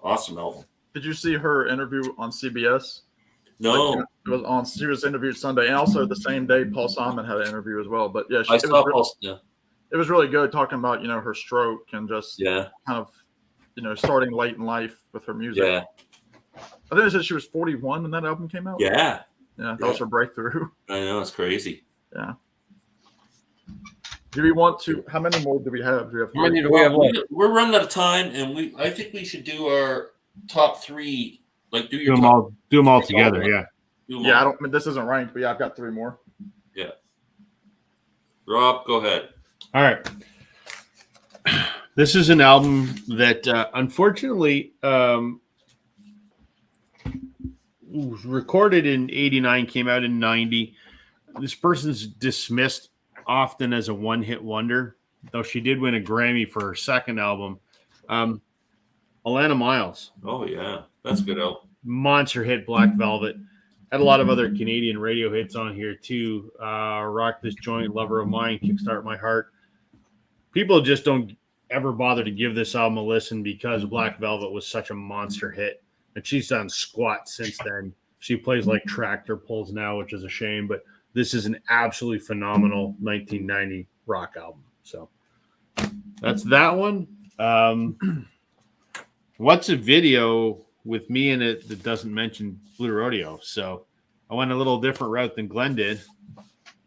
Awesome album. Did you see her interview on CBS? No. Like, it was on. She was interviewed Sunday, and also the same day Paul Simon had an interview as well. But yeah, I saw Paul. Yeah. It was really good talking about her stroke and just Yeah. kind of starting late in life with her music. Yeah. I think they said she was 41 when that album came out. Yeah. Yeah, that was her breakthrough. I know, it's crazy. Yeah. Do we want to? How many more do we have? Do we have How many do we have left? We're running out of time, and I think we should do our top 3. Like do your Do top. them all together. Yeah. Do them Yeah, all. I don't. This isn't ranked, but yeah, I've got 3 more. Yeah. Rob, go ahead. All right. This is an album that unfortunately was recorded in 89, came out in 90. This person's dismissed often as a one-hit wonder, though she did win a Grammy for her second album. Alana Miles. Oh, yeah. That's a good album. Monster hit, Black Velvet. Had a lot of other Canadian radio hits on here, too. Rock This Joint, Lover of Mine, Kickstart My Heart. People just don't ever bother to give this album a listen because Black Velvet was such a monster hit. And she's done squat since then. She plays like tractor pulls now, which is a shame. But this is an absolutely phenomenal 1990 rock album. So that's that one. What's a video with me in it that doesn't mention Blue Rodeo? So I went a little different route than Glenn did.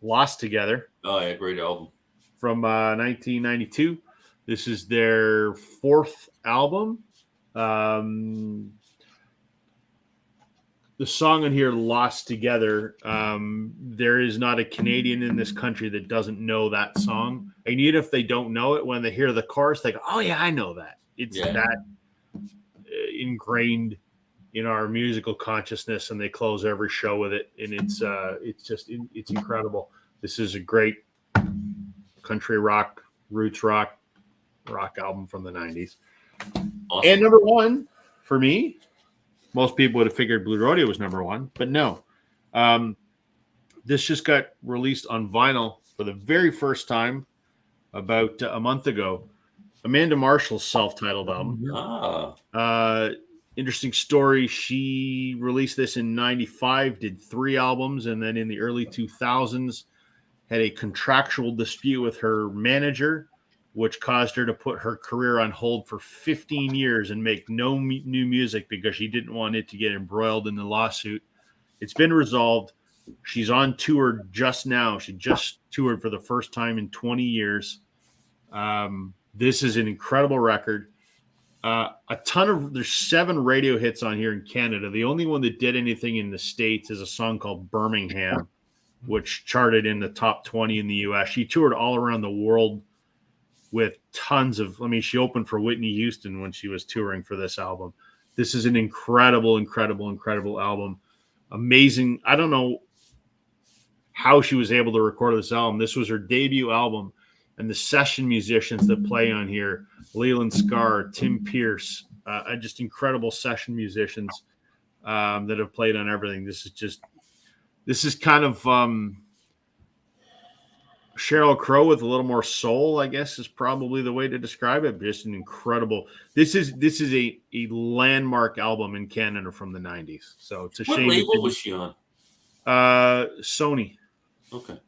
Lost Together. Oh, yeah. Great album. From 1992. This is their 4th album. The song on here, Lost Together, there is not a Canadian in this country that doesn't know that song. And even if they don't know it, when they hear the chorus, they go, oh, yeah, I know that. It's that ingrained in our musical consciousness, and they close every show with it. And it's incredible. This is a great country rock, roots rock album from the 90s. Awesome. And number 1 for me, most people would have figured Blue Rodeo was number 1, but no. This just got released on vinyl for the very first time about a month ago. Amanda Marshall's self-titled album. Interesting story. She released this in 95, did 3 albums, and then in the early 2000s had a contractual dispute with her manager, which caused her to put her career on hold for 15 years and make no new music because she didn't want it to get embroiled in the lawsuit. It's been resolved. She's on tour just now. She just toured for the first time in 20 years. This is an incredible record. There's 7 radio hits on here in Canada. The only one that did anything in the States is a song called Birmingham. which charted in the top 20 in the U.S. She toured all around the world with tons of, she opened for Whitney Houston when she was touring for this album. This is an incredible, incredible, incredible album. Amazing. I don't know how she was able to record this album. This was her debut album, and the session musicians that play on here, Leland Sklar, Tim Pierce, just incredible session musicians that have played on everything. This is kind of Sheryl Crow with a little more soul, I guess, is probably the way to describe it. Just an incredible. This is a landmark album in Canada from the 90s. So it's a What shame. label was she on? Sony. Okay.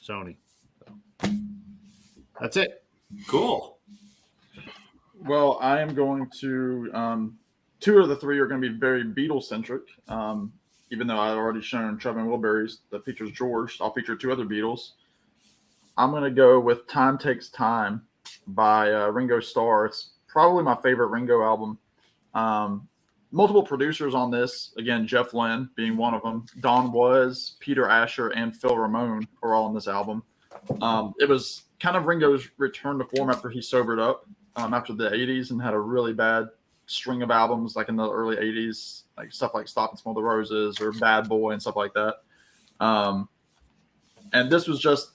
Sony. That's it. Cool. Well, I am going to two of the three are going to be very Beatles centric. Even though I've already shown Trevin Wilburys that features George, I'll feature two other Beatles. I'm going to go with Time Takes Time by Ringo Starr. It's probably my favorite Ringo album. Multiple producers on this. Again, Jeff Lynne being one of them. Don Was, Peter Asher, and Phil Ramone are all on this album. It was kind of Ringo's return to form after he sobered up after the 80s and had a really bad string of albums like in the early 80s, like stuff like Stop and Smell the Roses or Bad Boy and stuff like that. And this was just,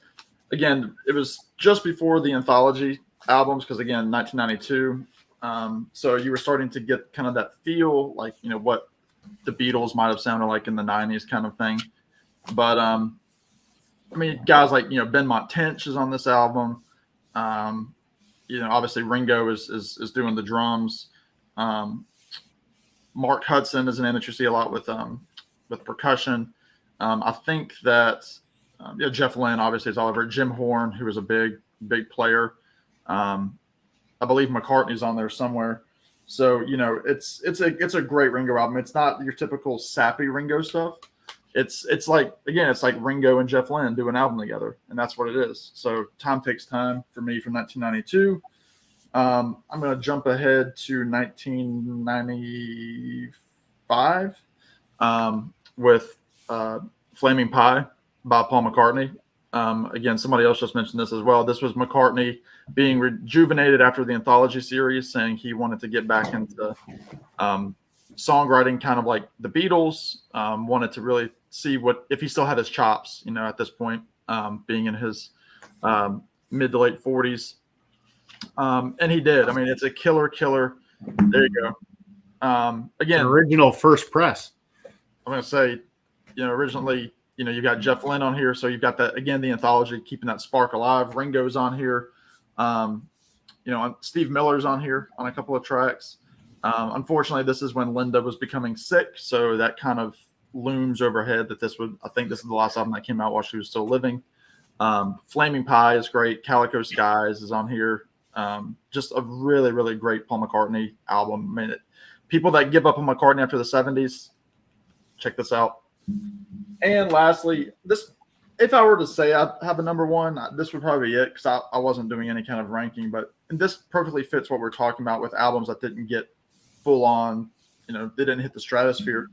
again, it was just before the anthology albums because, again, 1992. So you were starting to get kind of that feel like, what the Beatles might have sounded like in the 90s kind of thing. But, guys like, Ben Mont Tench is on this album. Obviously Ringo is doing the drums. Mark Hudson is a name that you see a lot with percussion. I think that Jeff Lynne obviously is all over. Jim Horn, who is a big player. I believe McCartney's on there somewhere. So it's a great Ringo album. It's not your typical sappy Ringo stuff. It's like Ringo and Jeff Lynne do an album together, and that's what it is. So Time Takes Time for me from 1992. I'm going to jump ahead to 1995 with Flaming Pie by Paul McCartney. Again, somebody else just mentioned this as well. This was McCartney being rejuvenated after the anthology series, saying he wanted to get back into songwriting, kind of like the Beatles. Wanted to really see if he still had his chops, at this point, being in his mid to late 40s. And he did. It's a killer. There you go. Again, original first press. I'm going to say, originally, you've got Jeff Lynne on here. So you've got that, again, the anthology, keeping that spark alive. Ringo's on here. Steve Miller's on here on a couple of tracks. Unfortunately, this is when Linda was becoming sick. So that kind of looms overhead that I think this is the last album that came out while she was still living. Flaming Pie is great. Calico Skies is on here. Just a really, really great Paul McCartney album. People that give up on McCartney after the 70s, check this out. And lastly, if I were to say I have a number one, this would probably be it because I wasn't doing any kind of ranking, but this perfectly fits what we're talking about with albums that didn't get full on, they didn't hit the stratosphere.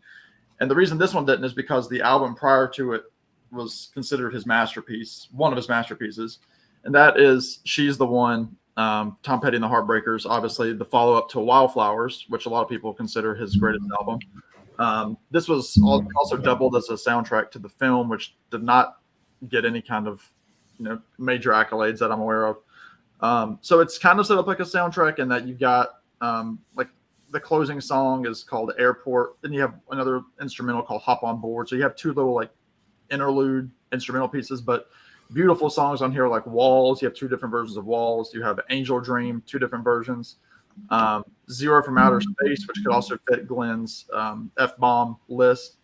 And the reason this one didn't is because the album prior to it was considered his masterpiece, one of his masterpieces, and that is She's the One, Tom Petty and the Heartbreakers, obviously the follow-up to Wildflowers, which a lot of people consider his greatest album. This was also doubled as a soundtrack to the film, which did not get any kind of major accolades that I'm aware of. So it's kind of set up like a soundtrack in that you've got like the closing song is called Airport. Then you have another instrumental called Hop on Board. So you have two little like interlude instrumental pieces, but beautiful songs on here like Walls. You have two different versions of Walls. You have Angel Dream, two different versions. Zero from Outer Space, which could also fit Glenn's F-bomb list.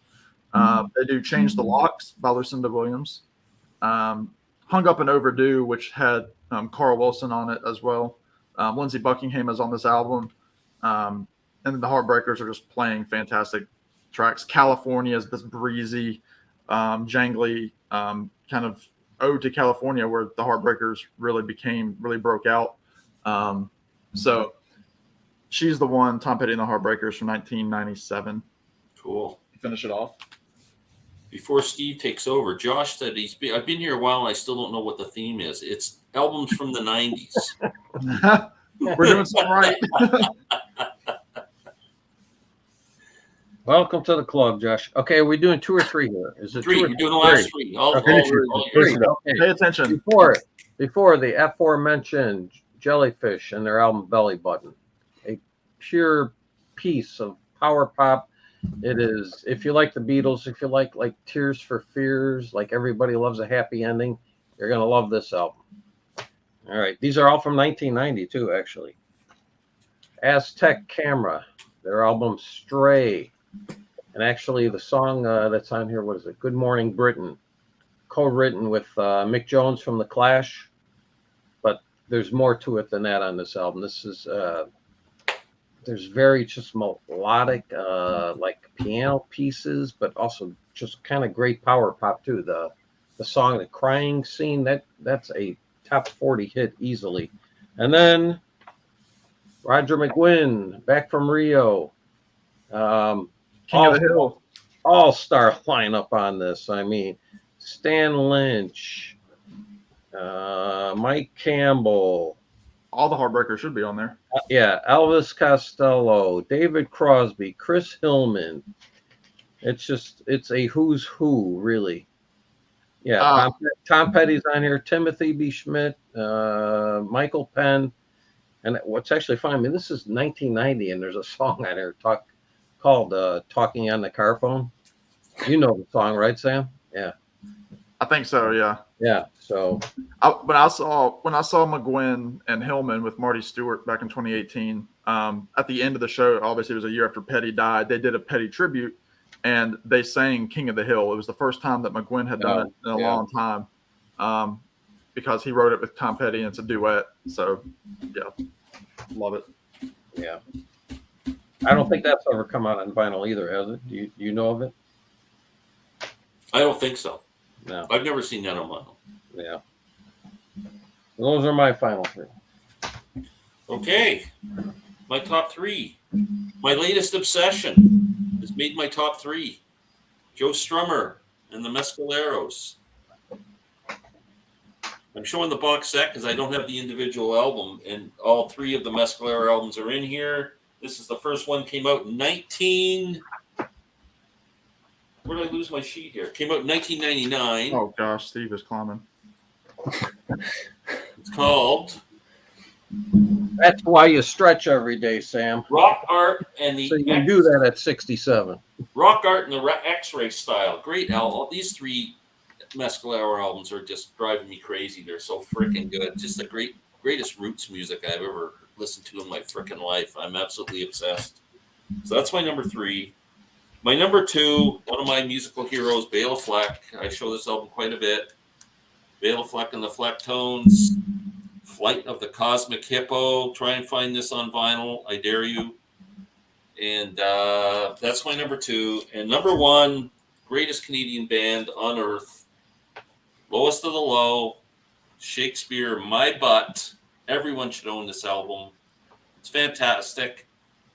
They do Change the Locks by Lucinda Williams. Hung Up and Overdue, which had Carl Wilson on it as well. Lindsey Buckingham is on this album. And the Heartbreakers are just playing fantastic tracks. California is this breezy, jangly kind of ode to California where the Heartbreakers really broke out. So She's the One, Tom Petty and the Heartbreakers from 1997. Cool. Finish it off. Before Steve takes over, Josh said I've been here a while and I still don't know what the theme is. It's albums from the 90s. We're doing something right. Welcome to the club, Josh. Okay, are we doing 2 or 3 here? Is it 3. 2 or We're doing the last 3. Three. Okay. Pay attention. Before the aforementioned Jellyfish and their album Belly Button, a pure piece of power pop. It is, if you like the Beatles, if you like Tears for Fears, like Everybody Loves a Happy Ending, you're going to love this album. All right. These are all from 1992, actually. Aztec Camera, their album Stray. And actually, the song that's on here, what is it? Good Morning Britain, co-written with Mick Jones from The Clash. But there's more to it than that on this album. This is, there's very just melodic, like piano pieces, but also just kind of great power pop too. The song, The Crying Scene, that's a top 40 hit easily. And then Roger McGuinn, Back from Rio. King of the Hill. All-star lineup on this. I mean, Stan Lynch, Mike Campbell. All the Heartbreakers should be on there. Yeah, Elvis Costello, David Crosby, Chris Hillman. It's a who's who, really. Yeah, Tom Petty's on here, Timothy B. Schmidt, Michael Penn. And what's actually funny, I mean, this is 1990, and there's a song on here called Talking on the Car Phone. You know the song, right, Sam? Yeah. I think so, yeah. Yeah, so. When I saw McGuinn and Hillman with Marty Stewart back in 2018, at the end of the show, obviously it was a year after Petty died, they did a Petty tribute, and they sang King of the Hill. It was the first time that McGuinn had done it in a long time, because he wrote it with Tom Petty, and it's a duet. So, yeah, love it. Yeah. I don't think that's ever come out on vinyl either, has it? Do you know of it? I don't think so. No. I've never seen that on vinyl. Yeah. Those are my final 3. Okay. My top 3. My latest obsession has made my top 3. Joe Strummer and the Mescaleros. I'm showing the box set because I don't have the individual album, and all 3 of the Mescalero albums are in here. This is the first one, came out in where did I lose my sheet here? Came out in 1999. Oh, gosh, Steve is climbing. It's called That's why you stretch every day, Sam. Rock Art and the So you can do that at 67. Rock Art and the X-Ray Style. Great album. These 3 Mescalero albums are just driving me crazy. They're so freaking good. Just the greatest roots music I've ever listened to in my freaking life. I'm absolutely obsessed. So that's my number 3. My number 2, one of my musical heroes, Bela Fleck. I show this album quite a bit. Bela Fleck and the Flecktones. Flight of the Cosmic Hippo. Try and find this on vinyl. I dare you. And that's my number 2. And number 1, greatest Canadian band on earth. Lowest of the Low. Shakespeare, My Butt. Everyone should own this album. It's fantastic.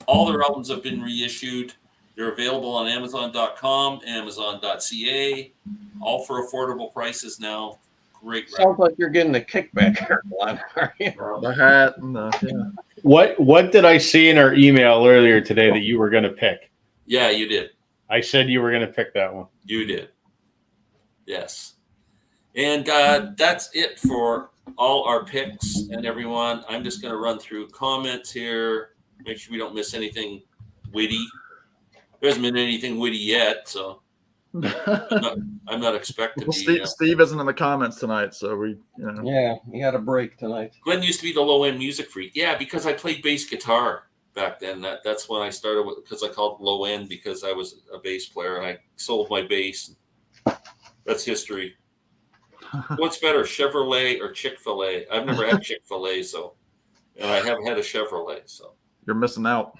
All their albums have been reissued. They're available on Amazon.com, Amazon.ca, all for affordable prices now. Great record. Sounds like you're getting a kickback here, Glenn. Are you? The hat and the What did I see in our email earlier today that you were going to pick? Yeah, you did. I said you were going to pick that one. You did. Yes. And that's it for all our picks and everyone. I'm just going to run through comments here, make sure we don't miss anything witty. There hasn't been anything witty yet, so I'm not expecting. Well, Steve isn't in the comments tonight, so we, Yeah, he had a break tonight. Glenn used to be the low-end music freak. Yeah, because I played bass guitar back then. That's when I started with, because I called it low-end because I was a bass player and I sold my bass. That's history. What's better, Chevrolet or Chick-fil-A? I've never had Chick-fil-A, and I haven't had a Chevrolet, so. You're missing out.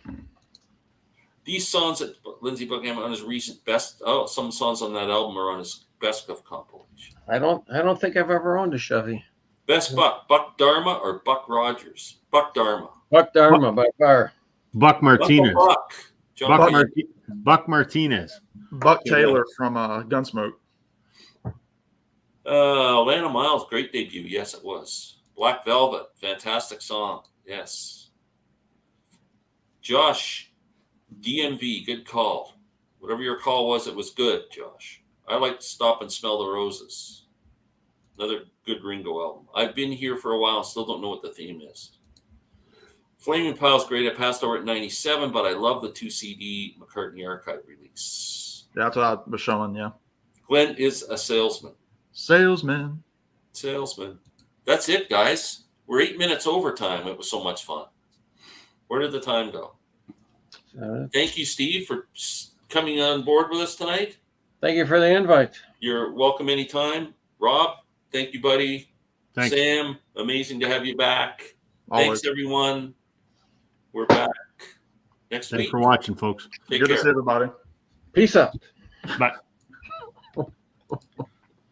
These songs that Lindsey Buckingham on his recent best. Oh, some songs on that album are on his best of compilation. I don't think I've ever owned a Chevy. Best Buck Dharma or Buck Rogers? Buck Dharma. Buck Dharma by far. Buck Martinez. Buck. Buck Martinez. Buck Yeah. Taylor from Gunsmoke. Lana Miles, great debut. Yes, it was. Black Velvet, fantastic song. Yes. Josh, DMV, good call. Whatever your call was, it was good, Josh. I like to stop and smell the roses. Another good Ringo album. I've been here for a while, still don't know what the theme is. Flaming Pile's great. I passed over at 97, but I love the 2 CD McCartney archive release. That's what I was showing. Yeah. Glenn is a salesman. Salesman. That's it, guys. We're 8 minutes over time. It was so much fun. Where did the time go? Thank you, Steve, for coming on board with us tonight. Thank you for the invite. You're welcome anytime. Rob, thank you, buddy. Thanks. Sam, amazing to have you back. Always. Thanks, everyone. We're back next Thanks week. for watching, folks. Take Good care. to see everybody. Peace out. Bye.